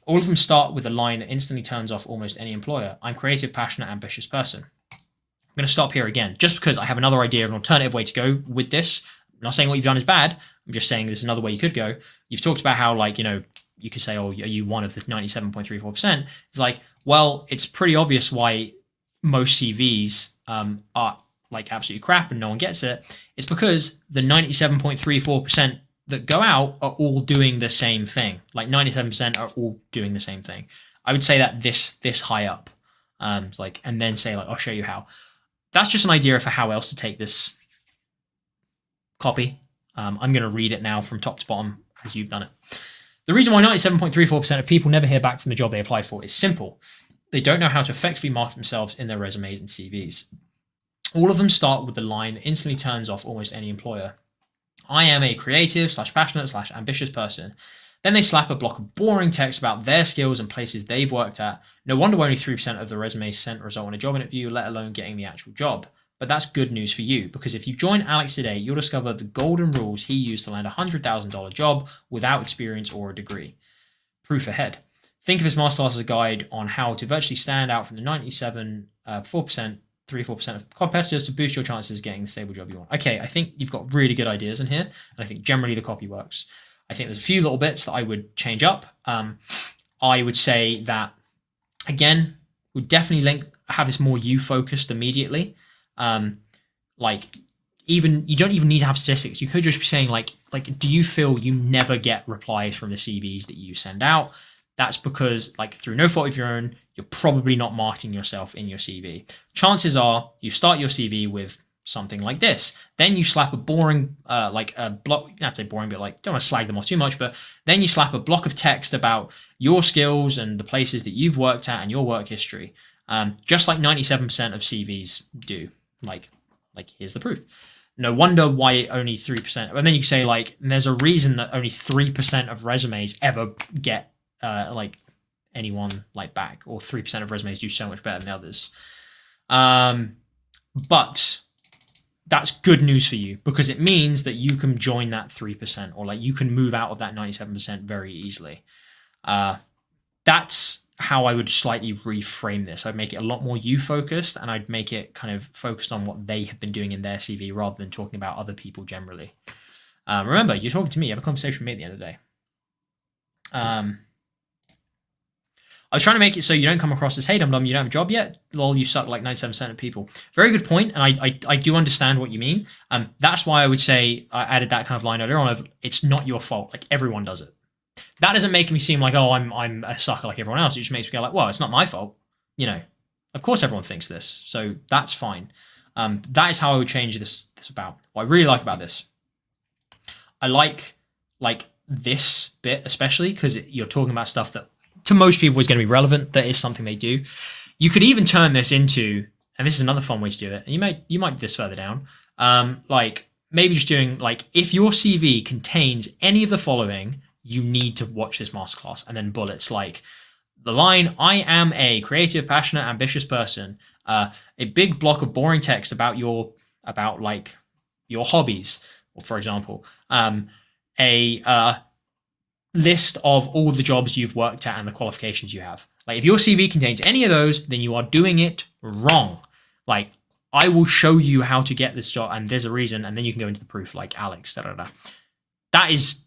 All of them start with a line that instantly turns off almost any employer. I'm creative, passionate, ambitious person. I'm going to stop here again, just because I have another idea of an alternative way to go with this. I'm not saying what you've done is bad. I'm just saying there's another way you could go. You've talked about how, you could say, oh, are you one of the 97.34%? It's well, it's pretty obvious why most CVs are absolutely crap and no one gets it. It's because the 97.34% that go out are all doing the same thing. 97% are all doing the same thing. I would say that this high up, and then say I'll show you how. That's just an idea for how else to take this copy. I'm going to read it now from top to bottom as you've done it. The reason why 97.34% of people never hear back from the job they apply for is simple. They don't know how to effectively market themselves in their resumes and CVs. All of them start with the line that instantly turns off almost any employer. I am a creative / passionate / ambitious person. Then they slap a block of boring text about their skills and places they've worked at. No wonder only 3% of the resumes sent result in a job interview, let alone getting the actual job. But that's good news for you, because if you join Alex today, you'll discover the golden rules he used to land a $100,000 job without experience or a degree. Proof ahead. Think of his masterclass as a guide on how to virtually stand out from the 3% of competitors to boost your chances of getting the stable job you want. Okay, I think you've got really good ideas in here, and I think generally the copy works. I think there's a few little bits that I would change up. I would say that, again, would definitely have this more you-focused immediately. Even you don't even need to have statistics. You could just be saying do you feel you never get replies from the CVs that you send out? That's because through no fault of your own, you're probably not marketing yourself in your CV. Chances are you start your CV with something like this. Then you slap a boring, a block, you don't have to say boring, but don't want to slag them off too much, but then you slap a block of text about your skills and the places that you've worked at and your work history. Just like 97% of CVs do. Here's the proof. No wonder why only 3%. And then you can say there's a reason that only 3% of resumes ever get anyone back, or 3% of resumes do so much better than the others. But that's good news for you, because it means that you can join that 3%, or like you can move out of that 97% very easily. That's how I would slightly reframe this. I'd make it a lot more you focused, and I'd make it kind of focused on what they have been doing in their CV rather than talking about other people generally. Remember, you're talking to me. You have a conversation with me at the end of the day. I was trying to make it so you don't come across as, hey, dum-dum, you don't have a job yet? Lol, you suck like 97% of people. Very good point, and I do understand what you mean. That's why I would say I added that kind of line earlier on of, it's not your fault. Like, everyone does it. That doesn't make me seem like, oh, I'm a sucker like everyone else. It just makes me go like, well, it's not my fault. You know, of course everyone thinks this, so that's fine. That is how I would change this about. What I really like about this, I like this bit especially because you're talking about stuff that to most people is going to be relevant. That is something they do. You could even turn this into, and this is another fun way to do it, and you might do this further down, like maybe just doing like, if your CV contains any of the following, you need to watch this masterclass, and then bullets like the line, I am a creative, passionate, ambitious person, a big block of boring text about like your hobbies, or for example, a list of all the jobs you've worked at and the qualifications you have. Like, if your CV contains any of those, then you are doing it wrong. Like, I will show you how to get this job, and there's a reason, and then you can go into the proof like Alex, That is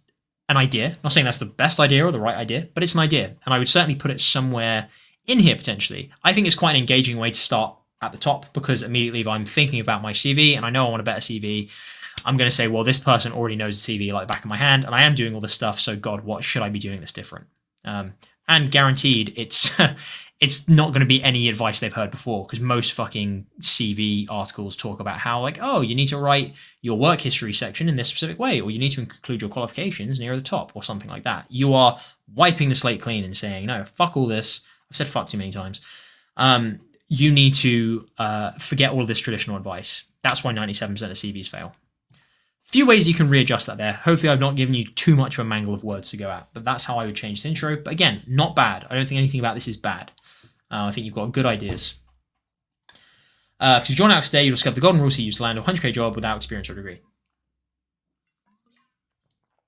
an idea. I'm not saying that's the best idea or the right idea, but it's an idea, and I would certainly put it somewhere in here potentially. I think it's quite an engaging way to start at the top, because immediately if I'm thinking about my CV and I know I want a better CV, I'm going to say, well, this person already knows the CV like the back of my hand, and I am doing all this stuff, so God, what should I be doing this different? And guaranteed, it's it's not going to be any advice they've heard before, because most fucking CV articles talk about how, like, oh, you need to write your work history section in this specific way, or you need to include your qualifications near the top, or something like that. You are wiping the slate clean and saying, no, fuck all this. I've said fuck too many times. You need to forget all of this traditional advice. That's why 97% of CVs fail. Few ways you can readjust that there. Hopefully I've not given you too much of a mangle of words to go at, but that's how I would change this intro. But again, not bad. I don't think anything about this is bad. I think you've got good ideas. Because if you join Alex today, you'll discover the golden rules he used to land a 100k job without experience or degree.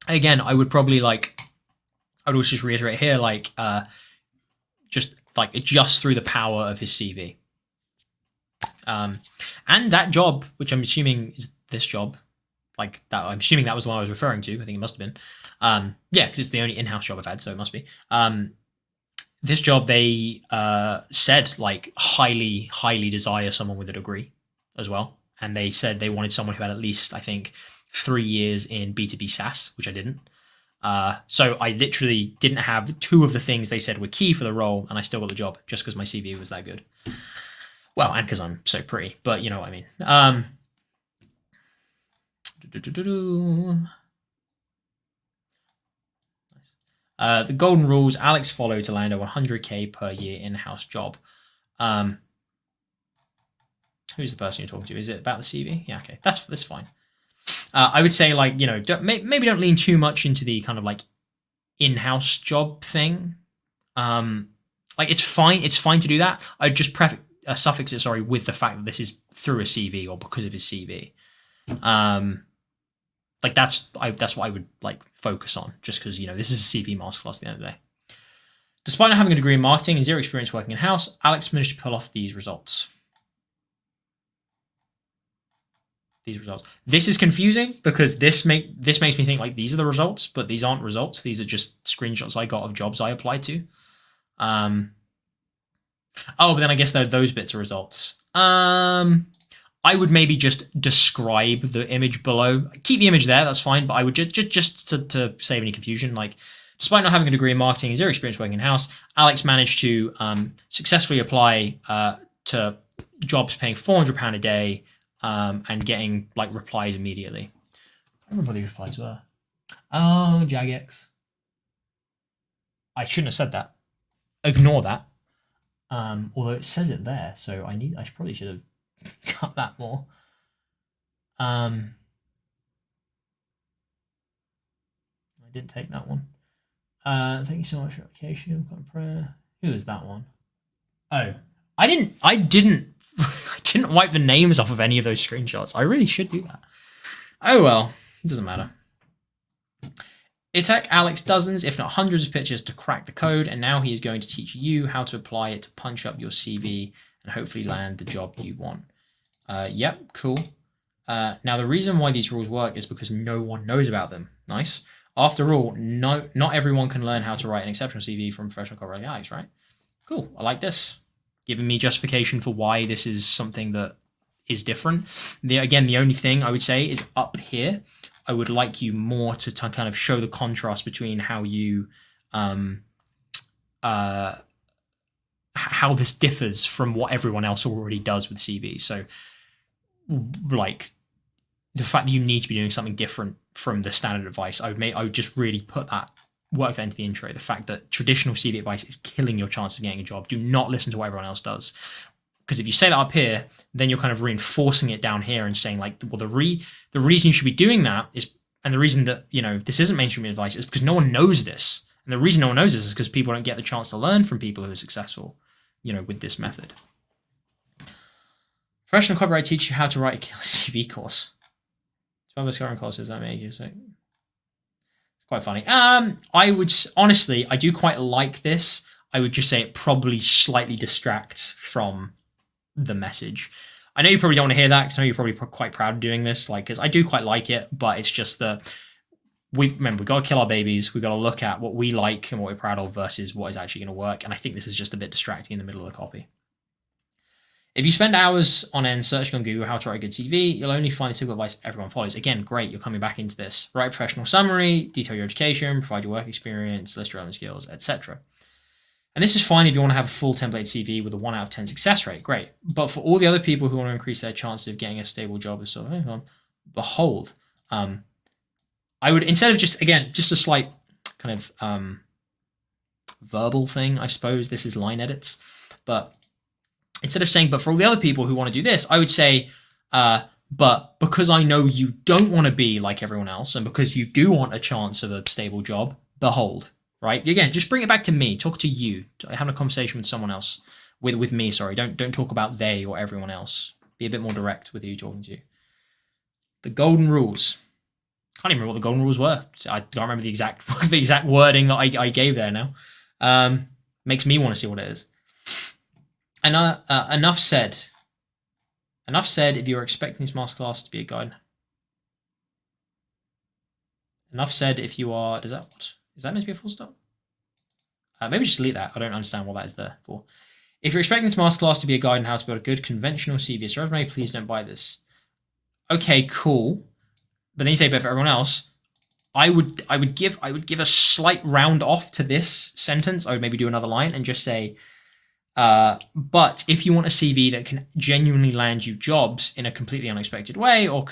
Again, I would probably also just reiterate here, just adjust through the power of his CV. And that job, which I'm assuming is this job, like that, I'm assuming that was the one I was referring to. I think it must have been. Yeah, because it's the only in-house job I've had, so it must be. This job, they said highly, highly desire someone with a degree as well. And they said they wanted someone who had at least, I think, 3 years in B2B SaaS, which I didn't. So I literally didn't have 2 of the things they said were key for the role, and I still got the job just because my CV was that good. Well, and because I'm so pretty, but you know what I mean. The golden rules Alex followed to land a 100k per year in-house job. Who's the person you're talking to? Is it about the CV? Yeah, okay, that's fine. I would say maybe don't lean too much into the kind of in-house job thing. It's fine to do that. I'd just suffix it with the fact that this is through a CV or because of his CV. That's what I would focus on, just because this is a CV masterclass at the end of the day. Despite not having a degree in marketing and 0 experience working in-house, Alex managed to pull off these results. This is confusing because this makes me think these are the results, but these aren't results. These are just screenshots I got of jobs I applied to. But then I guess those bits are results. I would maybe just describe the image below. Keep the image there, that's fine, but I would just to save any confusion, despite not having a degree in marketing and 0 experience working in-house, Alex managed to successfully apply to jobs paying £400 a day and getting replies immediately. I don't remember what these replies were. Oh, Jagex. I shouldn't have said that. Ignore that. Although it says it there, so I probably should have cut that more. I didn't take that one. Thank you so much for your application. Got a prayer. Who is that one? Oh, I didn't didn't wipe the names off of any of those screenshots. I really should do that. Oh well, it doesn't matter. It took Alex dozens, if not hundreds of pictures to crack the code, and now he is going to teach you how to apply it to punch up your CV and hopefully land the job you want. Yep, cool. Now, the reason why these rules work is because no one knows about them. Nice. After all, not everyone can learn how to write an exceptional CV from professional copywriting Alex, right? Cool. I like this. Giving me justification for why this is something that is different. Again, the only thing I would say is up here, I would like you more to kind of show the contrast between how you, how this differs from what everyone else already does with CV. So, like, the fact that you need to be doing something different from the standard advice, I would just really work that into the intro. The fact that traditional CV advice is killing your chance of getting a job. Do not listen to what everyone else does. Because if you say that up here, then you're kind of reinforcing it down here and saying, like, well, the reason you should be doing that is, and the reason that, this isn't mainstream advice is because no one knows this. And the reason no one knows this is because people don't get the chance to learn from people who are successful, with this method. Professional copyright teach you how to write a killer CV course. 12 current courses that make you so. It's quite funny. I would honestly, I do quite like this. I would just say it probably slightly distracts from the message. I know you probably don't want to hear that because I know you're probably quite proud of doing this, because I do quite like it, but it's just that we've got to kill our babies. We've got to look at what we like and what we're proud of versus what is actually going to work. And I think this is just a bit distracting in the middle of the copy. If you spend hours on end searching on Google how to write a good CV, you'll only find the simple advice everyone follows. Again, great, you're coming back into this. Write a professional summary, detail your education, provide your work experience, list your relevant skills, etc. And this is fine if you want to have a full template CV with a 1 out of 10 success rate, great. But for all the other people who want to increase their chances of getting a stable job, behold, I would, instead of just a slight kind of verbal thing, I suppose, this is line edits, but instead of saying, but for all the other people who want to do this, I would say, but because I know you don't want to be like everyone else, and because you do want a chance of a stable job, behold, right? Again, just bring it back to me. Talk to you. Have a conversation with someone else, with me. Sorry, don't talk about they or everyone else. Be a bit more direct with who you're talking to. The golden rules. Can't even remember what the golden rules were. I don't remember the exact wording that I gave there now. Makes me want to see what it is. And enough said. Enough said if you're expecting this masterclass to be a guide. Enough said if you are, is that meant to be a full stop? Maybe just delete that. I don't understand what that is there for. If you're expecting this masterclass to be a guide on how to build a good conventional CV resume, please don't buy this. Okay, cool. But then you say, but for everyone else, I would give a slight round off to this sentence. I would maybe do another line and just say, but if you want a CV that can genuinely land you jobs in a completely unexpected way, or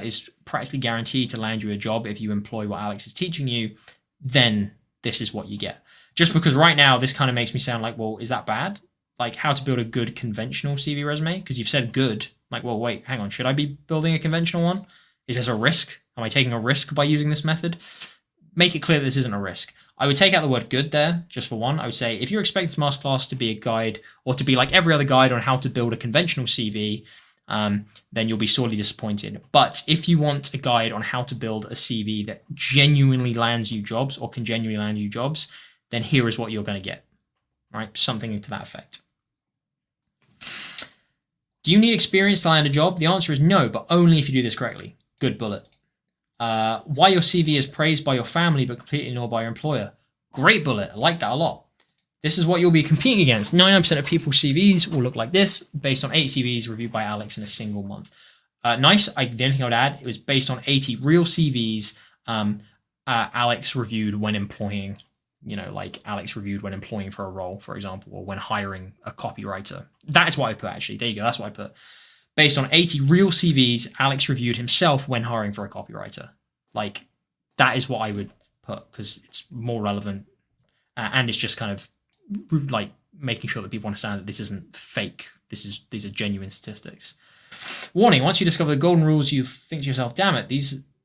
is practically guaranteed to land you a job if you employ what Alex is teaching you, then this is what you get. Just because right now this kind of makes me sound like, well, is that bad? Like, how to build a good conventional CV resume? Because you've said good. Like, well, wait, hang on. Should I be building a conventional one? Is this a risk? Am I taking a risk by using this method? Make it clear that this isn't a risk. I would take out the word good there, just for one. I would say, if you're expecting this masterclass to be a guide, or to be like every other guide on how to build a conventional CV, then you'll be sorely disappointed. But if you want a guide on how to build a CV that genuinely lands you jobs, or can genuinely land you jobs, then here is what you're going to get, right? Something to that effect. Do you need experience to land a job? The answer is no, but only if you do this correctly. Good bullet. Why your CV is praised by your family but completely ignored by your employer. Great bullet. I like that a lot. This is what you'll be competing against. 99% of people's CVs will look like this, based on 8 CVs reviewed by Alex in a single month. Nice. The only thing I would add, it was based on 80 real CVs Alex reviewed when employing, like Alex reviewed when employing for a role, for example, or when hiring a copywriter. That is what I put, actually. There you go. That's what I put. Based on 80 real CVs Alex reviewed himself when hiring for a copywriter. Like, that is what I would put, because it's more relevant, and it's just kind of like making sure that people understand that this isn't fake. These are genuine statistics. Warning: once you discover the golden rules, you think to yourself, "Damn it,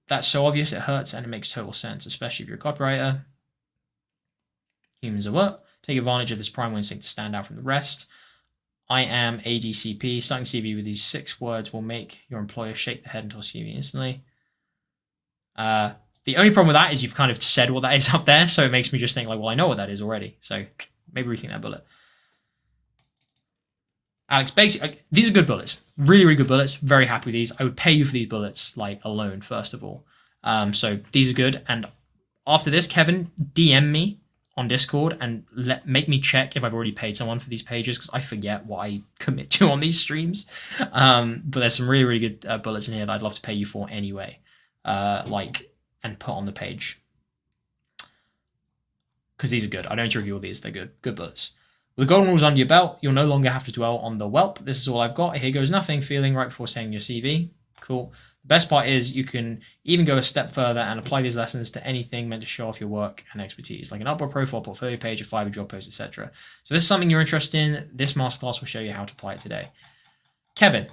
that's so obvious, it hurts, and it makes total sense." Especially if you're a copywriter. Humans are what? Take advantage of this primal instinct to stand out from the rest. I am ADCP. Starting CV with these 6 words will make your employer shake their head and toss CV instantly. The only problem with that is you've kind of said what that is up there, so it makes me just think like, well, I know what that is already. So maybe rethink that bullet. Alex Bakes, these are good bullets. Really, really good bullets. Very happy with these. I would pay you for these bullets, like, alone, first of all. So these are good. And after this, Kevin, DM me on Discord and make me check if I've already paid someone for these pages, because I forget what I commit to on these streams. But there's some really, really good bullets in here that I'd love to pay you for anyway. And put on the page. Because these are good. I don't need to review all these. They're good. Good bullets. With the golden rules under your belt, you'll no longer have to dwell on the whelp. This is all I've got. Here goes nothing. Feeling right before sending your CV. Cool. The best part is you can even go a step further and apply these lessons to anything meant to show off your work and expertise, like an Upwork profile, portfolio page, a Fiverr job post, etc. So if this is something you're interested in, this masterclass will show you how to apply it today. Kevin,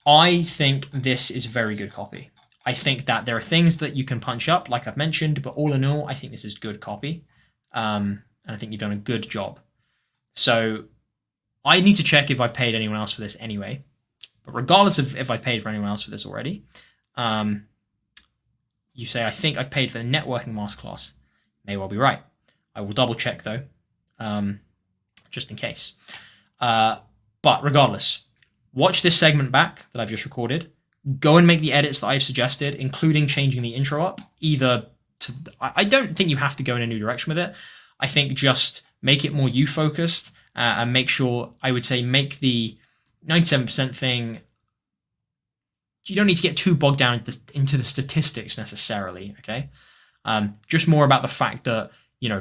I think this is very good copy. I think that there are things that you can punch up, like I've mentioned, but all in all, I think this is good copy. And I think you've done a good job. So I need to check if I've paid anyone else for this anyway. But regardless of if I've paid for anyone else for this already, you say, I think I've paid for the networking masterclass. May well be right. I will double check though, just in case. But regardless, watch this segment back that I've just recorded. Go and make the edits that I've suggested, including changing the intro up. I don't think you have to go in a new direction with it. I think just make it more you-focused and make sure, I would say, make the 97% thing. You don't need to get too bogged down into the statistics necessarily, okay? Just more about the fact that,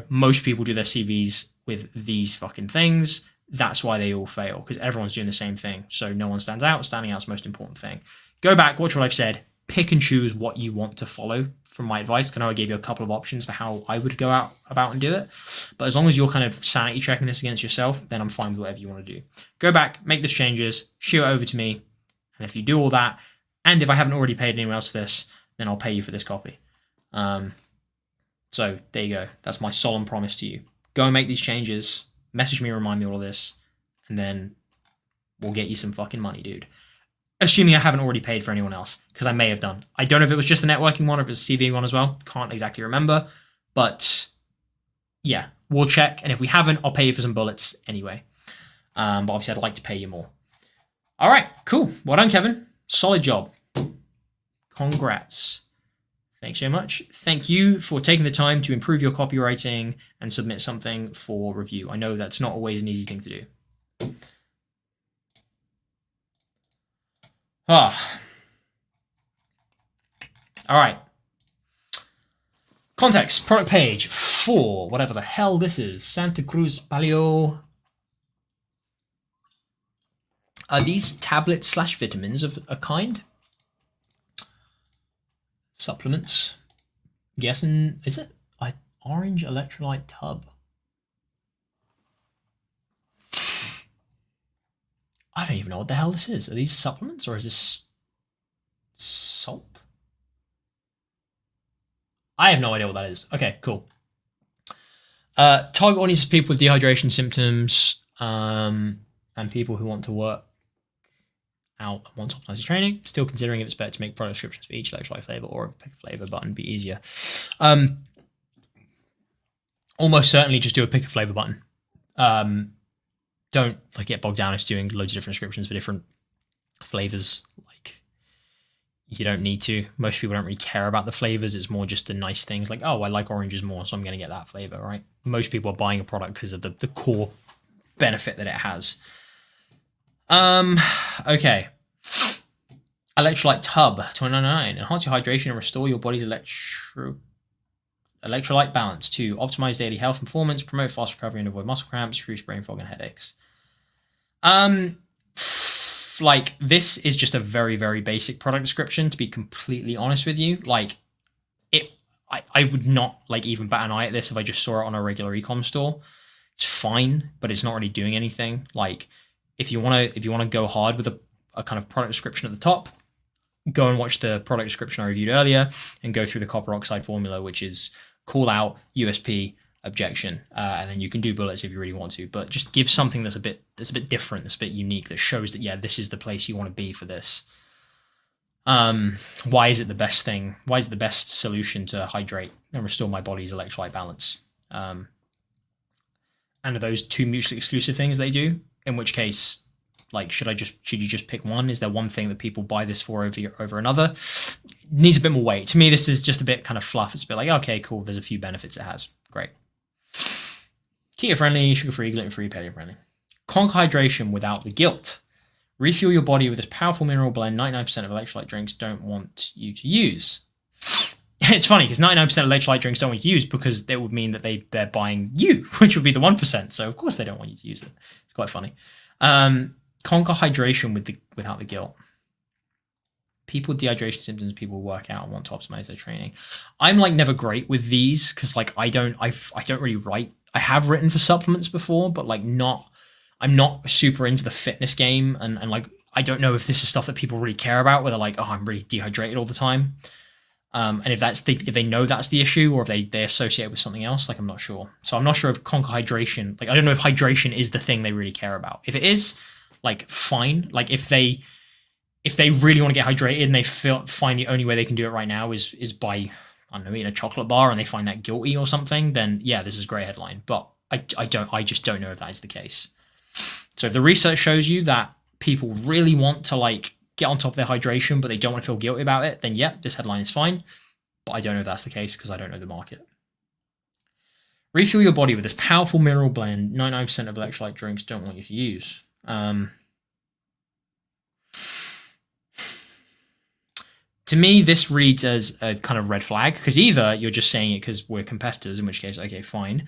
most people do their CVs with these fucking things. That's why they all fail, because everyone's doing the same thing. So no one stands out. Standing out is the most important thing. Go back, watch what I've said, pick and choose what you want to follow from my advice. I know I gave you a couple of options for how I would go about and do it. But as long as you're kind of sanity checking this against yourself, then I'm fine with whatever you want to do. Go back, make those changes, shoot it over to me. And if you do all that, and if I haven't already paid anyone else for this, then I'll pay you for this copy. So there you go. That's my solemn promise to you. Go and make these changes, message me, remind me all of this, and then we'll get you some fucking money, dude. Assuming I haven't already paid for anyone else, because I may have done. I don't know if it was just the networking one or if it was a CV one as well. Can't exactly remember. But yeah, we'll check. And if we haven't, I'll pay you for some bullets anyway. But obviously, I'd like to pay you more. All right, cool. Well done, Kevin. Solid job. Congrats. Thanks so much. Thank you for taking the time to improve your copywriting and submit something for review. I know that's not always an easy thing to do. All right. Context, product page for whatever the hell this is. Santa Cruz Paleo. Are these tablets / vitamins of a kind? Supplements. Guessing, is it orange electrolyte tub? I don't even know what the hell this is. Are these supplements or is this salt? I have no idea what that is. Okay, cool. Target audience is people with dehydration symptoms and people who want to work out and want to optimize your training. Still considering if it's better to make product descriptions for each electrolyte flavor or pick a flavor button be easier. Almost certainly just do a pick a flavor button. Don't get bogged down into doing loads of different descriptions for different flavors. You don't need to. Most people don't really care about the flavors. It's more just the nice things like, oh, I like oranges more, so I'm going to get that flavor, right? Most people are buying a product because of the core benefit that it has. Okay. Electrolyte tub, $29.99. Enhance your hydration and restore your body's electrolyte balance to optimize daily health and performance, promote fast recovery and avoid muscle cramps, reduce brain fog and headaches. This is just a very, very basic product description, to be completely honest with you. I would not even bat an eye at this if I just saw it on a regular e-com store. It's fine, but it's not really doing anything. If you want to go hard with a kind of product description at the top, go and watch the product description I reviewed earlier and go through the copper oxide formula, which is call out, USP, objection, and then you can do bullets if you really want to, but just give something that's a bit different, that's a bit unique, that shows that, yeah, this is the place you want to be for this. Why is it the best thing? Why is it the best solution to hydrate and restore my body's electrolyte balance? And are those two mutually exclusive things they do? In which case, like, should you just pick one? Is there one thing that people buy this for over another? It needs a bit more weight. To me, this is just a bit kind of fluff. It's a bit like, okay, cool, there's a few benefits it has. Great. Keto-friendly, sugar-free, gluten-free, paleo-friendly. Conquer hydration without the guilt. Refuel your body with this powerful mineral blend 99% of electrolyte drinks don't want you to use. It's funny because 99% of electrolyte drinks don't want you to use, because it would mean that they're buying you, which would be the 1%. So of course they don't want you to use it. It's quite funny. Conquer hydration without the guilt. People with dehydration symptoms, people who work out and want to optimize their training. I'm like never great with these because like I don't really write. I have written for supplements before, but like I'm not super into the fitness game, and like I don't know if this is stuff that people really care about, where they're like, oh, I'm really dehydrated all the time. And if they know that's the issue, or if they associate it with something else, like I'm not sure. So I'm not sure if conquer hydration, like I don't know if hydration is the thing they really care about. If it is, like fine. Like if they really want to get hydrated and they find the only way they can do it right now is by, I don't know, eating a chocolate bar, and they find that guilty or something, then yeah, this is a great headline. But I just don't know if that is the case. So if the research shows you that people really want to like get on top of their hydration, but they don't want to feel guilty about it, then yeah, this headline is fine. But I don't know if that's the case because I don't know the market. Refuel your body with this powerful mineral blend 99% of electrolyte drinks don't want you to use. To me, this reads as a kind of red flag, because either you're just saying it because we're competitors, in which case, okay, fine,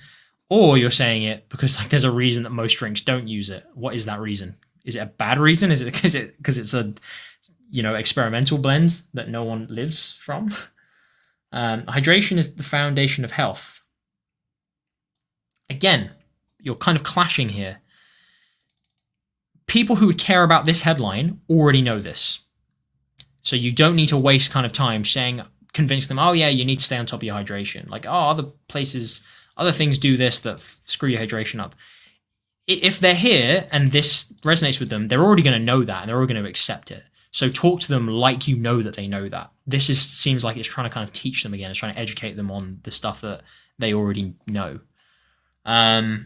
or you're saying it because like there's a reason that most drinks don't use it. What is that reason? Is it a bad reason? Is it because it's a, you know, experimental blend that no one lives from? Hydration is the foundation of health. Again, you're kind of clashing here. People who would care about this headline already know this. So you don't need to waste kind of time convincing them, oh yeah, you need to stay on top of your hydration. Like, oh, other things do this that screw your hydration up. If they're here and this resonates with them, they're already going to know that and they're already going to accept it. So talk to them like you know that they know that. This seems like it's trying to kind of teach them again. It's trying to educate them on the stuff that they already know. While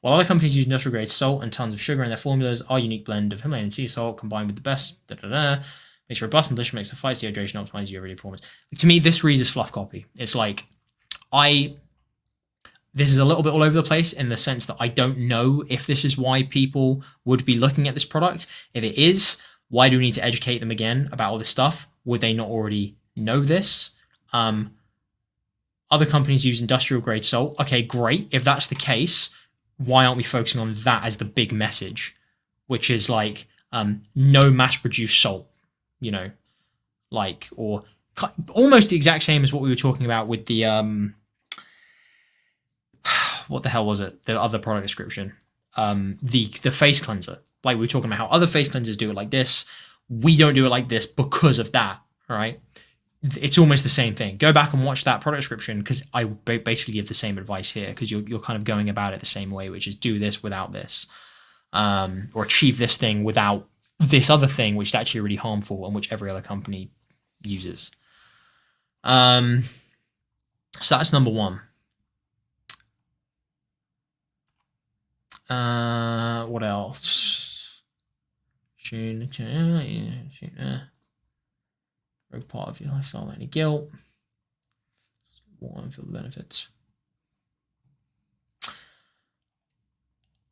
other companies use industrial grade salt and tons of sugar in their formulas, our unique blend of Himalayan sea salt combined with the best makes robust and delicious, makes the fights dehydration, optimizes your everyday performance. To me, this reads as fluff copy. It's like this is a little bit all over the place in the sense that I don't know if this is why people would be looking at this product. If it is, why do we need to educate them again about all this stuff? Would they not already know this? Other companies use industrial grade salt. Okay, great. If that's the case, why aren't we focusing on that as the big message, which is like no mass-produced salt, you know, like, or almost the exact same as what we were talking about with the what the hell was it? The other product description, the face cleanser. Like we were talking about how other face cleansers do it like this. We don't do it like this because of that, right? It's almost the same thing. Go back and watch that product description because I basically give the same advice here because you're kind of going about it the same way, which is do this without this, or achieve this thing without this other thing, which is actually really harmful and which every other company uses. So that's number one. What else? Very part of your lifestyle, any guilt. Want to feel the benefits.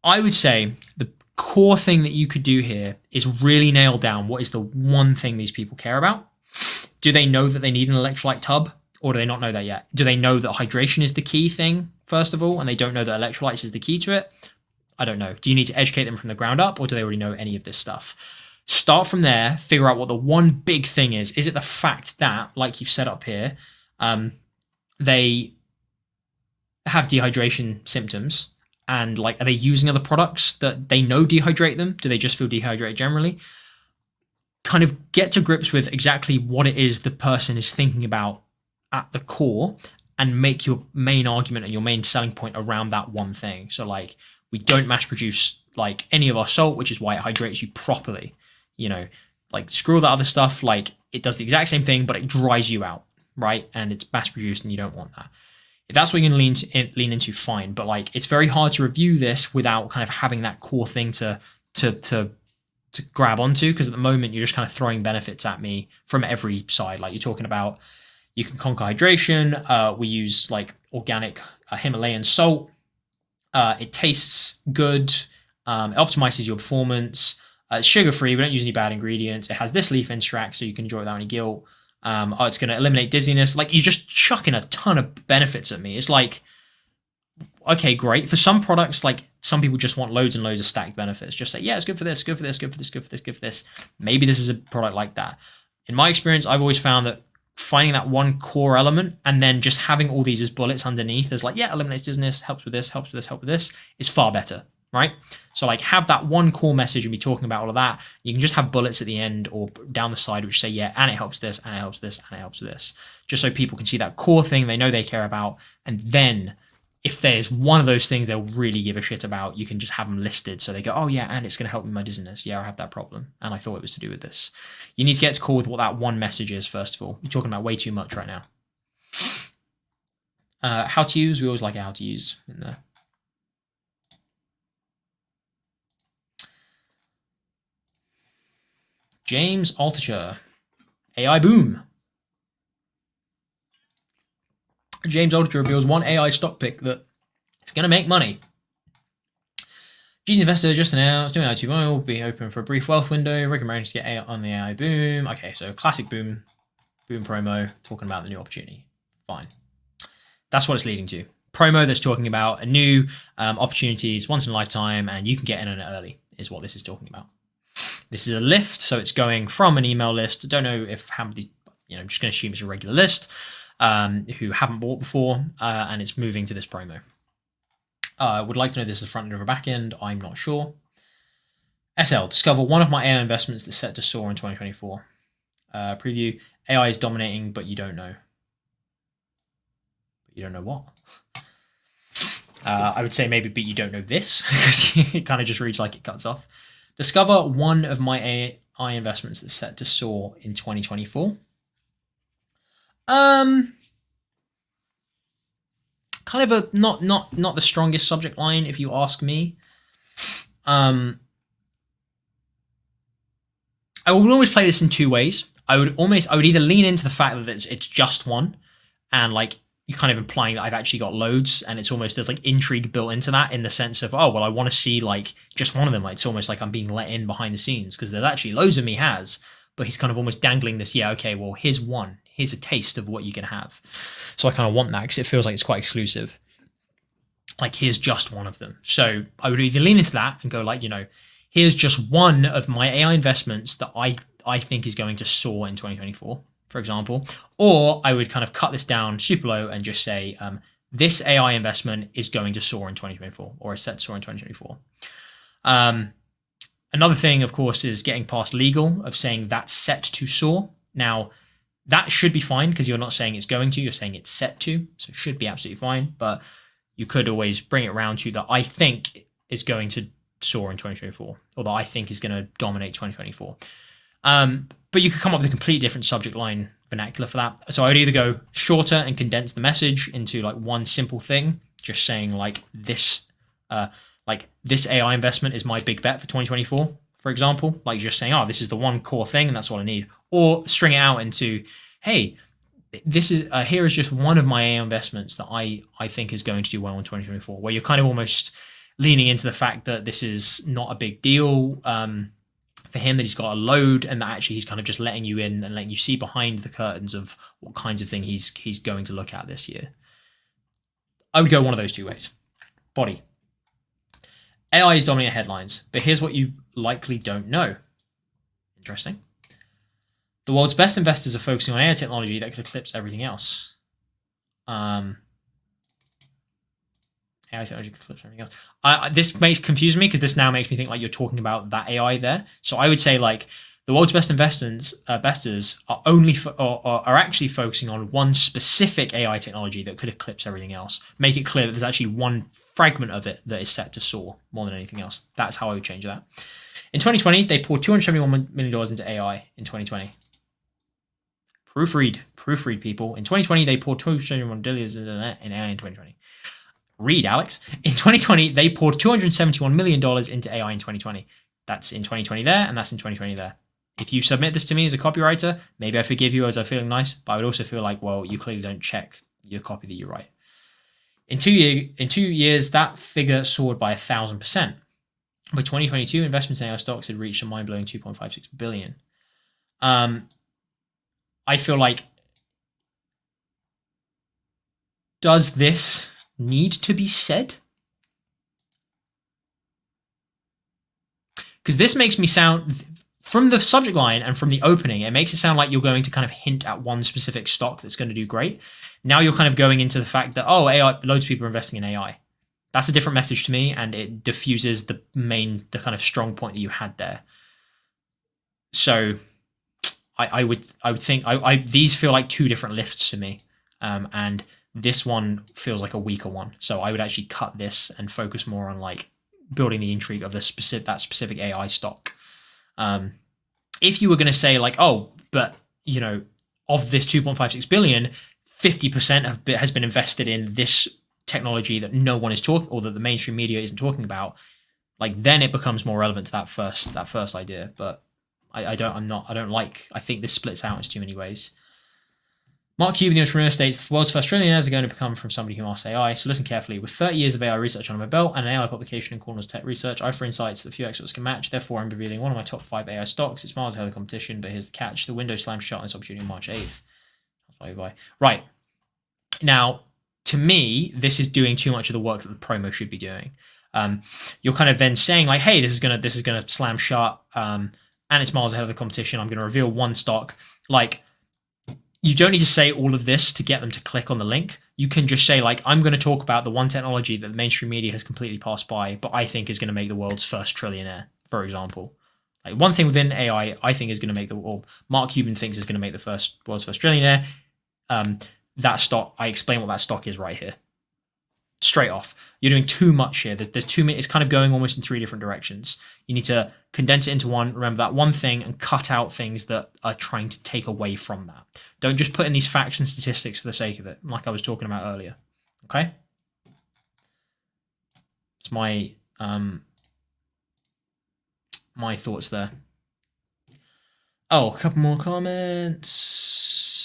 I would say the core thing that you could do here is really nail down what is the one thing these people care about. Do they know that they need an electrolyte tub, or do they not know that yet? Do they know that hydration is the key thing, first of all, and they don't know that electrolytes is the key to it? I don't know. Do you need to educate them from the ground up, or do they already know any of this stuff? Start from there, figure out what the one big thing is. Is it the fact that, like you've set up here, they have dehydration symptoms, and like, are they using other products that they know dehydrate them? Do they just feel dehydrated generally? Kind of get to grips with exactly what it is the person is thinking about at the core, and make your main argument and your main selling point around that one thing. So like, we don't mass produce like any of our salt, which is why it hydrates you properly. You know, like screw all that other stuff. Like it does the exact same thing, but it dries you out, right? And it's mass produced, and you don't want that. If that's what you're going to lean into, fine. But like, it's very hard to review this without kind of having that core thing to grab onto, because at the moment you're just kind of throwing benefits at me from every side. Like you're talking about, you can conquer hydration. We use like organic Himalayan salt. It tastes good. It optimizes your performance. It's sugar-free. We don't use any bad ingredients. It has this leaf extract, so you can enjoy it without any guilt. It's going to eliminate dizziness. Like, you're just chucking a ton of benefits at me. It's like, okay, great. For some products, like some people just want loads and loads of stacked benefits. Just say, yeah, it's good for this, good for this, good for this, good for this, good for this. Maybe this is a product like that. In my experience, I've always found that finding that one core element and then just having all these as bullets underneath is like, yeah, eliminates dizziness, helps with this, helps with this, helps with this, is far better, right? So like, have that one core message and be talking about all of that. You can just have bullets at the end or down the side which say, yeah, and it helps this, and it helps this, and it helps this, just so people can see that core thing they know they care about. And then if there's one of those things they'll really give a shit about, you can just have them listed so they go, oh yeah, and it's going to help with my dizziness. Yeah, I have that problem, and I thought it was to do with this. You need to get to call with what that one message is, first of all. You're talking about way too much right now. How to use, we always like how to use in there. James Altucher, AI boom. James Altucher reveals one AI stock pick that is going to make money. G's investor just announced doing AI 2.0 will be open for a brief wealth window. Recommending to get AI on the AI boom. Okay, so classic boom promo talking about the new opportunity. Fine. That's what it's leading to. Promo that's talking about a new opportunities, once in a lifetime, and you can get in on it early is what this is talking about. This is a lift, so it's going from an email list. I don't know if how many, I'm just going to assume it's a regular list, who haven't bought before, and it's moving to this promo. I would like to know this is a front end or a back end. I'm not sure. SL, discover one of my AI investments that's set to soar in 2024. Preview, AI is dominating, but you don't know. But you don't know what? I would say maybe, but you don't know this, because it kind of just reads like it cuts off. Discover one of my AI investments that's set to soar in 2024. Kind of a not the strongest subject line, if you ask me. I would always play this in two ways. I would either lean into the fact that it's just one, and like you're kind of implying that I've actually got loads, and it's almost, there's like intrigue built into that, in the sense of, oh well, I want to see like just one of them. Like, it's almost like I'm being let in behind the scenes, because there's actually loads of me has, but he's kind of almost dangling this, yeah, okay, well, here's one, here's a taste of what you can have. So I kind of want that, because it feels like it's quite exclusive. Like, here's just one of them. So I would either lean into that and go like, here's just one of my AI investments that I think is going to soar in 2024, for example. Or I would kind of cut this down super low and just say, this AI investment is going to soar in 2024, or is set to soar in 2024. Another thing, of course, is getting past legal of saying that's set to soar. Now, that should be fine, because you're not saying it's going to, you're saying it's set to, so it should be absolutely fine. But you could always bring it around to that I think is going to soar in 2024, or that I think is going to dominate 2024. But you could come up with a completely different subject line vernacular for that. So I would either go shorter and condense the message into like one simple thing, just saying like this AI investment is my big bet for 2024, for example. Like, just saying, oh, this is the one core thing and that's all I need. Or string it out into, hey, this is here is just one of my AI investments that I think is going to do well in 2024, where you're kind of almost leaning into the fact that this is not a big deal for him, that he's got a load, and that actually he's kind of just letting you in and letting you see behind the curtains of what kinds of thing he's going to look at this year. I would go one of those two ways. Body. AI is dominating headlines, but here's what you likely don't know. Interesting. The world's best investors are focusing on AI technology that could eclipse everything else. AI technology could eclipse everything else. This may confuse me, because this now makes me think like you're talking about that AI there. So I would say like The world's best investors are are actually focusing on one specific AI technology that could eclipse everything else. Make it clear that there's actually one fragment of it that is set to soar more than anything else. That's how I would change that. In 2020, they poured $271 million into AI in 2020. Proofread, people. In 2020, they poured $271 million in AI in 2020. Read, Alex. In 2020, they poured $271 million into AI in 2020. That's in 2020 there, and that's in 2020 there. If you submit this to me as a copywriter, maybe I'd forgive you as I'm feeling nice, but I would also feel like, well, you clearly don't check your copy that you write. In 2 years, that figure soared by 1,000%. By 2022, investments in AI stocks had reached a mind-blowing $2.56 billion. I feel like, does this need to be said? Because this makes me sound, from the subject line and from the opening, it makes it sound like you're going to kind of hint at one specific stock that's going to do great. Now you're kind of going into the fact that, oh, AI, loads of people are investing in AI. That's a different message to me, and it diffuses the kind of strong point that you had there. So I would think these feel like two different lifts to me, and this one feels like a weaker one. So I would actually cut this and focus more on like building the intrigue of that specific AI stock. If you were going to say like, oh, but you know, of this 2.56 billion, 50% has been invested in this technology that no one is talking, or that the mainstream media isn't talking about, like then it becomes more relevant to that first idea. But I think this splits out into too many ways. Mark Cuban, the entrepreneur, states the world's first trillionaires are going to become from somebody who masters AI. So listen carefully. With 30 years of AI research under my belt and an AI publication in Cornell's Tech Research, I offer insights that few experts can match. Therefore, I'm revealing one of my top 5 AI stocks. It's miles ahead of the competition, but here's the catch. The window slammed shut on this opportunity on March 8th. Right. Now, to me, this is doing too much of the work that the promo should be doing. You're kind of then saying like, hey, this is gonna slam shut, and it's miles ahead of the competition. I'm going to reveal one stock. Like, you don't need to say all of this to get them to click on the link. You can just say like, I'm going to talk about the one technology that the mainstream media has completely passed by, but I think is going to make the world's first trillionaire, for example. Like one thing within AI, I think is going to make or Mark Cuban thinks is going to make the world's first trillionaire. That stock, I explain what that stock is right here. Straight off. You're doing too much here. There's too many. It's kind of going almost in 3 different directions. You need to condense it into one, remember that one thing, and cut out things that are trying to take away from that. Don't just put in these facts and statistics for the sake of it, like I was talking about earlier. Okay? It's my my thoughts there. Oh, a couple more comments.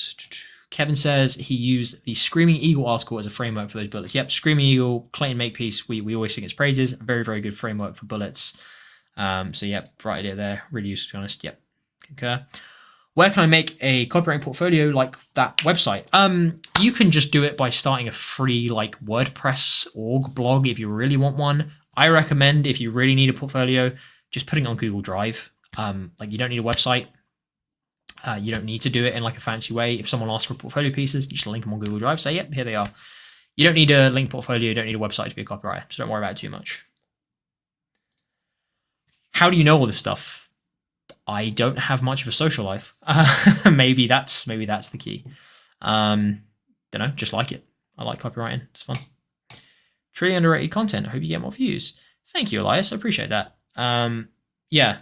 Kevin says he used the Screaming Eagle article as a framework for those bullets. Yep, Screaming Eagle, Clayton Makepeace, we always sing its praises. Very, very good framework for bullets. So yep, right idea there. Really useful, to be honest. Yep, concur. Where can I make a copywriting portfolio like that website? You can just do it by starting a free like WordPress org blog if you really want one. I recommend, if you really need a portfolio, just putting it on Google Drive. Like you don't need a website. You don't need to do it in like a fancy way. If someone asks for portfolio pieces, you just link them on Google Drive. Say, yep, here they are. You don't need a linked portfolio. You don't need a website to be a copywriter. So don't worry about it too much. How do you know all this stuff? I don't have much of a social life. Maybe that's the key. Don't know. Just like it. I like copywriting. It's fun. Truly underrated content. I hope you get more views. Thank you, Elias. I appreciate that. Yeah.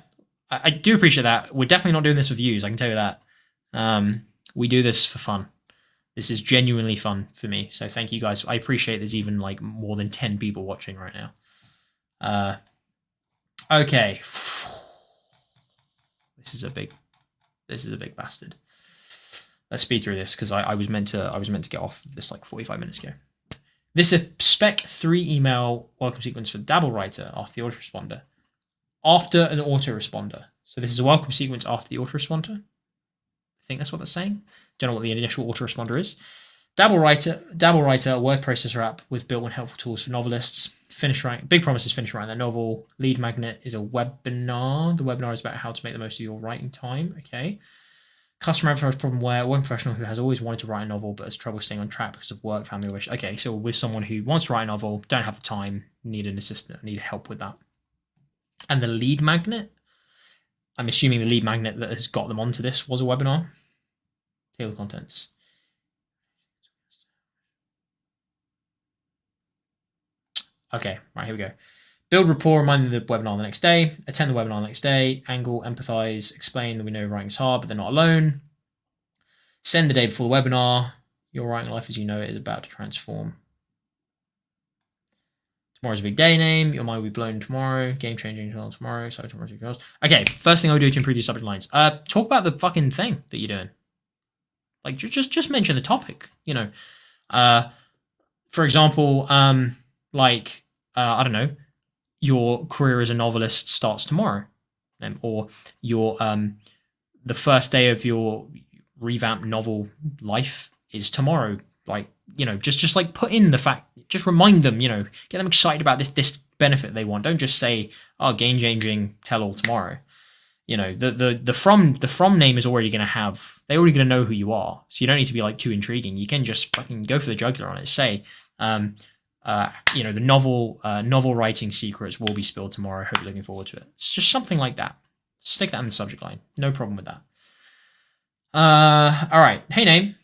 I do appreciate that. We're definitely not doing this for views, I can tell you that. We do this for fun. This is genuinely fun for me. So thank you guys. I appreciate there's even like more than 10 people watching right now. Okay. This is a big bastard. Let's speed through this because I was meant to get off this like 45 minutes ago. This is a spec 3 email welcome sequence for Dabble Writer after the autoresponder. After an autoresponder. So this is a welcome sequence after the autoresponder. I think that's what that's saying. Don't know what the initial autoresponder is. Dabble Writer, a word processor app with built-in helpful tools for novelists. Big promise is finish writing their novel. Lead Magnet is a webinar. The webinar is about how to make the most of your writing time. Okay. Customer advertised problem where one professional who has always wanted to write a novel but has trouble staying on track because of work, family, or wish. Okay, so with someone who wants to write a novel, don't have the time, need an assistant, need help with that. And the Lead Magnet, I'm assuming the lead magnet that has got them onto this was a webinar. Table of contents. Okay, right, here we go. Build rapport, remind them of the webinar the next day. Attend the webinar the next day. Angle, empathize, explain that we know writing's hard, but they're not alone. Send the day before the webinar. Your writing life as you know it is about to transform. Tomorrow's a big day name. Your mind will be blown tomorrow. Game changing tomorrow. So tomorrow's yours. Okay, first thing I would do to improve your subject lines. Talk about the fucking thing that you're doing. Like just mention the topic. You know, for example, I don't know, your career as a novelist starts tomorrow, or your the first day of your revamped novel life is tomorrow. Like, you know, just like put in the fact, just remind them, you know, get them excited about this benefit they want. Don't just say, oh, game changing tell all tomorrow. You know, the from name is already going to have, they're already going to know who you are. So you don't need to be like too intriguing. You can just fucking go for the jugular on it. Say, you know, the novel writing secrets will be spilled tomorrow. Hope you're looking forward to it. It's just something like that. Stick that in the subject line. No problem with that. All right. Hey, name.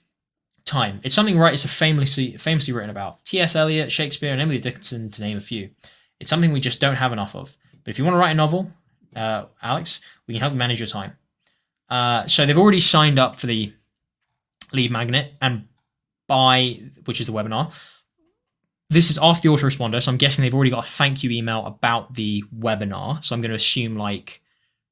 Time. It's something writers have famously written about. T.S. Eliot, Shakespeare, and Emily Dickinson, to name a few. It's something we just don't have enough of. But if you want to write a novel, Alex, we can help you manage your time. So they've already signed up for the lead magnet, and which is the webinar. This is after the autoresponder, so I'm guessing they've already got a thank you email about the webinar. So I'm going to assume like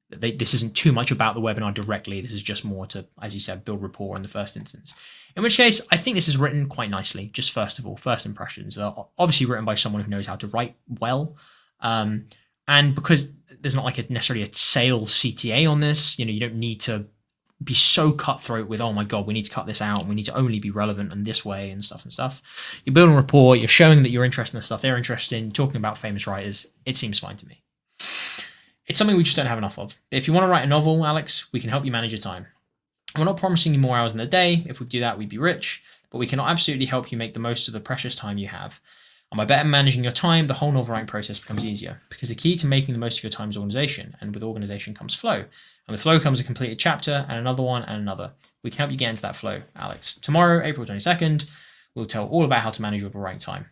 this isn't too much about the webinar directly. This is just more to, as you said, build rapport in the first instance. In which case, I think this is written quite nicely. Just first of all, first impressions are obviously written by someone who knows how to write well. And because there's not like necessarily a sales CTA on this, you know, you don't need to be so cutthroat with, oh my God, we need to cut this out. We need to only be relevant in this way and stuff. You're building rapport. You're showing that you're interested in the stuff. They're interested in talking about famous writers. It seems fine to me. It's something we just don't have enough of. If you want to write a novel, Alex, we can help you manage your time. We're not promising you more hours in the day. If we do that, we'd be rich. But we can absolutely help you make the most of the precious time you have. And by better managing your time, the whole novel writing process becomes easier. Because the key to making the most of your time is organization. And with organization comes flow. And with flow comes a completed chapter and another one and another. We can help you get into that flow, Alex. Tomorrow, April 22nd, we'll tell all about how to manage your writing time.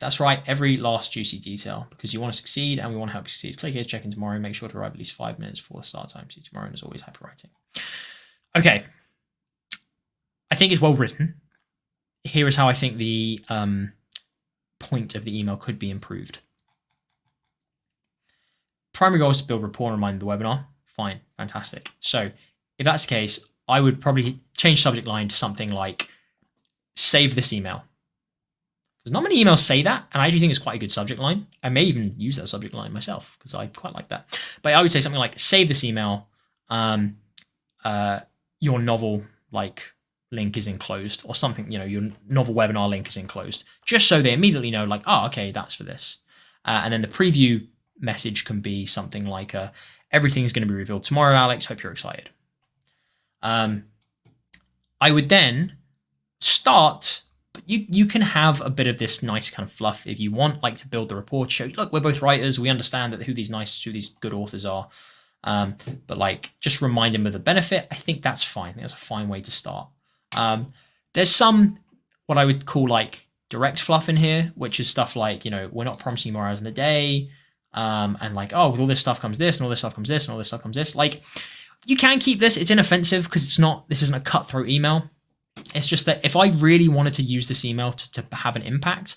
That's right, every last juicy detail, because you want to succeed and we want to help you succeed. Click here to check in tomorrow. Make sure to arrive at least 5 minutes before the start time. See you tomorrow, and as always, happy writing. Okay. I think it's well written. Here is how I think the point of the email could be improved. Primary goal is to build rapport and remind the webinar. Fine, fantastic. So if that's the case, I would probably change subject line to something like, save this email. Because not many emails say that, and I actually think it's quite a good subject line. I may even use that subject line myself, because I quite like that. But I would say something like, save this email, your novel link is enclosed, or something, you know, your novel webinar link is enclosed, just so they immediately know, like, oh, okay, that's for this. And then the preview message can be something like, everything's going to be revealed tomorrow, Alex. Hope you're excited. I would then start, but you can have a bit of this nice kind of fluff if you want, like to build the rapport, to show, look, we're both writers. We understand that who these good authors are. But like, just remind them of the benefit. I think that's fine. I think that's a fine way to start. There's some, what I would call like direct fluff in here, which is stuff like, you know, we're not promising you more hours in the day. And like, oh, with all this stuff comes this, and all this stuff comes this, and all this stuff comes this. Like, you can keep this. It's inoffensive because this isn't a cutthroat email. It's just that if I really wanted to use this email to have an impact,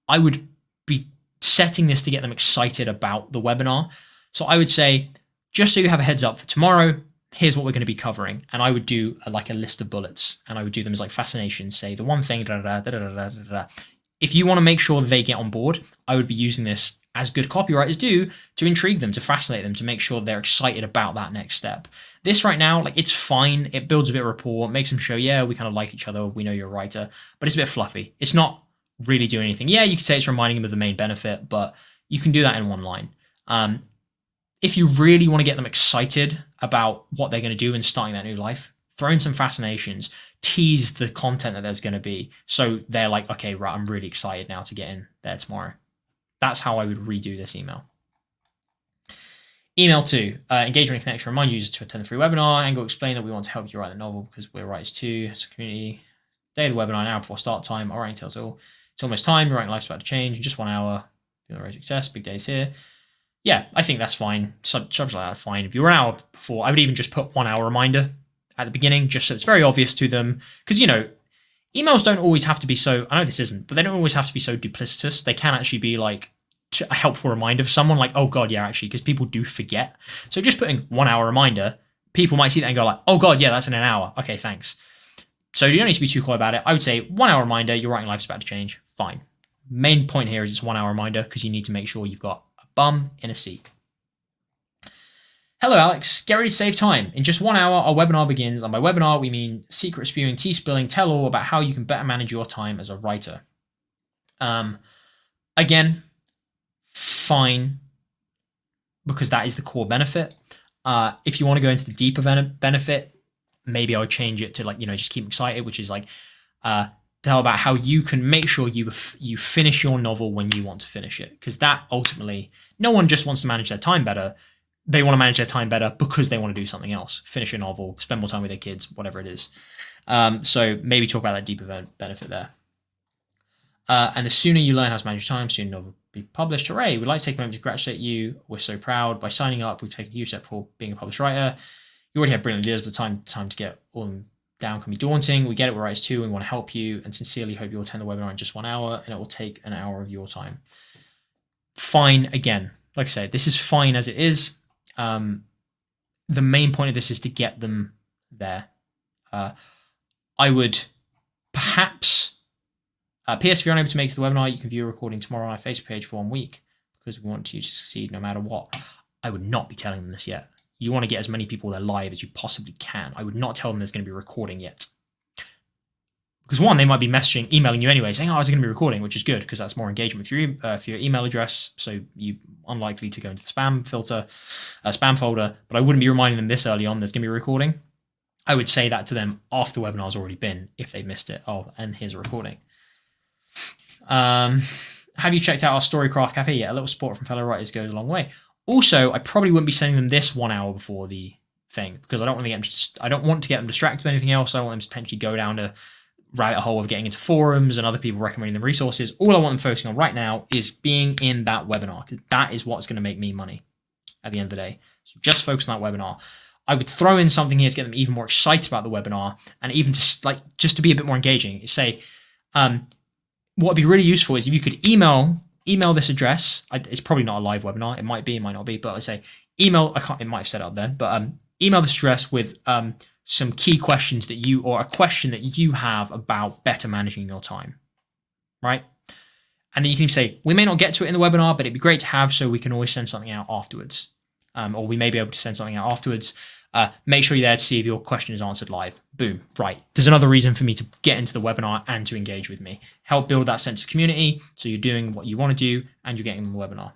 I would be setting this to get them excited about the webinar. So I would say, just so you have a heads up for tomorrow, here's what we're going to be covering. And I would do a list of bullets, and I would do them as like fascinations, say the one thing, da da da da da da da. If you want to make sure that they get on board, I would be using this, as good copywriters do, to intrigue them, to fascinate them, to make sure they're excited about that next step. This right now, like, it's fine. It builds a bit of rapport, makes them show, yeah, we kind of like each other. We know you're a writer, but it's a bit fluffy. It's not really doing anything. Yeah, you could say it's reminding them of the main benefit, but you can do that in one line. If you really want to get them excited about what they're going to do in starting that new life, throw in some fascinations, tease the content that there's going to be. So they're like, okay, right, I'm really excited now to get in there tomorrow. That's how I would redo this email. Email 2, engagement and connection. Remind users to attend the free webinar. And go explain that we want to help you write the novel because we're writers too. It's a community. Day of the webinar, an hour before start time. All right, tells all. It's almost time. Your writing life's about to change. In just 1 hour. Feel the road to success. Big days here. Yeah, I think that's fine. Subs like that, fine. If you're an hour before, I would even just put 1 hour reminder at the beginning, just so it's very obvious to them. Because, you know, emails don't always have to be so, I know this isn't, but they don't always have to be so duplicitous. They can actually be like a helpful reminder for someone, like, oh God, yeah, actually, because people do forget. So just putting 1 hour reminder, people might see that and go like, oh God, yeah, that's in an hour. Okay, thanks. So you don't need to be too coy about it. I would say 1 hour reminder, your writing life's about to change. Fine. Main point here is it's 1 hour reminder because you need to make sure you've got a bum in a seat. Hello, Alex. Get ready to save time. In just 1 hour, our webinar begins. And by webinar, we mean secret spewing, tea spilling, tell all about how you can better manage your time as a writer. Again, fine, because that is the core benefit. If you want to go into the deeper benefit, maybe I would change it to like, you know, just keep them excited, which is like, tell about how you can make sure you finish your novel when you want to finish it. Because that ultimately, no one just wants to manage their time better. They want to manage their time better because they want to do something else, finish a novel, spend more time with their kids, whatever it is. So maybe talk about that deeper benefit there. And the sooner you learn how to manage your time, sooner the novel will be published. Hooray! We'd like to take a moment to congratulate you. We're so proud. By signing up, we've taken a huge step for being a published writer. You already have brilliant ideas, but the time to get all of them down can be daunting. We get it, we're writers too, and we want to help you, and sincerely hope you'll attend the webinar in just 1 hour, and it will take an hour of your time. Fine, again, like I said, this is fine as it is. The main point of this is to get them there. I would perhaps, P.S. if you're unable to make it to the webinar, you can view a recording tomorrow on our Facebook page for 1 week because we want you to succeed no matter what. I would not be telling them this yet. You want to get as many people there live as you possibly can. I would not tell them there's going to be a recording yet. Because one, they might be emailing you anyway, saying, oh, is it going to be recording, which is good because that's more engagement for your email address. So you're unlikely to go into the spam filter, spam folder. But I wouldn't be reminding them this early on there's going to be a recording. I would say that to them after the webinar's already been, if they missed it. Oh, and here's a recording. Have you checked out our Storycraft Cafe yet? A little support from fellow writers goes a long way. Also, I probably wouldn't be sending them this 1 hour before the thing because I don't want to get them distracted with anything else. I want them to potentially go down a rabbit hole of getting into forums and other people recommending them resources. All I want them focusing on right now is being in that webinar because that is what's going to make me money at the end of the day. So just focus on that webinar. I would throw in something here to get them even more excited about the webinar and even just to be a bit more engaging. Say, what would be really useful is if you could email this address. It's probably not a live webinar. It might be, it might not be, but I say email. It might have said it up there, but email this address with some key questions or a question that you have about better managing your time, right? And then you can say, we may not get to it in the webinar, but it'd be great to have so we can always send something out afterwards. Or we may be able to send something out afterwards. Make sure you're there to see if your question is answered live. Boom, right. There's another reason for me to get into the webinar and to engage with me. Help build that sense of community so you're doing what you want to do and you're getting in the webinar.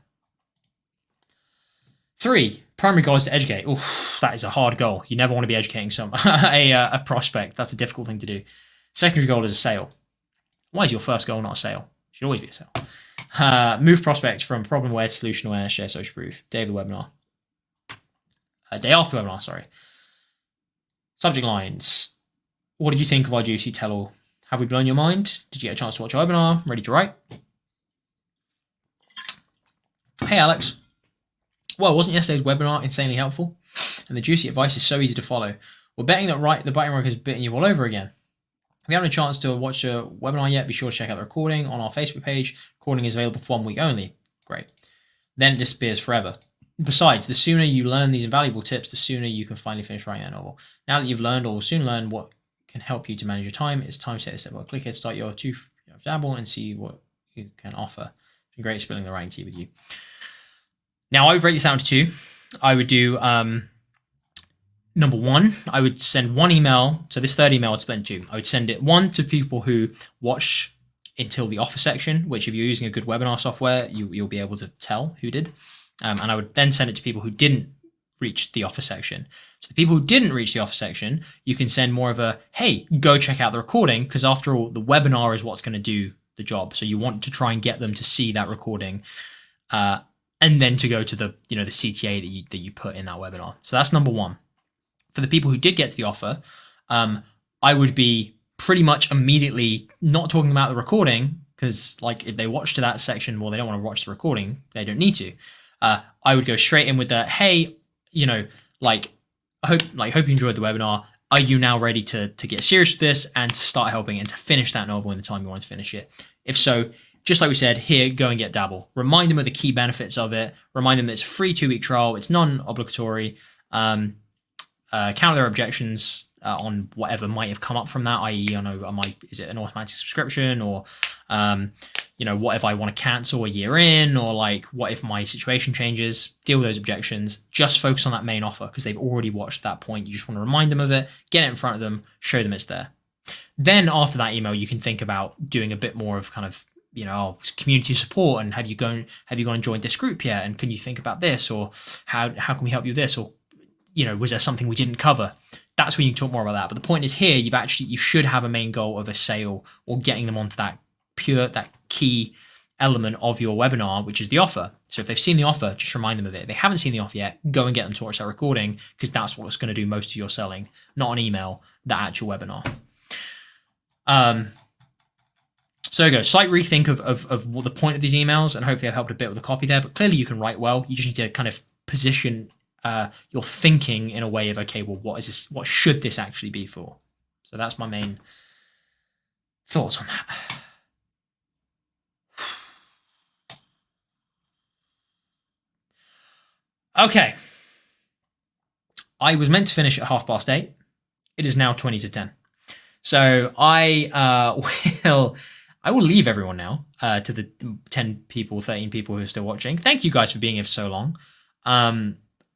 3, primary goal is to educate. Oof, that is a hard goal. You never want to be educating a prospect. That's a difficult thing to do. Secondary goal is a sale. Why is your first goal not a sale? It should always be a sale. Move prospect from problem aware to solution aware, share social proof. Day of the webinar. Day after the webinar, sorry. Subject lines. What did you think of our juicy tell-all? Have we blown your mind? Did you get a chance to watch our webinar? Ready to write? Hey, Alex. Well, wasn't yesterday's webinar insanely helpful? And the juicy advice is so easy to follow. We're betting that the biting work has bitten you all over again. If you haven't had a chance to watch a webinar yet, be sure to check out the recording on our Facebook page. Recording is available for 1 week only. Great. Then it disappears forever. Besides, the sooner you learn these invaluable tips, the sooner you can finally finish writing that novel. Now that you've learned or will soon learn what can help you to manage your time, it's time to take a step. Click here to start your dabble and see what you can offer. It's been great spilling the writing tea with you. Now, I would break this down to 2. I would do, number 1, I would send 1 email. So this third email I'd split in 2. I would send it 1 to people who watch until the offer section, which if you're using a good webinar software, you'll be able to tell who did. And I would then send it to people who didn't reach the offer section. So the people who didn't reach the offer section, you can send more of a, hey, go check out the recording, because after all, the webinar is what's going to do the job. So you want to try and get them to see that recording and then to go to the the CTA that you put in that webinar. So that's number one. For the people who did get to the offer, I would be pretty much immediately not talking about the recording, because like if they watch to that section, well, they don't want to watch the recording, they don't need to. I would go straight in with the, hey, like I hope you enjoyed the webinar. Are you now ready to get serious with this and to start helping and to finish that novel in the time you want to finish it? If so, just like we said, here, go and get Dabble. Remind them of the key benefits of it. Remind them that it's a free 2-week trial. It's non-obligatory. Counter their objections on whatever might have come up from that, i.e., is it an automatic subscription, or what if I want to cancel a year in, or like what if my situation changes? Deal with those objections. Just focus on that main offer because they've already watched that point. You just want to remind them of it, get it in front of them, show them it's there. Then after that email, you can think about doing a bit more of kind of community support, and have you gone and joined this group yet, and can you think about this, or how can we help you with this, or was there something we didn't cover? That's when you can talk more about that. But the point is here, you should have a main goal of a sale or getting them onto that key element of your webinar, which is the offer. So if they've seen the offer, just remind them of it. If they haven't seen the offer yet, go and get them to watch that recording, because that's what's going to do most of your selling, not an email, that actual webinar. So there you go. Slight rethink of what the point of these emails, and hopefully I've helped a bit with the copy there, but clearly you can write well. You just need to kind of position your thinking in a way of, okay, well, what is this? What should this actually be for? So that's my main thoughts on that. Okay. I was meant to finish at 8:30. It is now 20 to 10. So I will leave everyone now to the 10 people, 13 people who are still watching. Thank you guys for being here for so long.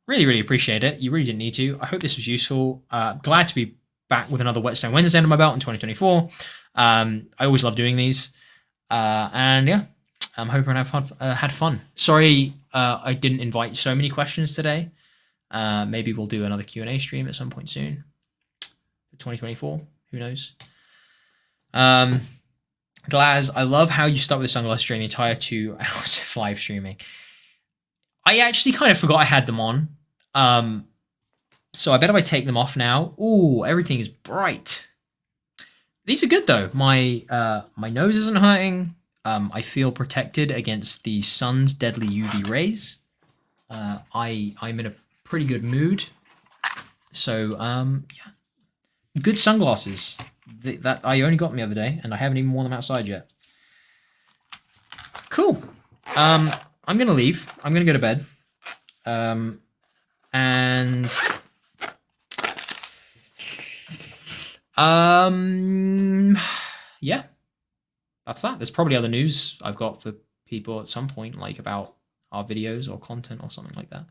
Really, really appreciate it. You really didn't need to. I hope this was useful. Glad to be back with another Whetstone Wednesday under my belt in 2024. I always love doing these. And yeah, I'm hoping I've had fun. Sorry I didn't invite so many questions today. Maybe we'll do another Q&A stream at some point soon. 2024, who knows? Glaz, I love how you start with the sunglass during the entire 2 hours of live streaming. I actually kind of forgot I had them on. So I bet if I take them off now, ooh, everything is bright. These are good though. My nose isn't hurting. I feel protected against the sun's deadly UV rays. I'm in a pretty good mood. So yeah, good sunglasses that I only got them the other day, and I haven't even worn them outside yet. Cool. I'm going to leave. I'm going to go to bed. Yeah, that's that. There's probably other news I've got for people at some point, like about our videos or content or something like that.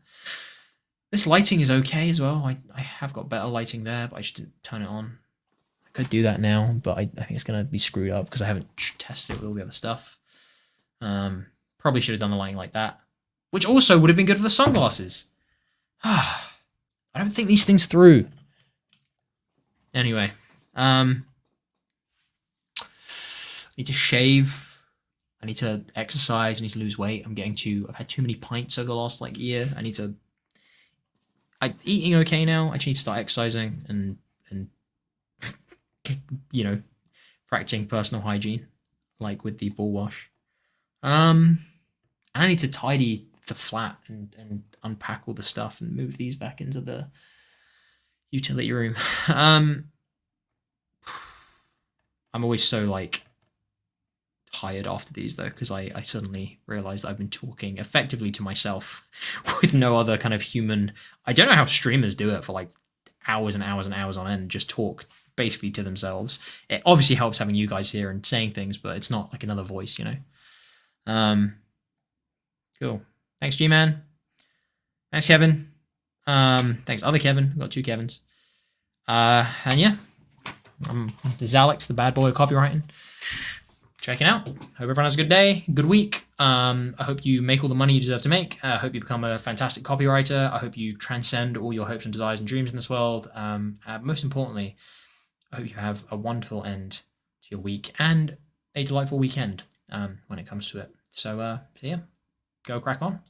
This lighting is okay as well. I have got better lighting there, but I just didn't turn it on. I could do that now, but I think it's going to be screwed up because I haven't tested it with all the other stuff. Probably should have done the lighting like that, which also would have been good for the sunglasses. I don't think these things through. Anyway, I need to shave. I need to exercise. I need to lose weight. I've had too many pints over the last year. I'm eating okay now. I just need to start exercising and practicing personal hygiene, like with the ball wash. And I need to tidy the flat and unpack all the stuff and move these back into the utility room. I'm always so tired after these though, because I suddenly realized I've been talking effectively to myself with no other kind of human. I don't know how streamers do it for hours and hours and hours on end, just talk basically to themselves. It obviously helps having you guys here and saying things, but it's not like another voice, Cool. Thanks, G-Man. Thanks, Kevin. Thanks, other Kevin. We've got 2 Kevins. And yeah, I'm Alex, the bad boy of copywriting. Checking out. Hope everyone has a good day, good week. I hope you make all the money you deserve to make. I hope you become a fantastic copywriter. I hope you transcend all your hopes and desires and dreams in this world. Most importantly, I hope you have a wonderful end to your week and a delightful weekend when it comes to it. So yeah, go crack on.